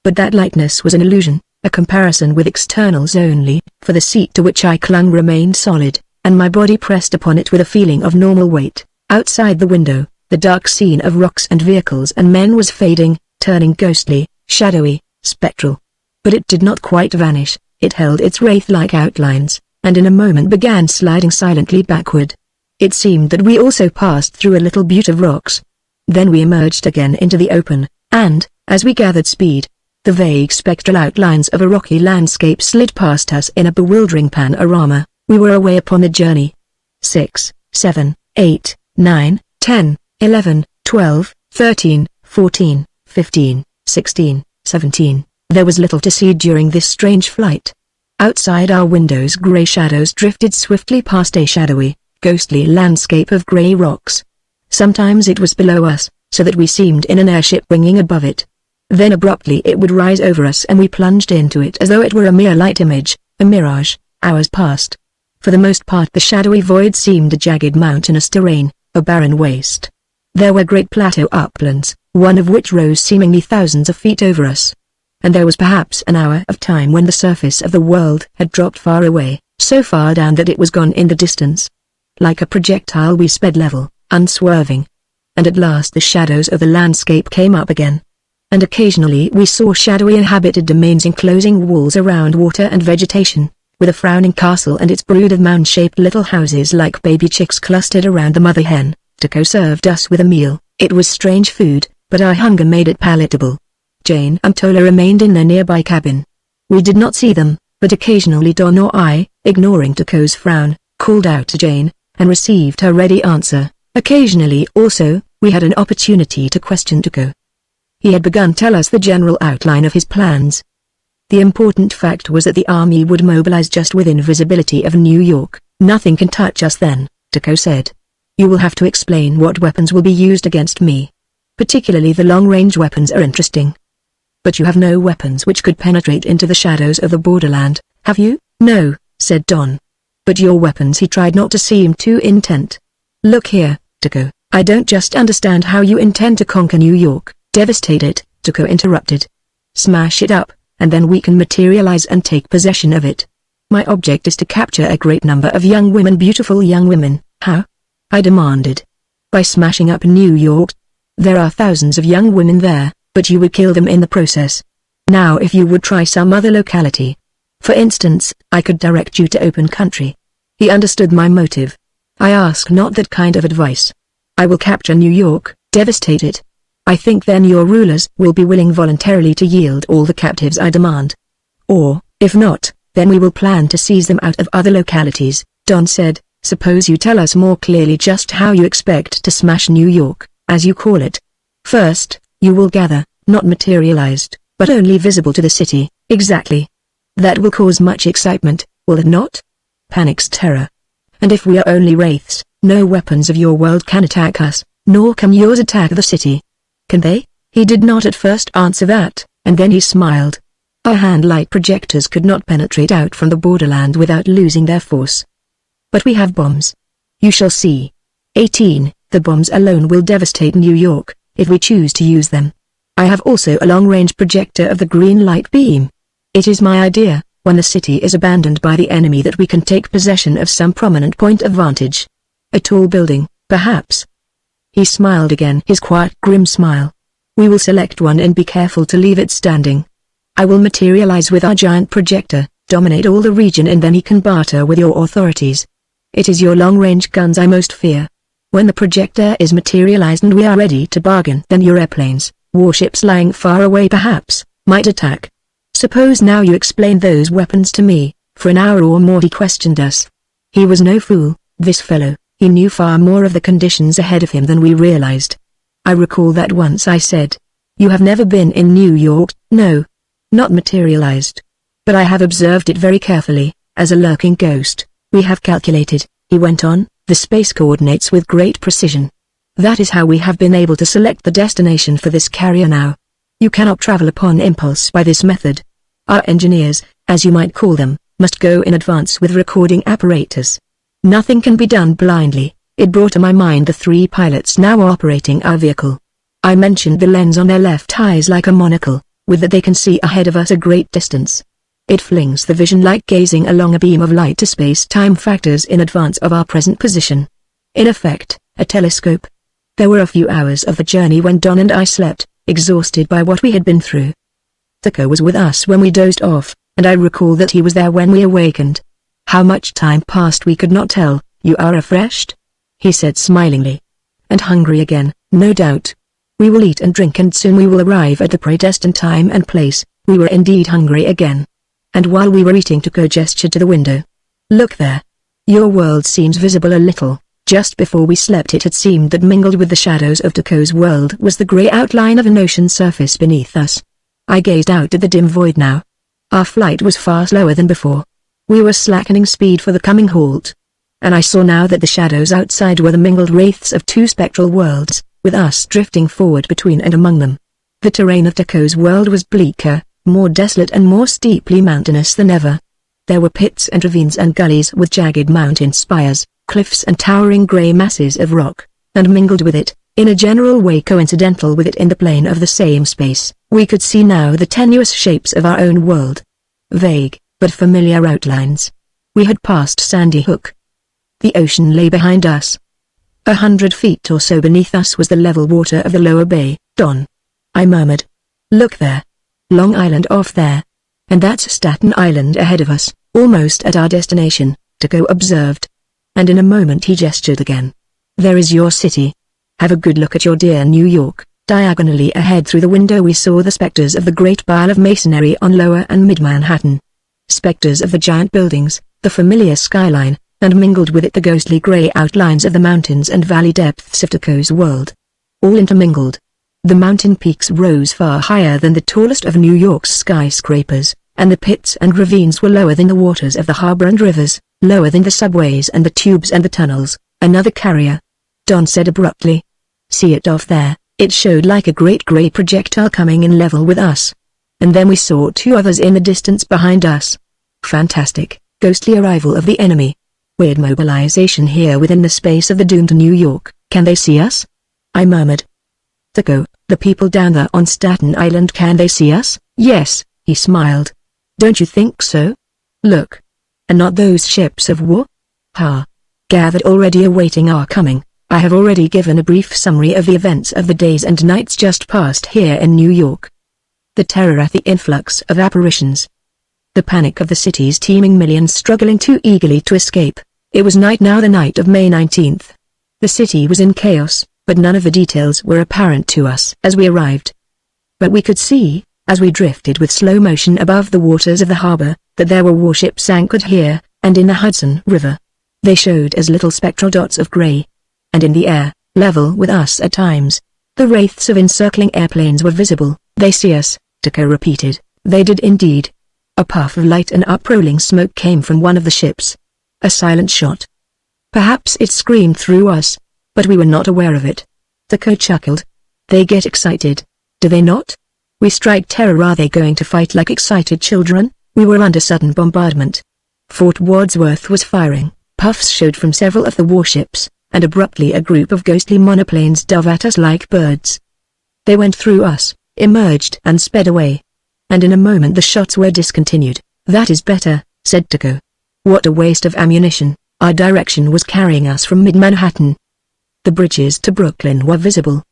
But that lightness was an illusion, a comparison with externals only, for the seat to which I clung remained solid, and my body pressed upon it with a feeling of normal weight. Outside the window, the dark scene of rocks and vehicles and men was fading, turning ghostly, shadowy, spectral. But it did not quite vanish, it held its wraith-like outlines, and in a moment began sliding silently backward. It seemed that we also passed through a little butte of rocks. Then we emerged again into the open, and, as we gathered speed, the vague spectral outlines of a rocky landscape slid past us in a bewildering panorama. We were away upon the journey. 6, 7, 8, 9, 10, 11, 12, 13, 14, 15, 16, 17. There was little to see during this strange flight. Outside our windows grey shadows drifted swiftly past a shadowy, ghostly landscape of grey rocks. Sometimes it was below us, so that we seemed in an airship winging above it. Then abruptly it would rise over us and we plunged into it as though it were a mere light image, a mirage. Hours passed. For the most part the shadowy void seemed a jagged mountainous terrain, a barren waste. There were great plateau uplands, one of which rose seemingly thousands of feet over us. And there was perhaps an hour of time when the surface of the world had dropped far away, so far down that it was gone in the distance. Like a projectile we sped level, unswerving. And at last the shadows of the landscape came up again. And occasionally we saw shadowy inhabited domains enclosing walls around water and vegetation, with a frowning castle and its brood of mound-shaped little houses like baby chicks clustered around the mother hen. Tuco served us with a meal. It was strange food, but our hunger made it palatable. Jane and Tola remained in their nearby cabin. We did not see them, but occasionally Don or I, ignoring Tuco's frown, called out to Jane, and received her ready answer. Occasionally also, we had an opportunity to question Tuco. He had begun to tell us the general outline of his plans. The important fact was that the army would mobilize just within visibility of New York. Nothing can touch us then, Tuco said. You will have to explain what weapons will be used against me. Particularly the long-range weapons are interesting. But you have no weapons which could penetrate into the shadows of the borderland, have you? No, said Don. But your weapons, he tried not to seem too intent. Look here, Tuco, I don't just understand how you intend to conquer New York. Devastate it, Tuco interrupted. Smash it up, and then we can materialize and take possession of it. My object is to capture a great number of young women, beautiful young women. How? I demanded. By smashing up New York. There are thousands of young women there, but you would kill them in the process. Now if you would try some other locality. For instance, I could direct you to open country. He understood my motive. I ask not that kind of advice. I will capture New York, devastate it. I think then your rulers will be willing voluntarily to yield all the captives I demand. Or, if not, then we will plan to seize them out of other localities, Don said. Suppose you tell us more clearly just how you expect to smash New York, as you call it. First, you will gather, not materialized, but only visible to the city. Exactly. That will cause much excitement, will it not? Panics terror. And if we are only wraiths, no weapons of your world can attack us, nor can yours attack the city. Can they? He did not at first answer that, and then he smiled. Our hand-light projectors could not penetrate out from the borderland without losing their force. But we have bombs. You shall see. 18. The bombs alone will devastate New York, if we choose to use them. I have also a long-range projector of the green light beam. It is my idea, when the city is abandoned by the enemy, that we can take possession of some prominent point of vantage. A tall building, perhaps. He smiled again, his quiet, grim smile. We will select one and be careful to leave it standing. I will materialize with our giant projector, dominate all the region, and then he can barter with your authorities. It is your long-range guns I most fear. When the projector is materialized and we are ready to bargain, then your airplanes, warships lying far away perhaps, might attack. Suppose now you explain those weapons to me. For an hour or more he questioned us. He was no fool, this fellow. He knew far more of the conditions ahead of him than we realized. I recall that once I said, "You have never been in New York." No. Not materialized. But I have observed it very carefully, as a lurking ghost. We have calculated, he went on, the space coordinates with great precision. That is how we have been able to select the destination for this carrier now. You cannot travel upon impulse by this method. Our engineers, as you might call them, must go in advance with recording apparatus. Nothing can be done blindly. It brought to my mind the 3 pilots now operating our vehicle. I mentioned the lens on their left eyes like a monocle, with that they can see ahead of us a great distance. It flings the vision like gazing along a beam of light to space-time factors in advance of our present position. In effect, a telescope. There were a few hours of the journey when Don and I slept, exhausted by what we had been through. Tuco was with us when we dozed off, and I recall that he was there when we awakened. How much time passed we could not tell. You are refreshed? He said smilingly. And hungry again, no doubt. We will eat and drink and soon we will arrive at the predestined time and place. We were indeed hungry again. And while we were eating, Tuco gestured to the window. Look there. Your world seems visible a little. Just before we slept it had seemed that mingled with the shadows of Tuco's world was the grey outline of an ocean surface beneath us. I gazed out at the dim void now. Our flight was far slower than before. We were slackening speed for the coming halt. And I saw now that the shadows outside were the mingled wraiths of 2 spectral worlds, with us drifting forward between and among them. The terrain of Tuco's world was bleaker, more desolate and more steeply mountainous than ever. There were pits and ravines and gullies with jagged mountain spires, cliffs and towering grey masses of rock, and mingled with it, in a general way coincidental with it in the plane of the same space, we could see now the tenuous shapes of our own world. Vague, but familiar outlines. We had passed Sandy Hook. The ocean lay behind us. 100 feet or so beneath us was the level water of the lower bay. Don. I murmured. Look there. Long Island off there. And that's Staten Island ahead of us, almost at our destination, Tuco observed. And in a moment he gestured again. There is your city. Have a good look at your dear New York. Diagonally ahead through the window we saw the specters of the great pile of masonry on Lower and Mid-Manhattan. Specters of the giant buildings, the familiar skyline, and mingled with it the ghostly grey outlines of the mountains and valley depths of Tuco's world. All intermingled. The mountain peaks rose far higher than the tallest of New York's skyscrapers, and the pits and ravines were lower than the waters of the harbor and rivers, lower than the subways and the tubes and the tunnels. Another carrier. Don said abruptly. See it off there. It showed like a great grey projectile coming in level with us. and then we saw two others in the distance behind us. Fantastic, ghostly arrival of the enemy. Weird mobilization here within the space of the doomed New York. Can they see us? I murmured. Tuco, the people down there on Staten Island, can they see us? Yes, he smiled. Don't you think so? Look. And not those ships of war? Ha. Gathered already awaiting our coming. I have already given a brief summary of the events of the days and nights just past here in New York. The terror at the influx of apparitions. The panic of the city's teeming millions struggling too eagerly to escape. It was night now, the night of May 19th. The city was in chaos, but none of the details were apparent to us as we arrived. But we could see, as we drifted with slow motion above the waters of the harbor, that there were warships anchored here, and in the Hudson River. They showed as little spectral dots of gray. And in the air, level with us at times, the wraiths of encircling airplanes were visible. They see us, Tuco repeated. They did indeed. A puff of light and uprolling smoke came from one of the ships. A silent shot. Perhaps it screamed through us, but we were not aware of it. Tuco chuckled. They get excited. Do they not? We strike terror. Are they going to fight like excited children? We were under sudden bombardment. Fort Wadsworth was firing. Puffs showed from several of the warships, and abruptly a group of ghostly monoplanes dove at us like birds. They went through us, emerged and sped away. And in a moment the shots were discontinued. That is better, said Tuco. What a waste of ammunition. Our direction was carrying us from mid-Manhattan. The bridges to Brooklyn were visible.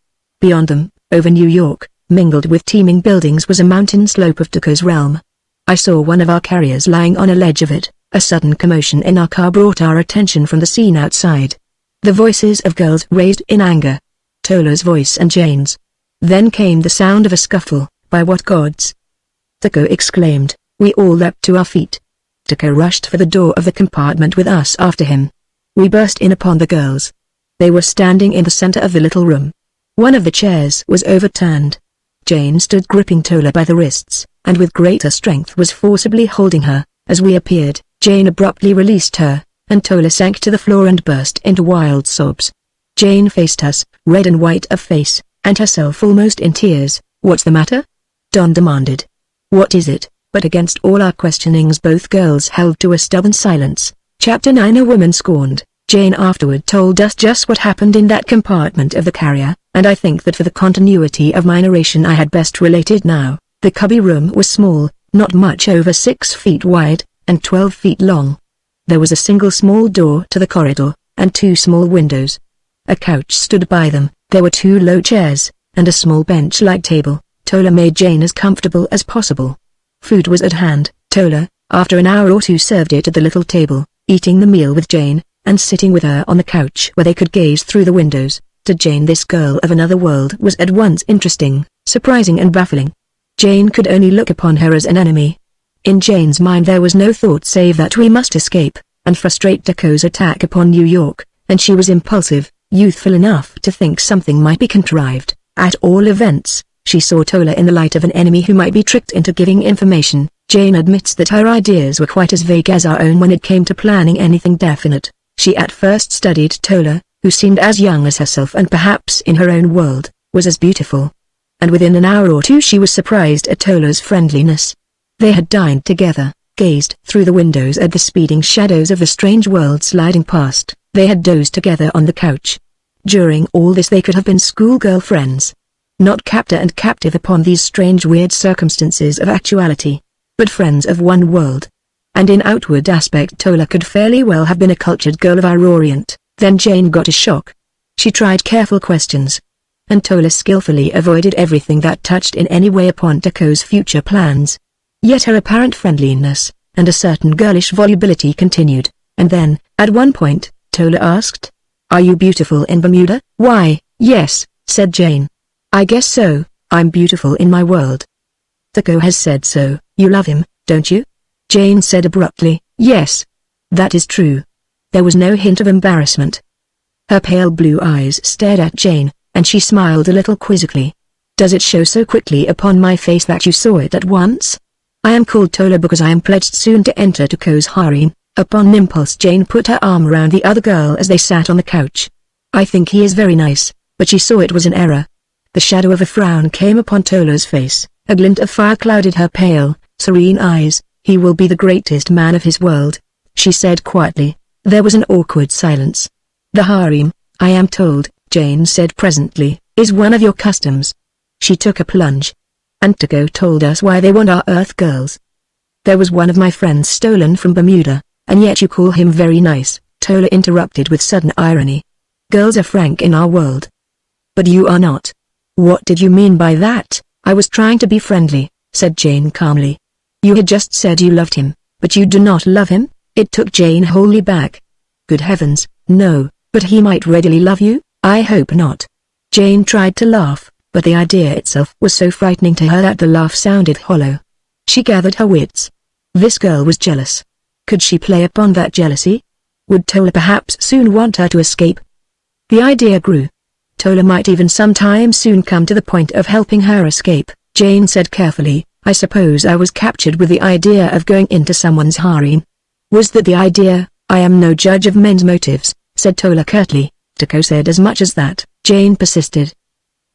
Beyond them, over New York, mingled with teeming buildings, was a mountain slope of Tuco's realm. I saw one of our carriers lying on a ledge of it. A sudden commotion in our car brought our attention from the scene outside. The voices of girls raised in anger. Tola's voice and Jane's. Then came the sound of a scuffle. By what gods? Tuco exclaimed. We all leapt to our feet. Tuco rushed for the door of the compartment with us after him. We burst in upon the girls. They were standing in the center of the little room. One of the chairs was overturned. Jane stood gripping Tola by the wrists, and with greater strength was forcibly holding her. As we appeared, Jane abruptly released her, and Tola sank to the floor and burst into wild sobs. Jane faced us, red and white of face, and herself almost in tears. What's the matter? Don demanded. What is it? But against all our questionings both girls held to a stubborn silence. Chapter 9. A woman scorned. Jane afterward told us just what happened in that compartment of the carrier, and I think that for the continuity of my narration I had best relate it now. The cubby room was small, not much over 6 feet wide, and 12 feet long. There was a single small door to the corridor, and 2 small windows. A couch stood by them, there were 2 low chairs, and a small bench-like table. Tola made Jane as comfortable as possible. Food was at hand. Tola, after an hour or 2, served it at the little table, eating the meal with Jane, and sitting with her on the couch where they could gaze through the windows. To Jane this girl of another world was at once interesting, surprising and baffling. Jane could only look upon her as an enemy. In Jane's mind there was no thought save that we must escape, and frustrate Tuco's attack upon New York, and she was impulsive, youthful enough to think something might be contrived. At all events, she saw Tola in the light of an enemy who might be tricked into giving information. Jane admits that her ideas were quite as vague as our own when it came to planning anything definite. She at first studied Tola, who seemed as young as herself and perhaps in her own world, was as beautiful. And within an hour or 2 she was surprised at Tola's friendliness. They had dined together, gazed through the windows at the speeding shadows of the strange world sliding past. They had dozed together on the couch. During all this they could have been schoolgirl friends. Not captor and captive upon these strange weird circumstances of actuality, but friends of one world. And in outward aspect Tola could fairly well have been a cultured girl of our Orient. Then Jane got a shock. She tried careful questions, and Tola skillfully avoided everything that touched in any way upon Tuco's future plans. Yet her apparent friendliness, and a certain girlish volubility continued, and then, at one point, Tola asked, "Are you beautiful in Bermuda?" "Why, yes," said Jane. "I guess so, I'm beautiful in my world." "Tuco has said so." "You love him, don't you?" Jane said abruptly. "Yes. That is true." There was no hint of embarrassment. Her pale blue eyes stared at Jane, and she smiled a little quizzically. "Does it show so quickly upon my face that you saw it at once?" "I am called Tola because I am pledged soon to enter Tuco's harem." Upon impulse Jane put her arm around the other girl as they sat on the couch. "I think he is very nice," but she saw it was an error. The shadow of a frown came upon Tola's face, A glint of fire clouded her pale, serene eyes. "He will be the greatest man of his world," she said quietly. There was an awkward silence. "The harem, I am told," Jane said presently, "is one of your customs." She took a plunge. "And Tuko told us why they want our Earth girls. There was one of my friends stolen from Bermuda, and yet you call him very nice," Tola interrupted with sudden irony. "Girls are frank in our world. But you are not." "What did you mean by that?" "I was trying to be friendly," said Jane calmly. "You had just said you loved him, but you do not love him?" It took Jane wholly back. "Good heavens, no, but he might readily love you." "I hope not." Jane tried to laugh, but the idea itself was so frightening to her that the laugh sounded hollow. She gathered her wits. This girl was jealous. Could she play upon that jealousy? Would Tola perhaps soon want her to escape? The idea grew. Tola might even sometime soon come to the point of helping her escape. Jane said carefully, "I suppose I was captured with the idea of going into someone's harem." "Was that the idea?" "I am no judge of men's motives," said Tola curtly. "Tuko said as much as that," Jane persisted.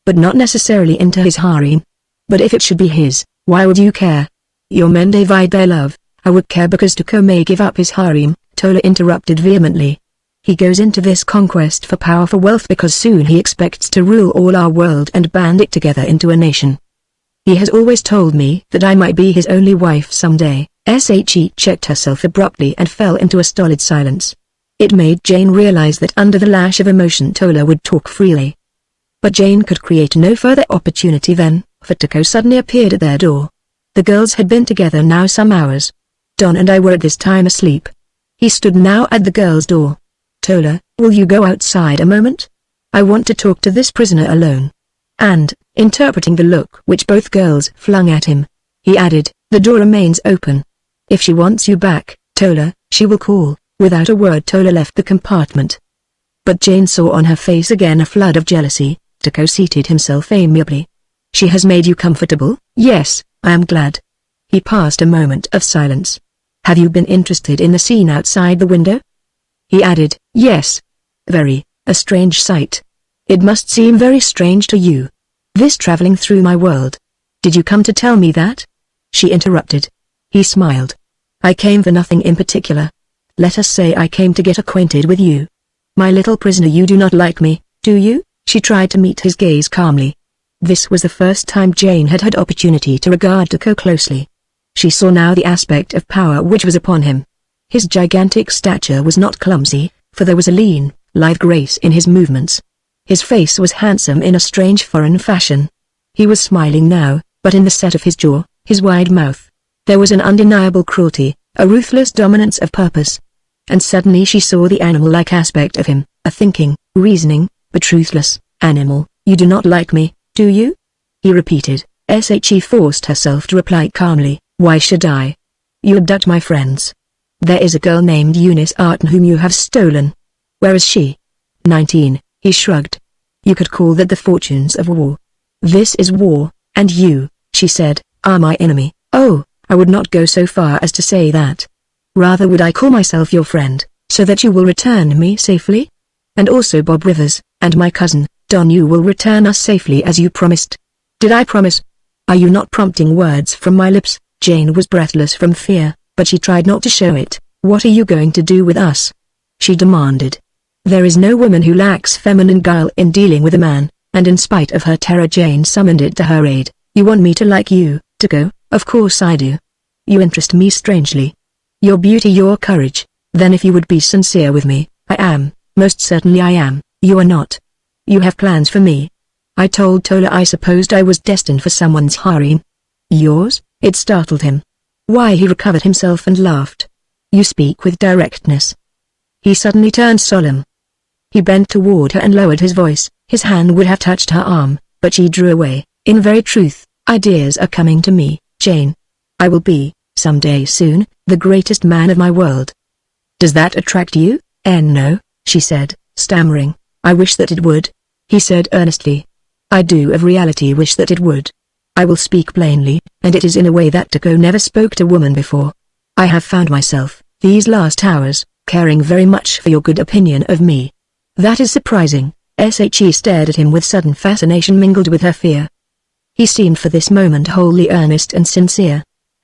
"But not necessarily into his harem." "But if it should be his, why would you care?" "Your men divide their love." "I would care because Tuko may give up his harem," Tola interrupted vehemently. "He goes into this conquest for power, for wealth, because soon he expects to rule all our world and band it together into a nation. He has always told me that I might be his only wife someday." She checked herself abruptly and fell into a stolid silence. It made Jane realize that under the lash of emotion Tola would talk freely. But Jane could create no further opportunity then, for Tuko suddenly appeared at their door. The girls had been together now some hours. Don and I were at this time asleep. He stood now at the girls' door. "Tola, will you go outside a moment? I want to talk to this prisoner alone." And, interpreting the look which both girls flung at him, he added, "The door remains open. If she wants you back, Tola, she will call." Without a word Tola left the compartment. But Jane saw on her face again a flood of jealousy. Tuko seated himself amiably. "She has made you comfortable?" "Yes, I am glad." He passed a moment of silence. "Have you been interested in the scene outside the window?" He added, "Yes. Very, a strange sight." "It must seem very strange to you. This traveling through my world. Did you come to tell me that?" She interrupted. He smiled. "I came for nothing in particular. Let us say I came to get acquainted with you. My little prisoner, you do not like me, do you?" She tried to meet his gaze calmly. This was the first time Jane had had opportunity to regard Tuko closely. She saw now the aspect of power which was upon him. His gigantic stature was not clumsy, for there was a lean, lithe grace in his movements. His face was handsome in a strange foreign fashion. He was smiling now, but in the set of his jaw, his wide mouth, there was an undeniable cruelty, a ruthless dominance of purpose. And suddenly she saw the animal-like aspect of him, a thinking, reasoning, but truthless, animal. "You do not like me, do you?" he repeated. She forced herself to reply calmly, "Why should I? You abduct my friends. There is a girl named Eunice Arton whom you have stolen. Where is she?" 19, he shrugged. "You could call that the fortunes of war. This is war, and you," she said, "are my enemy." "Oh, I would not go so far as to say that. Rather would I call myself your friend, so that you will return me safely? And also Bob Rivers, and my cousin, Don, you will return us safely as you promised." "Did I promise? Are you not prompting words from my lips?" Jane was breathless from fear, but she tried not to show it. "What are you going to do with us?" she demanded. There is no woman who lacks feminine guile in dealing with a man, and in spite of her terror Jane summoned it to her aid. "You want me to like you, Tuko? Of course I do. You interest me strangely. Your beauty, your courage. Then if you would be sincere with me, I am, most certainly I am. You are not. You have plans for me." I told Tola I supposed I was destined for someone's harem. "Yours?" It startled him. Why, he recovered himself and laughed. "You speak with directness." He suddenly turned solemn. He bent toward her and lowered his voice. His hand would have touched her arm, but she drew away. "In very truth, ideas are coming to me, Jane. I will be, someday soon, the greatest man of my world." "Does that attract you?" No," she said, stammering. "I wish that it would," he said earnestly. "I do of reality wish that it would. I will speak plainly, and it is in a way that Tuko never spoke to woman before. I have found myself, these last hours, caring very much for your good opinion of me." "That is surprising." She stared at him with sudden fascination mingled with her fear. He seemed for this moment wholly earnest and sincere.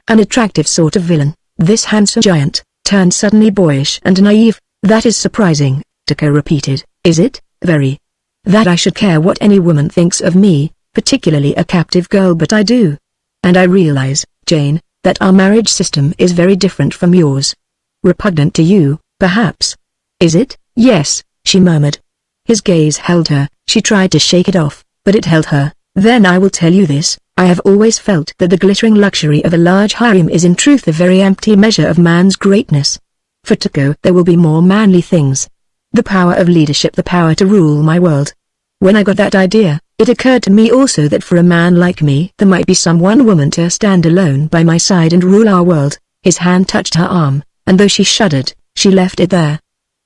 An attractive sort of villain, this handsome giant, turned suddenly boyish and naive. That is surprising, Tuco repeated. Is it? Very. That I should care what any woman thinks of me, particularly a captive girl, but I do. And I realize, Jane, that our marriage system is very different from yours. Repugnant to you, perhaps. Is it? Yes, she murmured. His gaze held her. She tried to shake it off, but it held her. Then I will tell you this, I have always felt that the glittering luxury of a large harem is in truth a very empty measure of man's greatness. For Tuco there will be more manly things. The power of leadership, the power to rule my world. When I got that idea, it occurred to me also that for a man like me there might be some one woman to stand alone by my side and rule our world. His hand touched her arm, and though she shuddered, she left it there.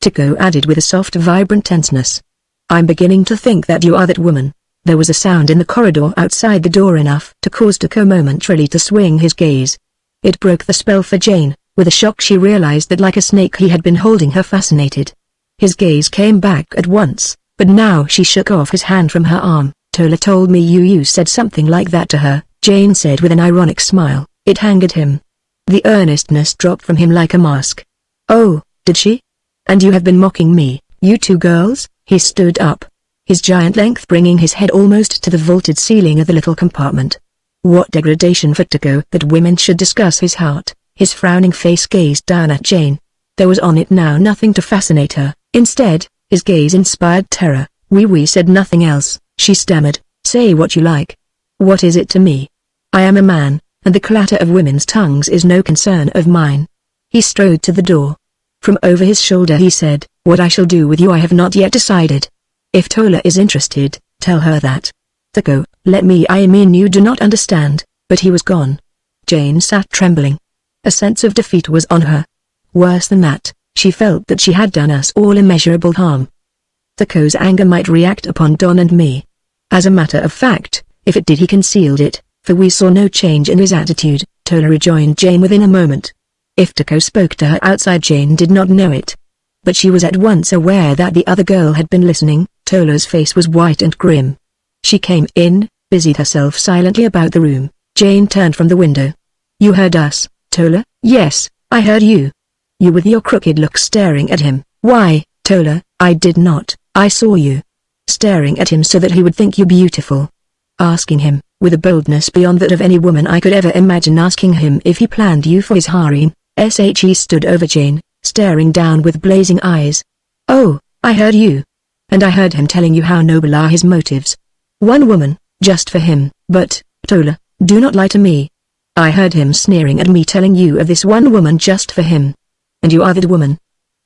Tuco added with a soft vibrant tenseness. I'm beginning to think that you are that woman. There was a sound in the corridor outside the door enough to cause Tuco momentarily to swing his gaze. It broke the spell for Jane. With a shock she realized that like a snake he had been holding her fascinated. His gaze came back at once, but now she shook off his hand from her arm. Tola told me you said something like that to her, Jane said with an ironic smile. It angered him. The earnestness dropped from him like a mask. Oh, did she? And you have been mocking me, you two girls? He stood up, his giant length bringing his head almost to the vaulted ceiling of the little compartment. What degradation for Tuco that women should discuss his heart. His frowning face gazed down at Jane. There was on it now nothing to fascinate her. Instead, his gaze inspired terror. We said nothing else, she stammered. Say what you like. What is it to me? I am a man, and the clatter of women's tongues is no concern of mine. He strode to the door. From over his shoulder he said, what I shall do with you I have not yet decided. If Tola is interested, tell her that. Tuco, let me, I mean you do not understand. But he was gone. Jane sat trembling. A sense of defeat was on her. Worse than that, she felt that she had done us all immeasurable harm. Tuco's anger might react upon Don and me. As a matter of fact, if it did he concealed it, for we saw no change in his attitude. Tola rejoined Jane within a moment. If Tuco spoke to her outside, Jane did not know it. But she was at once aware that the other girl had been listening. Tola's face was white and grim. She came in, busied herself silently about the room. Jane turned from the window. You heard us, Tola? Yes, I heard you. You with your crooked look staring at him. Why, Tola, I did not. I saw you. Staring at him so that he would think you beautiful. Asking him, with a boldness beyond that of any woman I could ever imagine, asking him if he planned you for his harem. He stood over Jane, staring down with blazing eyes. Oh, I heard you. And I heard him telling you how noble are his motives. One woman, just for him. But, Tola, do not lie to me. I heard him sneering at me telling you of this one woman just for him. And you are that woman.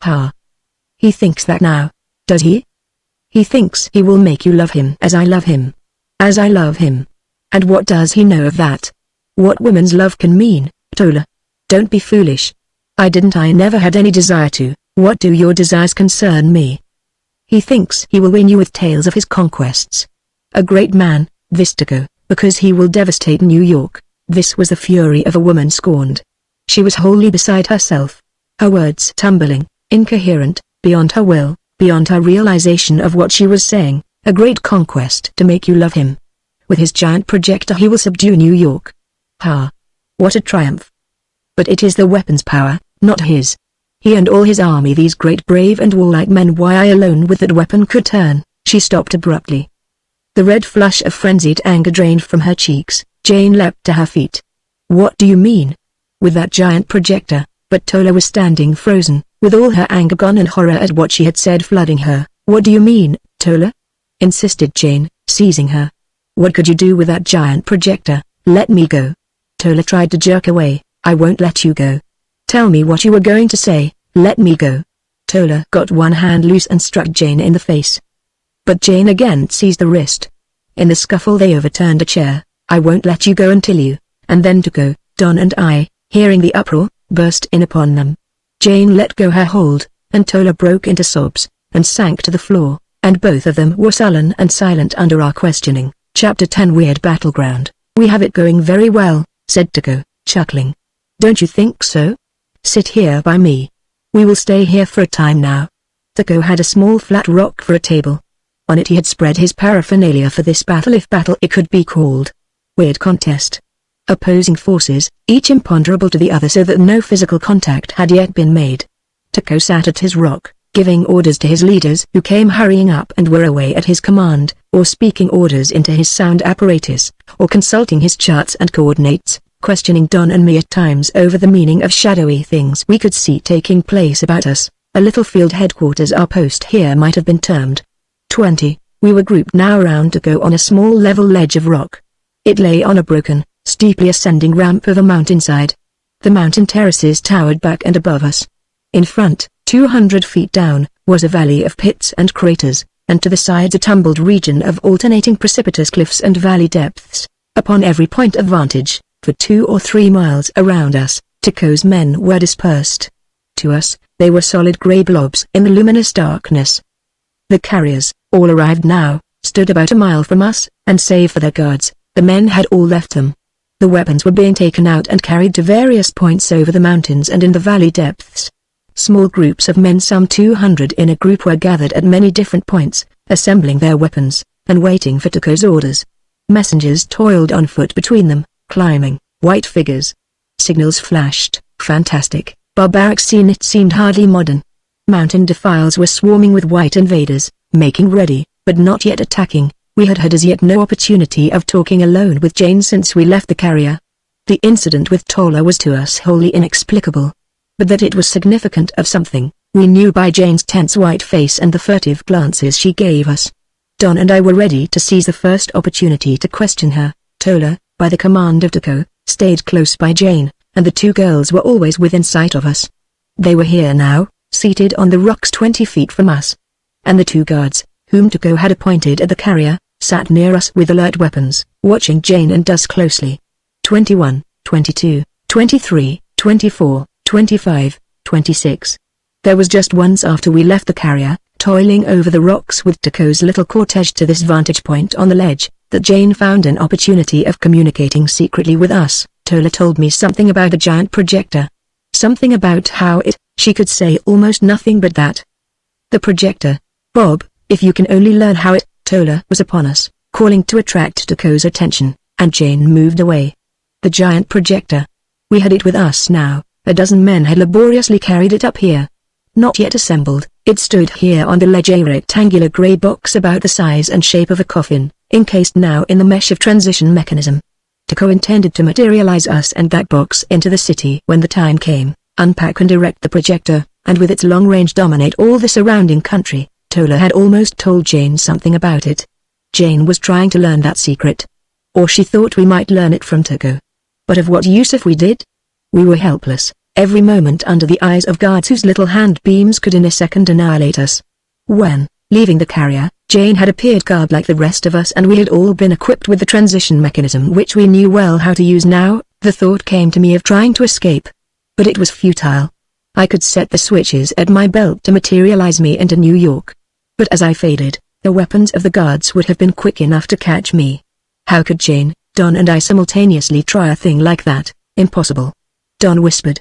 Ha. He thinks that now. Does he? He thinks he will make you love him as I love him. As I love him. And what does he know of that? What woman's love can mean, Tola? Don't be foolish. I never had any desire to. What do your desires concern me? He thinks he will win you with tales of his conquests. A great man, this Tuco, because he will devastate New York. This was the fury of a woman scorned. She was wholly beside herself. Her words tumbling, incoherent, beyond her will, beyond her realization of what she was saying. A great conquest to make you love him. With his giant projector he will subdue New York. Ha! What a triumph! But it is the weapon's power, not his. He and all his army, these great brave and warlike men, why I alone with that weapon could turn. She stopped abruptly. The red flush of frenzied anger drained from her cheeks. Jane leapt to her feet. What do you mean? With that giant projector? But Tola was standing frozen, with all her anger gone and horror at what she had said flooding her. What do you mean, Tola? Insisted Jane, seizing her. What could you do with that giant projector? Let me go. Tola tried to jerk away. I won't let you go. Tell me what you were going to say. Let me go. Tola got one hand loose and struck Jane in the face. But Jane again seized the wrist. In the scuffle they overturned a chair. I won't let you go until you, and then Tuco, Don and I, hearing the uproar, burst in upon them. Jane let go her hold, and Tola broke into sobs, and sank to the floor, and both of them were sullen and silent under our questioning. Chapter 10 Weird Battleground. We have it going very well, said Tuco, chuckling. Don't you think so? Sit here by me. We will stay here for a time now. Tuco had a small flat rock for a table. On it he had spread his paraphernalia for this battle, if battle it could be called. Weird contest. Opposing forces, each imponderable to the other so that no physical contact had yet been made. Tuco sat at his rock, giving orders to his leaders who came hurrying up and were away at his command, or speaking orders into his sound apparatus, or consulting his charts and coordinates, questioning Don and me at times over the meaning of shadowy things we could see taking place about us. A little field headquarters our post here might have been termed. 20. We were grouped now around Tuco on a small level ledge of rock. It lay on a broken, steeply ascending ramp of a mountainside. The mountain terraces towered back and above us. In front, 200 feet down, was a valley of pits and craters, and to the sides a tumbled region of alternating precipitous cliffs and valley depths. Upon every point of vantage, for 2 or 3 miles around us, Tuco's men were dispersed. To us, they were solid grey blobs in the luminous darkness. The carriers, all arrived now, stood about a mile from us, and save for their guards, the men had all left them. The weapons were being taken out and carried to various points over the mountains and in the valley depths. Small groups of men, some 200 in a group, were gathered at many different points, assembling their weapons, and waiting for Tuco's orders. Messengers toiled on foot between them, climbing, white figures. Signals flashed, fantastic, barbaric scene. It seemed hardly modern. Mountain defiles were swarming with white invaders, making ready, but not yet attacking. We had had as yet no opportunity of talking alone with Jane since we left the carrier. The incident with Tola was to us wholly inexplicable. But that it was significant of something, we knew by Jane's tense white face and the furtive glances she gave us. Don and I were ready to seize the first opportunity to question her. Tola, by the command of Tuco, stayed close by Jane, and the 2 girls were always within sight of us. They were here now, seated on the rocks 20 feet from us. And the 2 guards, whom Tuco had appointed at the carrier, sat near us with alert weapons, watching Jane and us closely. 21, 22, 23, 24, 25, 26. There was just once after we left the carrier, toiling over the rocks with Tuco's little cortege to this vantage point on the ledge, that Jane found an opportunity of communicating secretly with us. Tola told me something about a giant projector. Something about how she could say almost nothing but that. The projector. Bob, if you can only learn how Tola was upon us, calling to attract Tuco's attention, and Jane moved away. The giant projector. We had it with us now. A dozen men had laboriously carried it up here. Not yet assembled, it stood here on the ledge, a rectangular grey box about the size and shape of a coffin, encased now in the mesh of transition mechanism. Tuco intended to materialize us and that box into the city when the time came, unpack and erect the projector, and with its long range dominate all the surrounding country. Tola had almost told Jane something about it. Jane was trying to learn that secret. Or she thought we might learn it from Tuco. But of what use if we did? We were helpless, every moment under the eyes of guards whose little hand beams could in a second annihilate us. When, leaving the carrier, Jane had appeared garbed like the rest of us and we had all been equipped with the transition mechanism which we knew well how to use now, the thought came to me of trying to escape. But it was futile. I could set the switches at my belt to materialize me into New York. But as I faded, the weapons of the guards would have been quick enough to catch me. How could Jane, Don and I simultaneously try a thing like that? Impossible. Don whispered.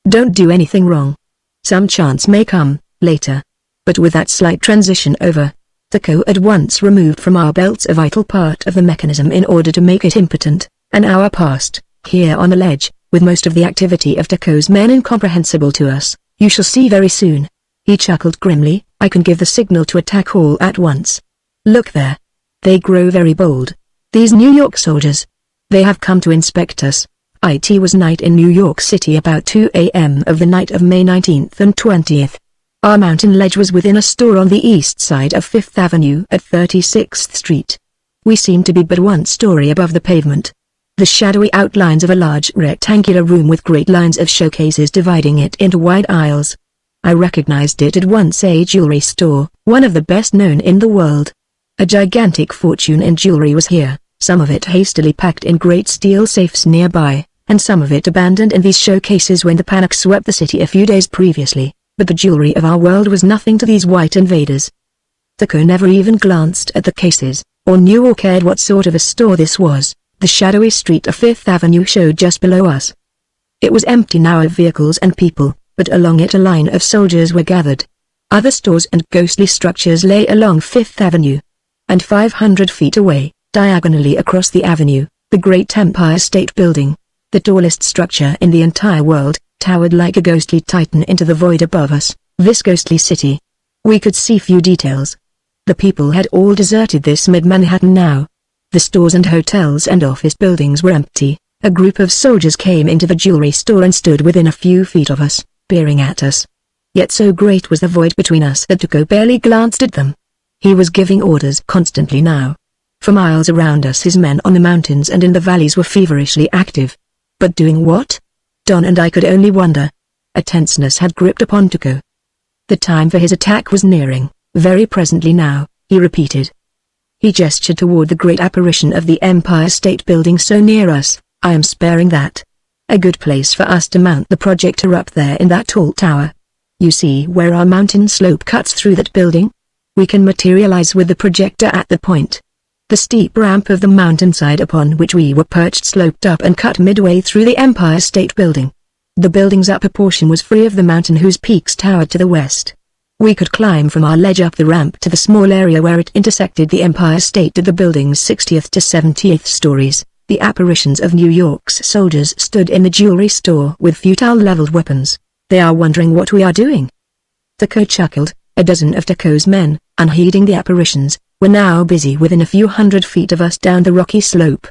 Don't do anything wrong. Some chance may come, later. But with that slight transition over, Tuco at once removed from our belts a vital part of the mechanism in order to make it impotent. An hour passed, here on the ledge, with most of the activity of Tuco's men incomprehensible to us. You shall see very soon. He chuckled grimly. I can give the signal to attack all at once. Look there. They grow very bold. These New York soldiers. They have come to inspect us. It was night in New York City about 2 a.m. of the night of May 19th and 20th. Our mountain ledge was within a store on the east side of 5th Avenue at 36th Street. We seemed to be but 1 story above the pavement. The shadowy outlines of a large rectangular room with great lines of showcases dividing it into wide aisles. I recognized it at once, a jewelry store, one of the best known in the world. A gigantic fortune in jewelry was here, some of it hastily packed in great steel safes nearby, and some of it abandoned in these showcases when the panic swept the city a few days previously, but the jewelry of our world was nothing to these white invaders. Tuco never even glanced at the cases, or knew or cared what sort of a store this was. The shadowy street of 5th Avenue showed just below us. It was empty now of vehicles and people, but along it a line of soldiers were gathered. Other stores and ghostly structures lay along 5th Avenue. And 500 feet away, diagonally across the avenue, The Great Empire State Building, the tallest structure in the entire world, towered like a ghostly titan into the void above us, this ghostly city. We could see few details. The people had all deserted this mid-Manhattan now. The stores and hotels and office buildings were empty. A group of soldiers came into the jewelry store and stood within a few feet of us, peering at us. Yet so great was the void between us that Tuco barely glanced at them. He was giving orders constantly now. For miles around us his men on the mountains and in the valleys were feverishly active. But doing what? Don and I could only wonder. A tenseness had gripped upon Tuco. The time for his attack was nearing, very presently now, he repeated. He gestured toward the great apparition of the Empire State Building so near us. I am sparing that. A good place for us to mount the projector up there in that tall tower. You see where our mountain slope cuts through that building? We can materialize with the projector at the point. The steep ramp of the mountainside upon which we were perched sloped up and cut midway through the Empire State Building. The building's upper portion was free of the mountain whose peaks towered to the west. We could climb from our ledge up the ramp to the small area where it intersected the Empire State at the building's 60th to 70th stories. The apparitions of New York's soldiers stood in the jewelry store with futile leveled weapons. They are wondering what we are doing. Tuco chuckled. A dozen of Tuco's men, unheeding the apparitions, were now busy within a few hundred feet of us down the rocky slope.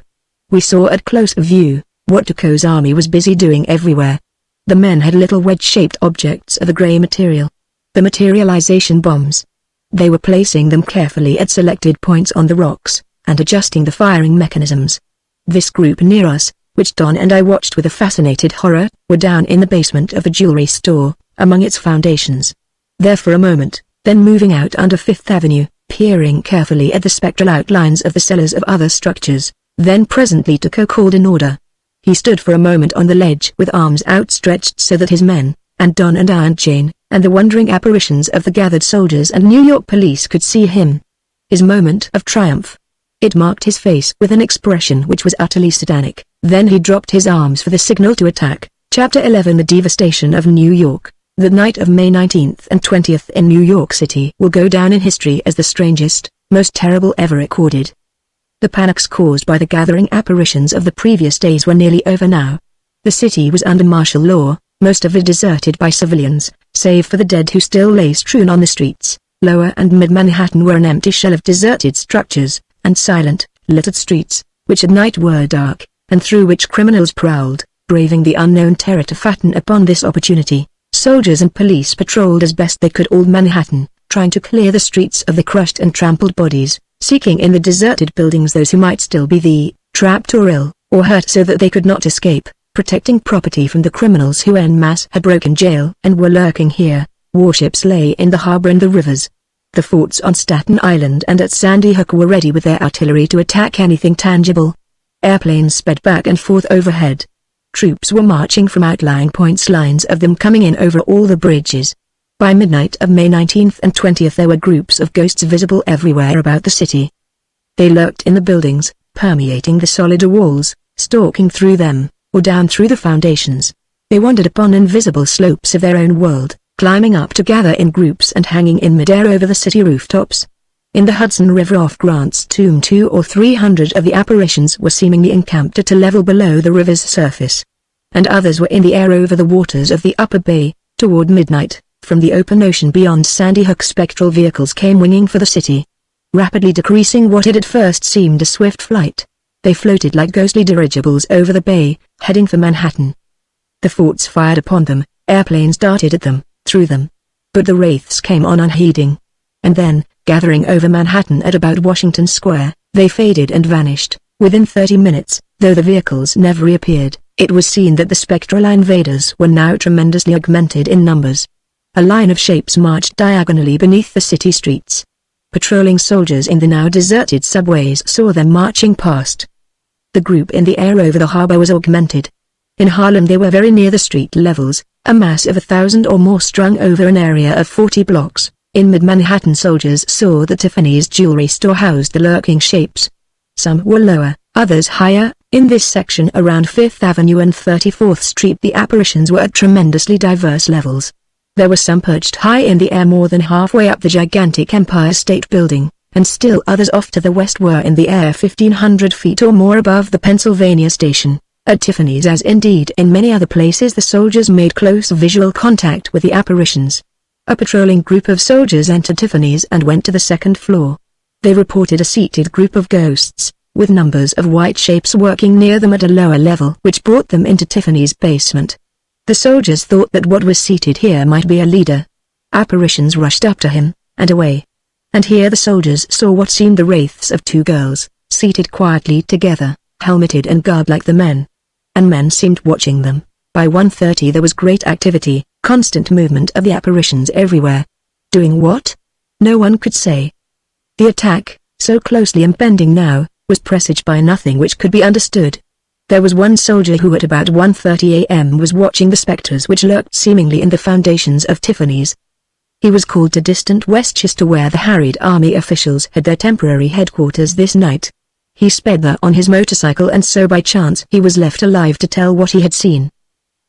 We saw at close view what Tuco's army was busy doing everywhere. The men had little wedge-shaped objects of a grey material. The materialization bombs. They were placing them carefully at selected points on the rocks, and adjusting the firing mechanisms. This group near us, which Don and I watched with a fascinated horror, were down in the basement of the jewelry store, among its foundations. There for a moment, then moving out under Fifth Avenue, peering carefully at the spectral outlines of the cellars of other structures. Then presently Tuco called an order. He stood for a moment on the ledge with arms outstretched so that his men, and Don and Aunt Jane, and the wondering apparitions of the gathered soldiers and New York police could see him. His moment of triumph. It marked his face with an expression which was utterly satanic. Then he dropped his arms for the signal to attack. Chapter 11 The devastation of New York. The night of May 19th and 20th in New York City will go down in history as the strangest, most terrible ever recorded. The panics caused by the gathering apparitions of the previous days were nearly over now. The city was under martial law, most of it deserted by civilians, save for the dead who still lay strewn on the streets. Lower and mid-Manhattan were an empty shell of deserted structures, and silent, littered streets, which at night were dark, and through which criminals prowled, braving the unknown terror to fatten upon this opportunity. Soldiers and police patrolled as best they could all Manhattan, trying to clear the streets of the crushed and trampled bodies, seeking in the deserted buildings those who might still be trapped or ill, or hurt so that they could not escape, protecting property from the criminals who en masse had broken jail and were lurking here. Warships lay in the harbor and the rivers. The forts on Staten Island and at Sandy Hook were ready with their artillery to attack anything tangible. Airplanes sped back and forth overhead. Troops were marching from outlying points, lines of them coming in over all the bridges. By midnight of May 19th and 20th there were groups of ghosts visible everywhere about the city. They lurked in the buildings, permeating the solid walls, stalking through them, or down through the foundations. They wandered upon invisible slopes of their own world, climbing up to gather in groups and hanging in midair over the city rooftops. In the Hudson River off Grant's Tomb 200 or 300 of the apparitions were seemingly encamped at a level below the river's surface. And others were in the air over the waters of the upper bay. Toward midnight, from the open ocean beyond Sandy Hook spectral vehicles came winging for the city. Rapidly decreasing what had at first seemed a swift flight, they floated like ghostly dirigibles over the bay, heading for Manhattan. The forts fired upon them, airplanes darted at them, through them. But the wraiths came on unheeding. And then, gathering over Manhattan at about Washington Square, they faded and vanished. Within 30 minutes, though the vehicles never reappeared, it was seen that the spectral invaders were now tremendously augmented in numbers. A line of shapes marched diagonally beneath the city streets. Patrolling soldiers in the now deserted subways saw them marching past. The group in the air over the harbor was augmented. In Harlem they were very near the street levels, a mass of 1,000 or more strung over an area of 40 blocks. In mid-Manhattan soldiers saw that Tiffany's jewelry store housed the lurking shapes. Some were lower, others higher. In this section around 5th Avenue and 34th Street the apparitions were at tremendously diverse levels. There were some perched high in the air more than halfway up the gigantic Empire State Building, and still others off to the west were in the air 1,500 feet or more above the Pennsylvania station. At Tiffany's, as indeed in many other places, the soldiers made close visual contact with the apparitions. A patrolling group of soldiers entered Tiffany's and went to the second floor. They reported a seated group of ghosts, with numbers of white shapes working near them at a lower level, which brought them into Tiffany's basement. The soldiers thought that what was seated here might be a leader. Apparitions rushed up to him, and away. And here the soldiers saw what seemed the wraiths of two girls, seated quietly together, helmeted and garbed like the men. And men seemed watching them. By 1:30 there was great activity, constant movement of the apparitions everywhere. Doing what? No one could say. The attack, so closely impending now, was presaged by nothing which could be understood. There was one soldier who at about 1:30 a.m. was watching the specters which lurked seemingly in the foundations of Tiffany's. He was called to distant Westchester, where the harried army officials had their temporary headquarters this night. He sped there on his motorcycle, and so by chance he was left alive to tell what he had seen.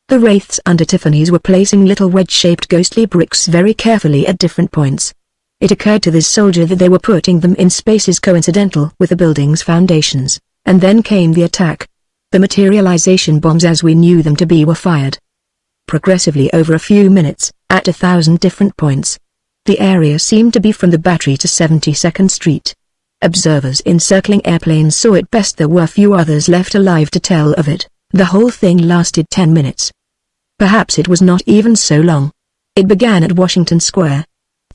The wraiths under Tiffany's were placing little wedge-shaped ghostly bricks very carefully at different points. It occurred to this soldier that they were putting them in spaces coincidental with the building's foundations, and then came the attack. The materialization bombs as we knew them to be were fired progressively over a few minutes, at 1,000 different points. The area seemed to be from the Battery to 72nd Street. Observers in circling airplanes saw it best. There were few others left alive to tell of it. The whole thing lasted 10 minutes. Perhaps it was not even so long. It began at Washington Square.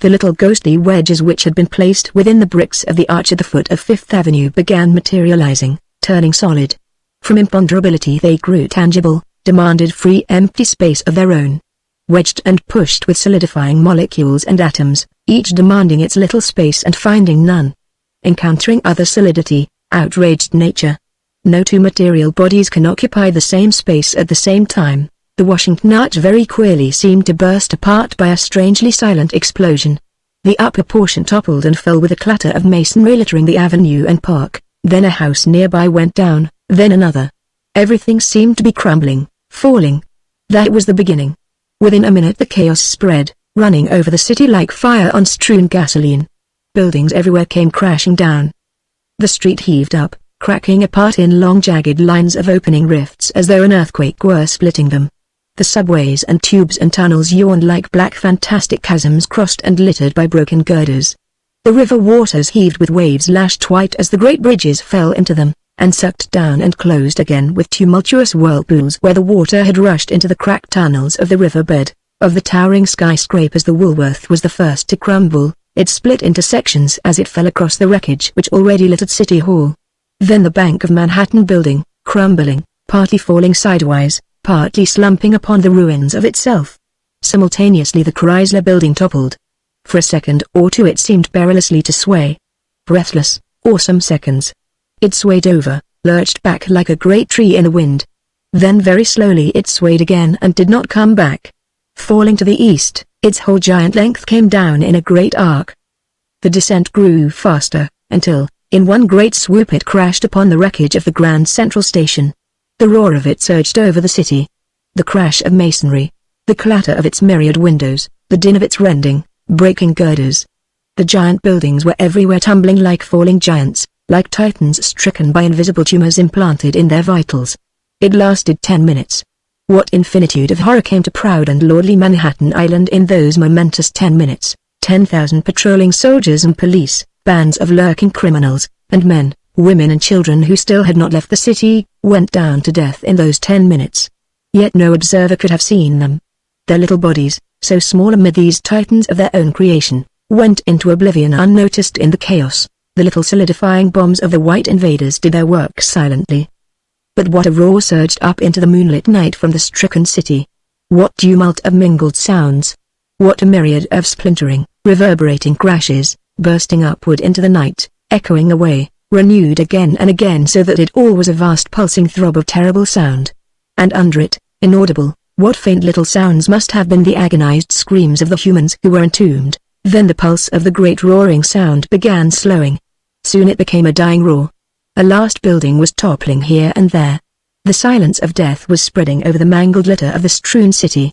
The little ghostly wedges which had been placed within the bricks of the arch at the foot of Fifth Avenue began materializing, turning solid. From imponderability they grew tangible, demanded free empty space of their own. Wedged and pushed with solidifying molecules and atoms, each demanding its little space and finding none. Encountering other solidity, outraged nature. No two material bodies can occupy the same space at the same time. The Washington Arch very queerly seemed to burst apart by a strangely silent explosion. The upper portion toppled and fell with a clatter of masonry littering the avenue and park. Then a house nearby went down, then another. Everything seemed to be crumbling, falling. That was the beginning. Within a minute the chaos spread, running over the city like fire on strewn gasoline. Buildings everywhere came crashing down. The street heaved up, cracking apart in long jagged lines of opening rifts as though an earthquake were splitting them. The subways and tubes and tunnels yawned like black fantastic chasms crossed and littered by broken girders. The river waters heaved with waves lashed white as the great bridges fell into them, and sucked down and closed again with tumultuous whirlpools where the water had rushed into the cracked tunnels of the riverbed. Of the towering skyscrapers the Woolworth was the first to crumble. It split into sections as it fell across the wreckage which already littered City Hall. Then the Bank of Manhattan building, crumbling, partly falling sidewise, partly slumping upon the ruins of itself. Simultaneously the Chrysler building toppled. For a second or two it seemed perilously to sway. Breathless, awesome seconds. It swayed over, lurched back like a great tree in the wind. Then very slowly it swayed again and did not come back. Falling to the east, its whole giant length came down in a great arc. The descent grew faster, until, in one great swoop it crashed upon the wreckage of the Grand Central Station. The roar of it surged over the city. The crash of masonry, the clatter of its myriad windows, the din of its rending, breaking girders. The giant buildings were everywhere tumbling like falling giants, like titans stricken by invisible tumors implanted in their vitals. It lasted 10 minutes. What infinitude of horror came to proud and lordly Manhattan Island in those momentous 10 minutes. 10,000 patrolling soldiers and police, bands of lurking criminals, and men, women and children who still had not left the city, went down to death in those 10 minutes. Yet no observer could have seen them. Their little bodies, so small amid these titans of their own creation, went into oblivion unnoticed in the chaos. The little solidifying bombs of the white invaders did their work silently. But what a roar surged up into the moonlit night from the stricken city. What tumult of mingled sounds. What a myriad of splintering, reverberating crashes, bursting upward into the night, echoing away, renewed again and again so that it all was a vast pulsing throb of terrible sound. And under it, inaudible, what faint little sounds must have been the agonized screams of the humans who were entombed. Then the pulse of the great roaring sound began slowing. Soon it became a dying roar. A last building was toppling here and there. The silence of death was spreading over the mangled litter of the strewn city.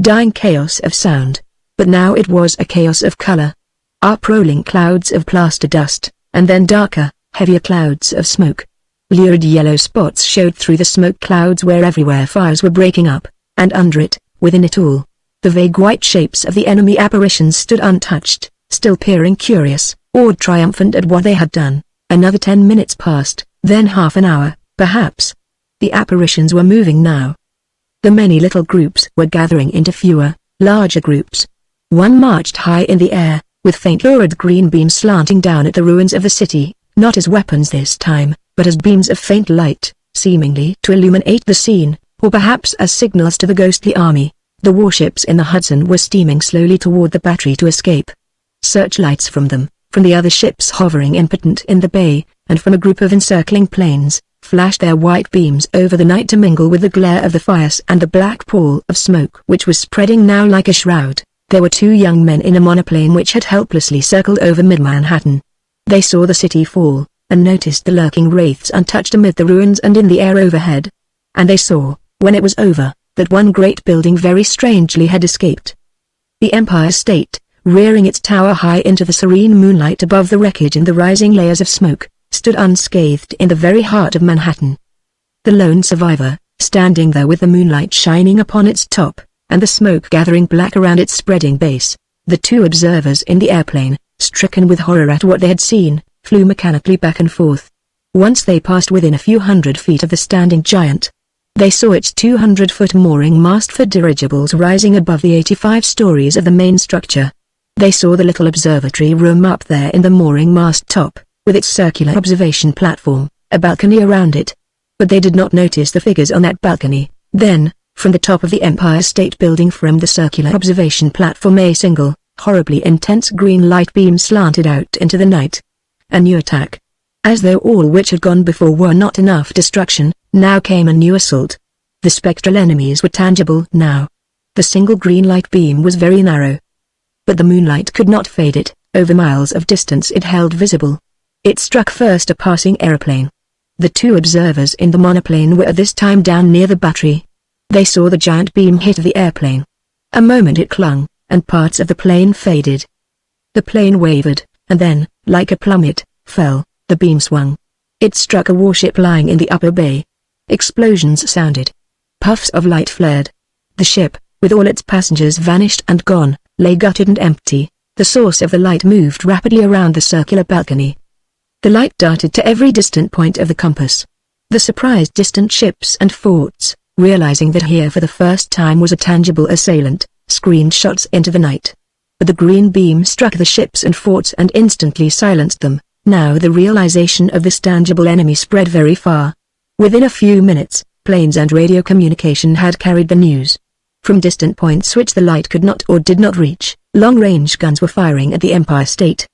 Dying chaos of sound. But now it was a chaos of color. up-rolling clouds of plaster dust, and then darker, heavier clouds of smoke. Lurid yellow spots showed through the smoke clouds where everywhere fires were breaking up, and under it, within it all, the vague white shapes of the enemy apparitions stood untouched, still peering curious, awed, triumphant at what they had done. Another 10 minutes passed, then half an hour, perhaps. The apparitions were moving now. The many little groups were gathering into fewer, larger groups. One marched high in the air, with faint lurid green beams slanting down at the ruins of the city, not as weapons this time, but as beams of faint light, seemingly to illuminate the scene, or perhaps as signals to the ghostly army. The warships in the Hudson were steaming slowly toward the battery to escape. Searchlights from them, from the other ships hovering impotent in the bay, and from a group of encircling planes, flashed their white beams over the night to mingle with the glare of the fires and the black pall of smoke which was spreading now like a shroud. There were two young men in a monoplane which had helplessly circled over mid-Manhattan. They saw the city fall, and noticed the lurking wraiths untouched amid the ruins and in the air overhead. And they saw, when it was over, that one great building very strangely had escaped. The Empire State, rearing its tower high into the serene moonlight above the wreckage and the rising layers of smoke, stood unscathed in the very heart of Manhattan. The lone survivor, standing there with the moonlight shining upon its top, and the smoke gathering black around its spreading base, the two observers in the airplane, stricken with horror at what they had seen, flew mechanically back and forth. Once they passed within a few hundred feet of the standing giant. They saw its 200-foot mooring mast for dirigibles rising above the 85 stories of the main structure. They saw the little observatory room up there in the mooring mast top, with its circular observation platform, a balcony around it. But they did not notice the figures on that balcony. Then, from the top of the Empire State Building from the circular observation platform a single, horribly intense green light beam slanted out into the night. A new attack. As though all which had gone before were not enough destruction, now came a new assault. The spectral enemies were tangible now. The single green light beam was very narrow. But the moonlight could not fade it, over miles of distance it held visible. It struck first a passing aeroplane. The two observers in the monoplane were at this time down near the battery. They saw the giant beam hit the airplane. A moment it clung, and parts of the plane faded. The plane wavered, and then, like a plummet, fell. The beam swung. It struck a warship lying in the upper bay. Explosions sounded. Puffs of light flared. The ship, with all its passengers vanished and gone, lay gutted and empty. The source of the light moved rapidly around the circular balcony. The light darted to every distant point of the compass. The surprised distant ships and forts, realizing that here for the first time was a tangible assailant, screamed shots into the night. But the green beam struck the ships and forts and instantly silenced them. Now the realization of this tangible enemy spread very far. Within a few minutes, planes and radio communication had carried the news. From distant points which the light could not or did not reach, long-range guns were firing at the Empire State.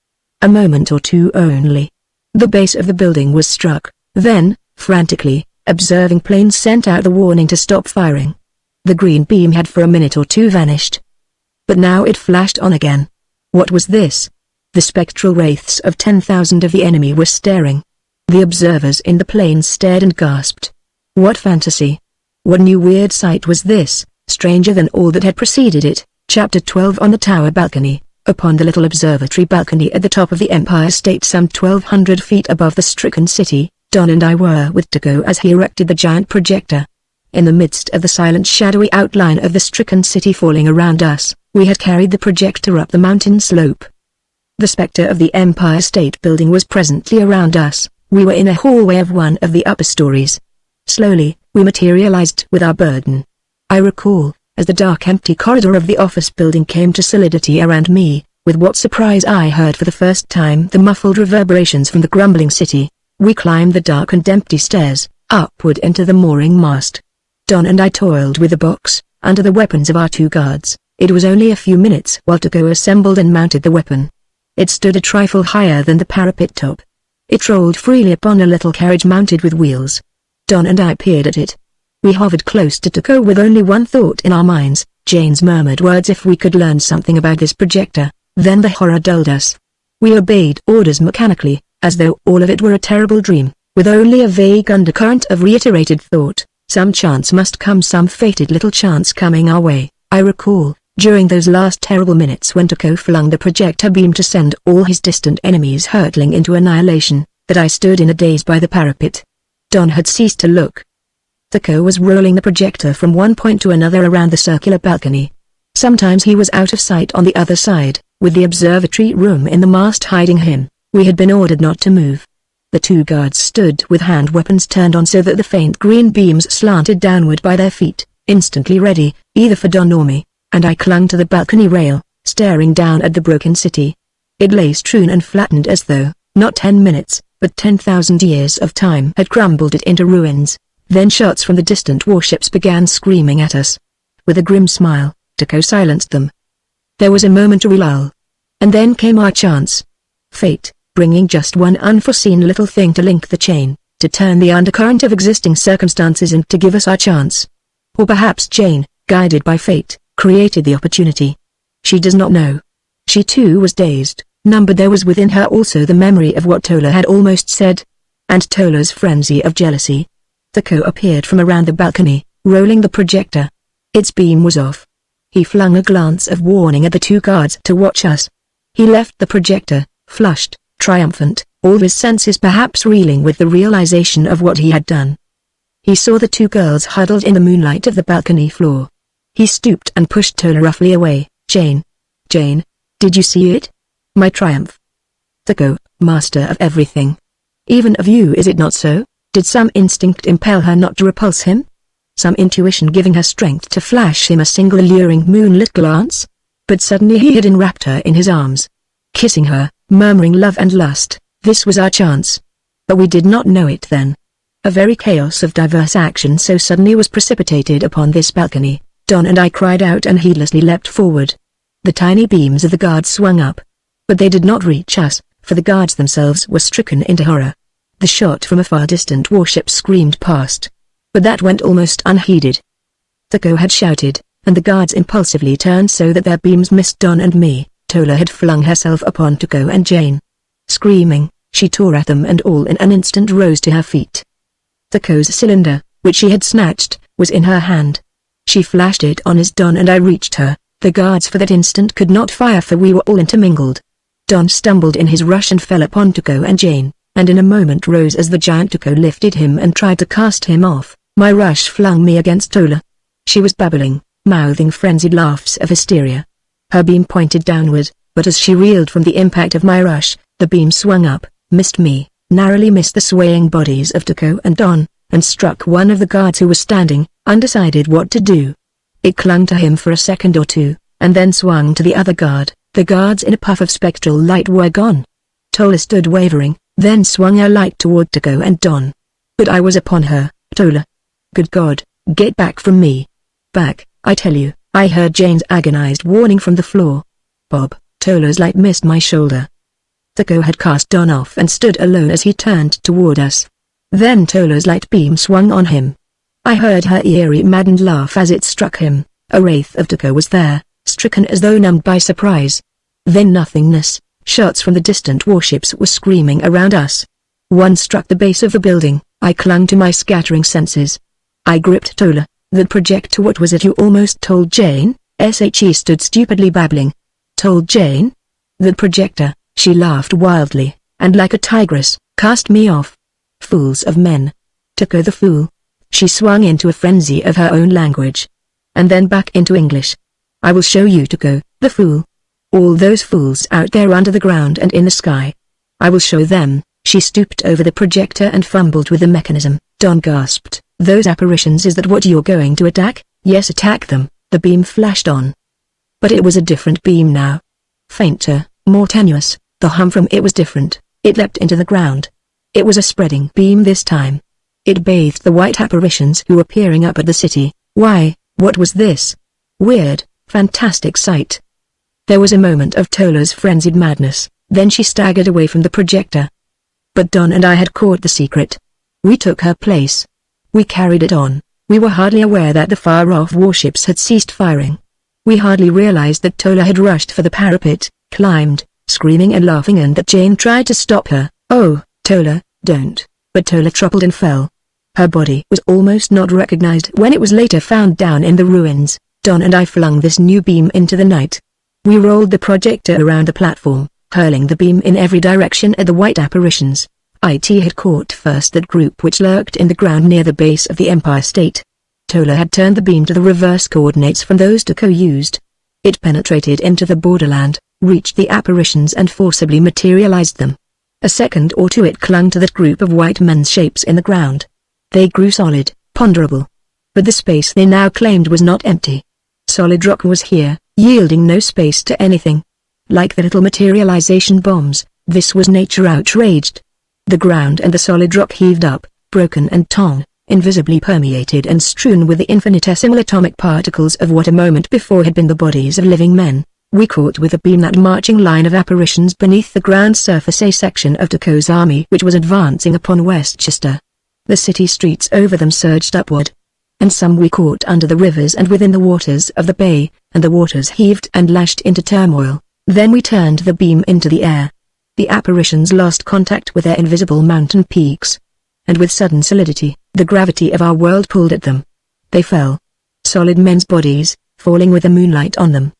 A moment or two only. The base of the building was struck. Then, frantically, observing planes sent out the warning to stop firing. The green beam had for a minute or two vanished. But now it flashed on again. What was this? The spectral wraiths of 10,000 of the enemy were staring. The observers in the planes stared and gasped. What fantasy? What new weird sight was this, stranger than all that had preceded it? Chapter 12 On the tower balcony. Upon the little observatory balcony at the top of the Empire State some 1,200 feet above the stricken city, Don and I were with Tuco as he erected the giant projector. In the midst of the silent shadowy outline of the stricken city falling around us, we had carried the projector up the mountain slope. The specter of the Empire State Building was presently around us. We were in a hallway of one of the upper stories. Slowly, we materialized with our burden. I recall, as the dark empty corridor of the office building came to solidity around me, with what surprise I heard for the first time the muffled reverberations from the grumbling city. We climbed the dark and empty stairs, upward into the mooring mast. Don and I toiled with the box, under the weapons of our two guards. It was only a few minutes while Tuco assembled and mounted the weapon. It stood a trifle higher than the parapet top. It rolled freely upon a little carriage mounted with wheels. Don and I peered at it. We hovered close to Tuco with only one thought in our minds. Jane's murmured words if we could learn something about this projector. Then the horror dulled us. We obeyed orders mechanically, as though all of it were a terrible dream, with only a vague undercurrent of reiterated thought. Some chance must come, some fated little chance coming our way. I recall, During those last terrible minutes when Tuco flung the projector beam to send all his distant enemies hurtling into annihilation, that I stood in a daze by the parapet. Don had ceased to look. Tuco was rolling the projector from one point to another around the circular balcony. Sometimes he was out of sight on the other side, with the observatory room in the mast hiding him. We had been ordered not to move. The two guards stood with hand weapons turned on so that the faint green beams slanted downward by their feet, instantly ready, either for Don or me, and I clung to the balcony rail, staring down at the broken city. It lay strewn and flattened as though, not 10 minutes, but 10,000 years of time had crumbled it into ruins. Then shots from the distant warships began screaming at us. With a grim smile, Tuco silenced them. There was a momentary lull. And then came our chance. Fate, bringing just one unforeseen little thing to link the chain, to turn the undercurrent of existing circumstances and to give us our chance. Or perhaps Jane, guided by fate, created the opportunity. She does not know. She too was dazed, numb, but there was within her also the memory of what Tola had almost said. And Tola's frenzy of jealousy. Tuco appeared from around the balcony, rolling the projector. Its beam was off. He flung a glance of warning at the two guards to watch us. He left the projector, flushed, triumphant, all his senses perhaps reeling with the realization of what he had done. He saw the two girls huddled in the moonlight of the balcony floor. He stooped and pushed Tola roughly away. Jane, did you see it? My triumph. Tuco, master of everything. Even of you, is it not so? Did some instinct impel her not to repulse him? Some intuition giving her strength to flash him a single alluring moonlit glance? But suddenly he had enwrapped her in his arms. Kissing her, murmuring love and lust, this was our chance. But we did not know it then. A very chaos of diverse action so suddenly was precipitated upon this balcony. Don and I cried out and heedlessly leapt forward. The tiny beams of the guards swung up. But they did not reach us, for the guards themselves were stricken into horror. The shot from a far distant warship screamed past. But that went almost unheeded. Tuco had shouted, and the guards impulsively turned so that their beams missed Don and me. Tola had flung herself upon Tuco and Jane. Screaming, she tore at them and all in an instant rose to her feet. Tuco's cylinder, which she had snatched, was in her hand. She flashed it on as Don and I reached her. The guards for that instant could not fire, for we were all intermingled. Don stumbled in his rush and fell upon Tuco and Jane, and in a moment rose as the giant Tuco lifted him and tried to cast him off. My rush flung me against Tola. She was babbling, mouthing frenzied laughs of hysteria. Her beam pointed downward, but as she reeled from the impact of my rush, the beam swung up, missed me, narrowly missed the swaying bodies of Tuco and Don, and struck one of the guards who was standing, undecided what to do. It clung to him for a second or two, and then swung to the other guard. The guards in a puff of spectral light were gone. Tola stood wavering, then swung her light toward Tuco and Don. But I was upon her. Tola. Good God, get back from me. Back, I tell you, I heard Jane's agonized warning from the floor. Bob, Tola's light missed my shoulder. Tuco had cast Don off and stood alone as he turned toward us. Then Tola's light beam swung on him. I heard her eerie maddened laugh as it struck him. A wraith of Tuco was there, stricken as though numbed by surprise. Then nothingness. Shots from the distant warships were screaming around us. One struck the base of the building. I clung to my scattering senses. I gripped Tola. The projector. What was it you almost told Jane? She stood stupidly babbling. Told Jane? The projector. She laughed wildly, and like a tigress, cast me off. Fools of men. Tuco the fool. She swung into a frenzy of her own language. And then back into English. I will show you, Tuco, the fool. All those fools out there under the ground and in the sky. I will show them. She stooped over the projector and fumbled with the mechanism. Don gasped. Those apparitions, is that what you're going to attack? Yes, attack them. The beam flashed on. But it was a different beam now. Fainter, more tenuous. The hum from it was different. It leapt into the ground. It was a spreading beam this time. It bathed the white apparitions who were peering up at the city. Why, what was this? Weird, fantastic sight. There was a moment of Tola's frenzied madness, then she staggered away from the projector. But Don and I had caught the secret. We took her place. We carried it on. We were hardly aware that the far-off warships had ceased firing. We hardly realized that Tola had rushed for the parapet, climbed, screaming and laughing, and that Jane tried to stop her. Oh, Tola, don't. But Tola toppled and fell. Her body was almost not recognized when it was later found down in the ruins. Don and I flung this new beam into the night. We rolled the projector around the platform, hurling the beam in every direction at the white apparitions. IT had caught first that group which lurked in the ground near the base of the Empire State. Tola had turned the beam to the reverse coordinates from those Tuco used. It penetrated into the borderland, reached the apparitions and forcibly materialized them. A second or two it clung to that group of white men's shapes in the ground. They grew solid, ponderable. But the space they now claimed was not empty. Solid rock was here, yielding no space to anything. Like the little materialization bombs, this was nature outraged. The ground and the solid rock heaved up, broken and torn, invisibly permeated and strewn with the infinitesimal atomic particles of what a moment before had been the bodies of living men. We caught with a beam that marching line of apparitions beneath the ground surface, a section of Tuco's army which was advancing upon Westchester. The city streets over them surged upward. And some we caught under the rivers and within the waters of the bay, and the waters heaved and lashed into turmoil. Then we turned the beam into the air. The apparitions lost contact with their invisible mountain peaks. And with sudden solidity, the gravity of our world pulled at them. They fell. Solid men's bodies, falling with the moonlight on them.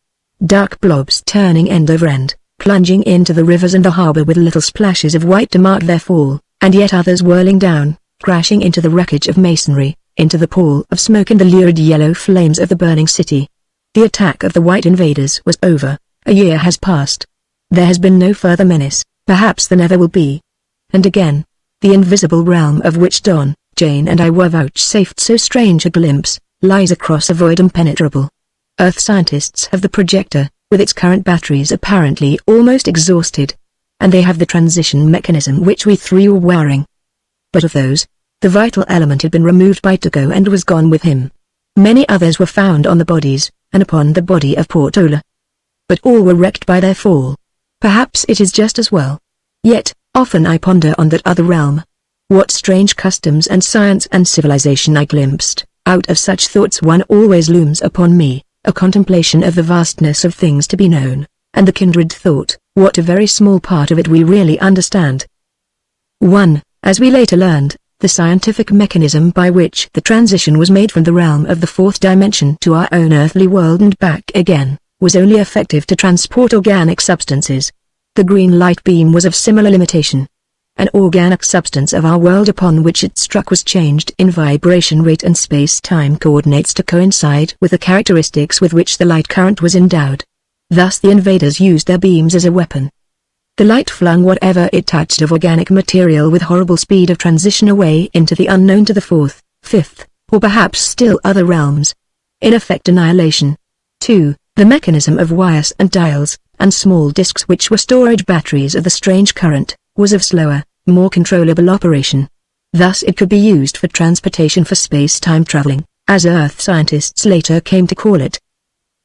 Dark blobs turning end over end, plunging into the rivers and the harbor with little splashes of white to mark their fall, and yet others whirling down, crashing into the wreckage of masonry, into the pall of smoke and the lurid yellow flames of the burning city. The attack of the white invaders was over. A year has passed. There has been no further menace, perhaps there never will be. And again, the invisible realm of which Don, Jane and I were vouchsafed so strange a glimpse, lies across a void impenetrable. Earth scientists have the projector, with its current batteries apparently almost exhausted. And they have the transition mechanism which we three were wearing. But of those, the vital element had been removed by Tuco and was gone with him. Many others were found on the bodies, and upon the body of poor Tola. But all were wrecked by their fall. Perhaps it is just as well. Yet, often I ponder on that other realm. What strange customs and science and civilization I glimpsed. Out of such thoughts one always looms upon me, a contemplation of the vastness of things to be known, and the kindred thought, what a very small part of it we really understand. 1. As we later learned, the scientific mechanism by which the transition was made from the realm of the fourth dimension to our own earthly world and back again, was only effective to transport organic substances. The green light beam was of similar limitation. An organic substance of our world upon which it struck was changed in vibration rate and space-time coordinates to coincide with the characteristics with which the light current was endowed. Thus the invaders used their beams as a weapon. The light flung whatever it touched of organic material with horrible speed of transition away into the unknown to the fourth, fifth, or perhaps still other realms. In effect annihilation. 2. The mechanism of wires and dials, and small disks which were storage batteries of the strange current, was of slower, more controllable operation. Thus it could be used for transportation for space-time traveling, as Earth scientists later came to call it.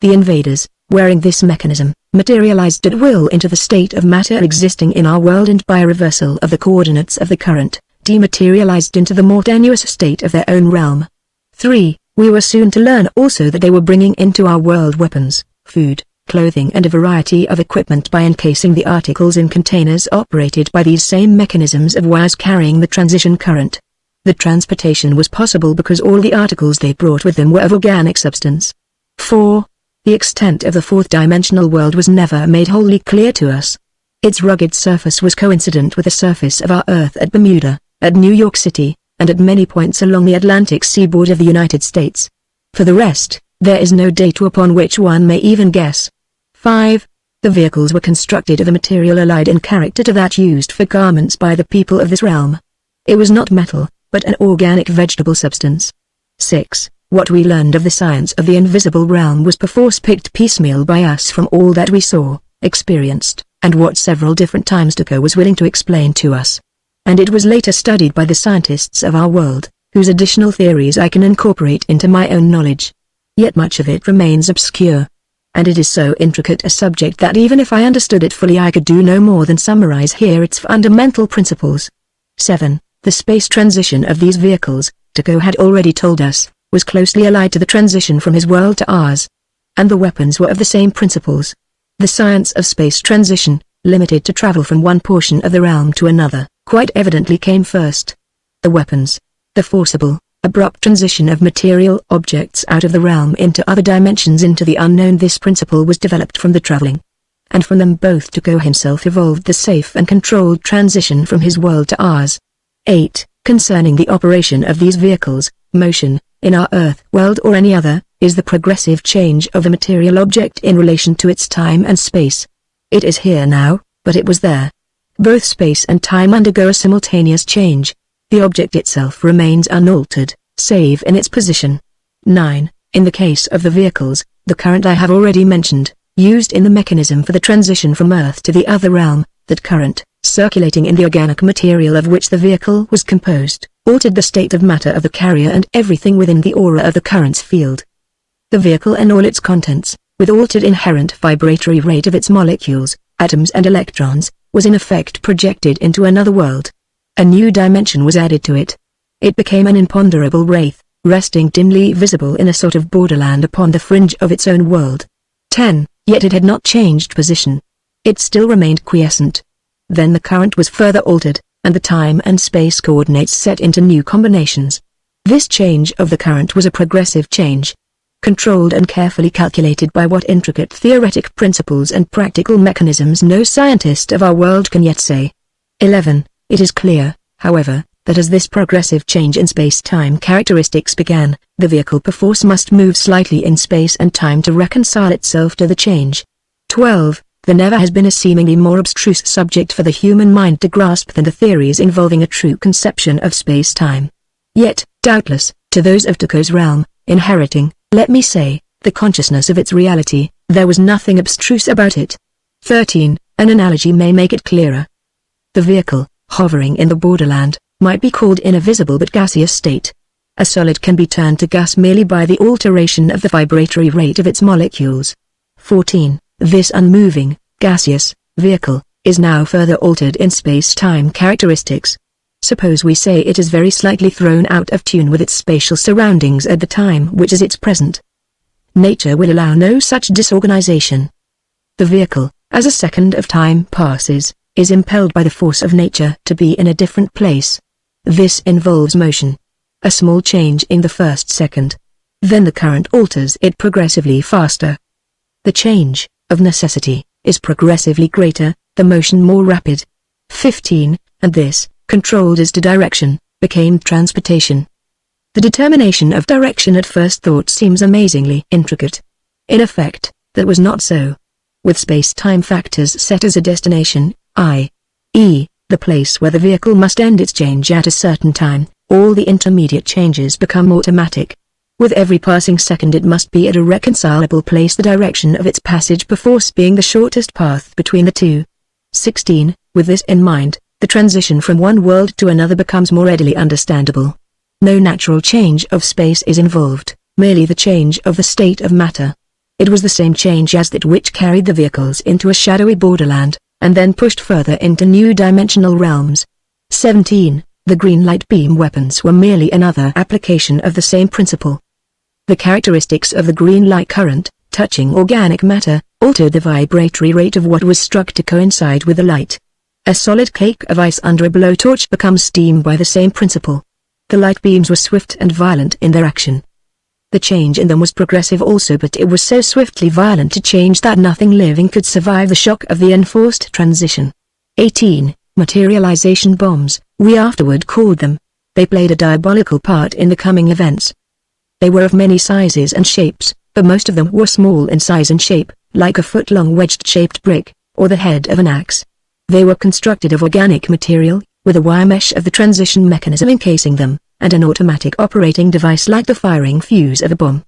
The invaders, wearing this mechanism, materialized at will into the state of matter existing in our world and by a reversal of the coordinates of the current, dematerialized into the more tenuous state of their own realm. 3. We were soon to learn also that they were bringing into our world weapons, food, clothing and a variety of equipment by encasing the articles in containers operated by these same mechanisms of wires carrying the transition current. The transportation was possible because all the articles they brought with them were of organic substance. 4. The extent of the fourth-dimensional world was never made wholly clear to us. Its rugged surface was coincident with the surface of our Earth at Bermuda, at New York City, and at many points along the Atlantic seaboard of the United States. For the rest, there is no date upon which one may even guess. 5. The vehicles were constructed of a material allied in character to that used for garments by the people of this realm. It was not metal, but an organic vegetable substance. 6. What we learned of the science of the invisible realm was perforce picked piecemeal by us from all that we saw, experienced, and what several different times Tuco was willing to explain to us. And it was later studied by the scientists of our world, whose additional theories I can incorporate into my own knowledge. Yet much of it remains obscure. And it is so intricate a subject that even if I understood it fully I could do no more than summarize here its fundamental principles. 7. The space transition of these vehicles, Tuco had already told us, was closely allied to the transition from his world to ours. And the weapons were of the same principles. The science of space transition, limited to travel from one portion of the realm to another, quite evidently came first. The weapons, the forcible, abrupt transition of material objects out of the realm into other dimensions into the unknown. This principle was developed from the traveling, and from them both Tuko himself evolved the safe and controlled transition from his world to ours. 8. Concerning the operation of these vehicles, motion, in our Earth world or any other, is the progressive change of a material object in relation to its time and space. It is here now, but it was there. Both space and time undergo a simultaneous change. The object itself remains unaltered, save in its position. 9. In the case of the vehicles, the current I have already mentioned, used in the mechanism for the transition from Earth to the other realm, that current, circulating in the organic material of which the vehicle was composed, altered the state of matter of the carrier and everything within the aura of the current's field. The vehicle and all its contents, with altered inherent vibratory rate of its molecules, atoms and electrons, was in effect projected into another world. A new dimension was added to it. It became an imponderable wraith, resting dimly visible in a sort of borderland upon the fringe of its own world. 10. Yet it had not changed position. It still remained quiescent. Then the current was further altered, and the time and space coordinates set into new combinations. This change of the current was a progressive change, controlled and carefully calculated by what intricate theoretic principles and practical mechanisms no scientist of our world can yet say. 11. It is clear, however, that as this progressive change in space-time characteristics began, the vehicle perforce must move slightly in space and time to reconcile itself to the change. 12. There never has been a seemingly more abstruse subject for the human mind to grasp than the theories involving a true conception of space-time. Yet, doubtless, to those of Tuko's realm, inheriting, let me say, the consciousness of its reality, there was nothing abstruse about it. 13. An analogy may make it clearer. The vehicle, hovering in the borderland, might be called in a visible but gaseous state. A solid can be turned to gas merely by the alteration of the vibratory rate of its molecules. 14. This unmoving, gaseous, vehicle, is now further altered in space-time characteristics. Suppose we say it is very slightly thrown out of tune with its spatial surroundings at the time which is its present. Nature will allow no such disorganization. The vehicle, as a second of time passes, is impelled by the force of nature to be in a different place. This involves motion. A small change in the first second. Then the current alters it progressively faster. The change, of necessity, is progressively greater, the motion more rapid. 15. And this, controlled as to direction, became transportation. The determination of direction at first thought seems amazingly intricate. In effect, that was not so. With space-time factors set as a destination, i.e., the place where the vehicle must end its change at a certain time, all the intermediate changes become automatic. With every passing second it must be at a reconcilable place, the direction of its passage perforce being the shortest path between the two. 16. With this in mind, the transition from one world to another becomes more readily understandable. No natural change of space is involved, merely the change of the state of matter. It was the same change as that which carried the vehicles into a shadowy borderland, and then pushed further into new dimensional realms. 17. The green light beam weapons were merely another application of the same principle. The characteristics of the green light current, touching organic matter, altered the vibratory rate of what was struck to coincide with the light. A solid cake of ice under a blowtorch becomes steam by the same principle. The light beams were swift and violent in their action. The change in them was progressive also, but it was so swiftly violent a change that nothing living could survive the shock of the enforced transition. 18. Materialization bombs, we afterward called them. They played a diabolical part in the coming events. They were of many sizes and shapes, but most of them were small in size and shape, like a foot-long wedged-shaped brick, or the head of an axe. They were constructed of organic material, with a wire mesh of the transition mechanism encasing them, and an automatic operating device like the firing fuse of a bomb.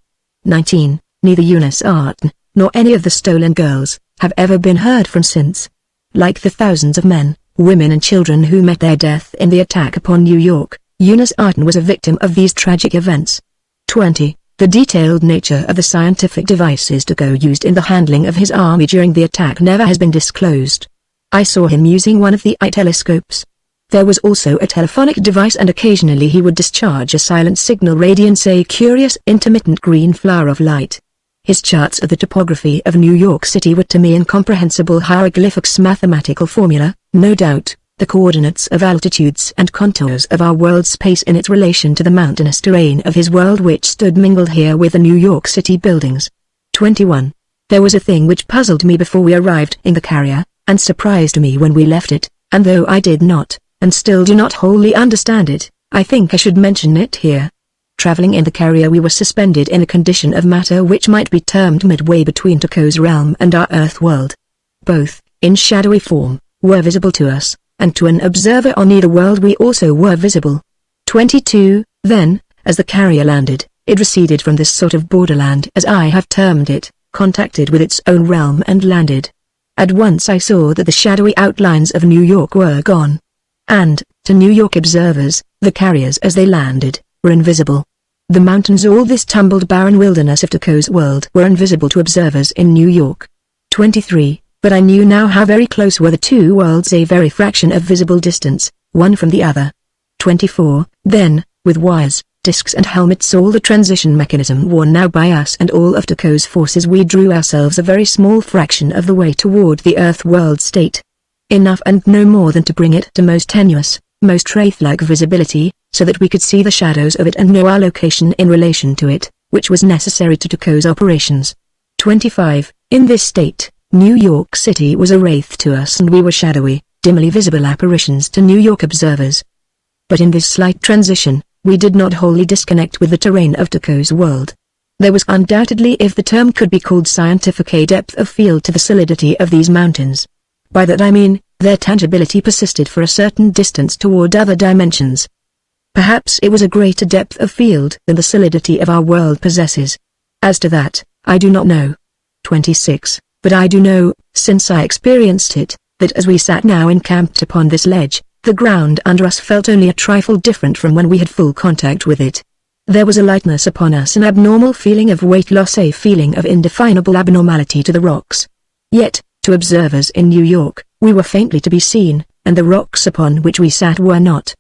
19. Neither Eunice Arden, nor any of the stolen girls, have ever been heard from since. Like the thousands of men, women and children who met their death in the attack upon New York, Eunice Arden was a victim of these tragic events. 20. The detailed nature of the scientific devices Tuko used in the handling of his army during the attack never has been disclosed. I saw him using one of the eye telescopes. There was also a telephonic device, and occasionally he would discharge a silent signal radiance, a curious intermittent green flower of light. His charts of the topography of New York City were to me incomprehensible hieroglyphics, mathematical formula, no doubt, the coordinates of altitudes and contours of our world's space in its relation to the mountainous terrain of his world which stood mingled here with the New York City buildings. 21. There was a thing which puzzled me before we arrived in the carrier, and surprised me when we left it, and though I did not, and still do not wholly understand it, I think I should mention it here. Traveling in the carrier we were suspended in a condition of matter which might be termed midway between Tuco's realm and our Earth world. Both, in shadowy form, were visible to us, and to an observer on either world we also were visible. 22. Then, as the carrier landed, it receded from this sort of borderland as I have termed it, contacted with its own realm and landed. At once I saw that the shadowy outlines of New York were gone. And, to New York observers, the carriers as they landed, were invisible. The mountains, all this tumbled barren wilderness of Tuco's world, were invisible to observers in New York. 23. But I knew now how very close were the two worlds, a very fraction of visible distance, one from the other. 24. Then, with wires, discs and helmets, all the transition mechanism worn now by us and all of Tuco's forces, we drew ourselves a very small fraction of the way toward the Earth world state. Enough and no more than to bring it to most tenuous, most wraith-like visibility, so that we could see the shadows of it and know our location in relation to it, which was necessary to Tuco's operations. 25. In this state, New York City was a wraith to us and we were shadowy, dimly visible apparitions to New York observers. But in this slight transition, we did not wholly disconnect with the terrain of Tuco's world. There was undoubtedly, if the term could be called scientific, a depth of field to the solidity of these mountains. By that I mean, their tangibility persisted for a certain distance toward other dimensions. Perhaps it was a greater depth of field than the solidity of our world possesses. As to that, I do not know. 26. But I do know, since I experienced it, that as we sat now encamped upon this ledge, the ground under us felt only a trifle different from when we had full contact with it. There was a lightness upon us, an abnormal feeling of weight loss, a feeling of indefinable abnormality to the rocks. Yet, to observers in New York, we were faintly to be seen, and the rocks upon which we sat were not.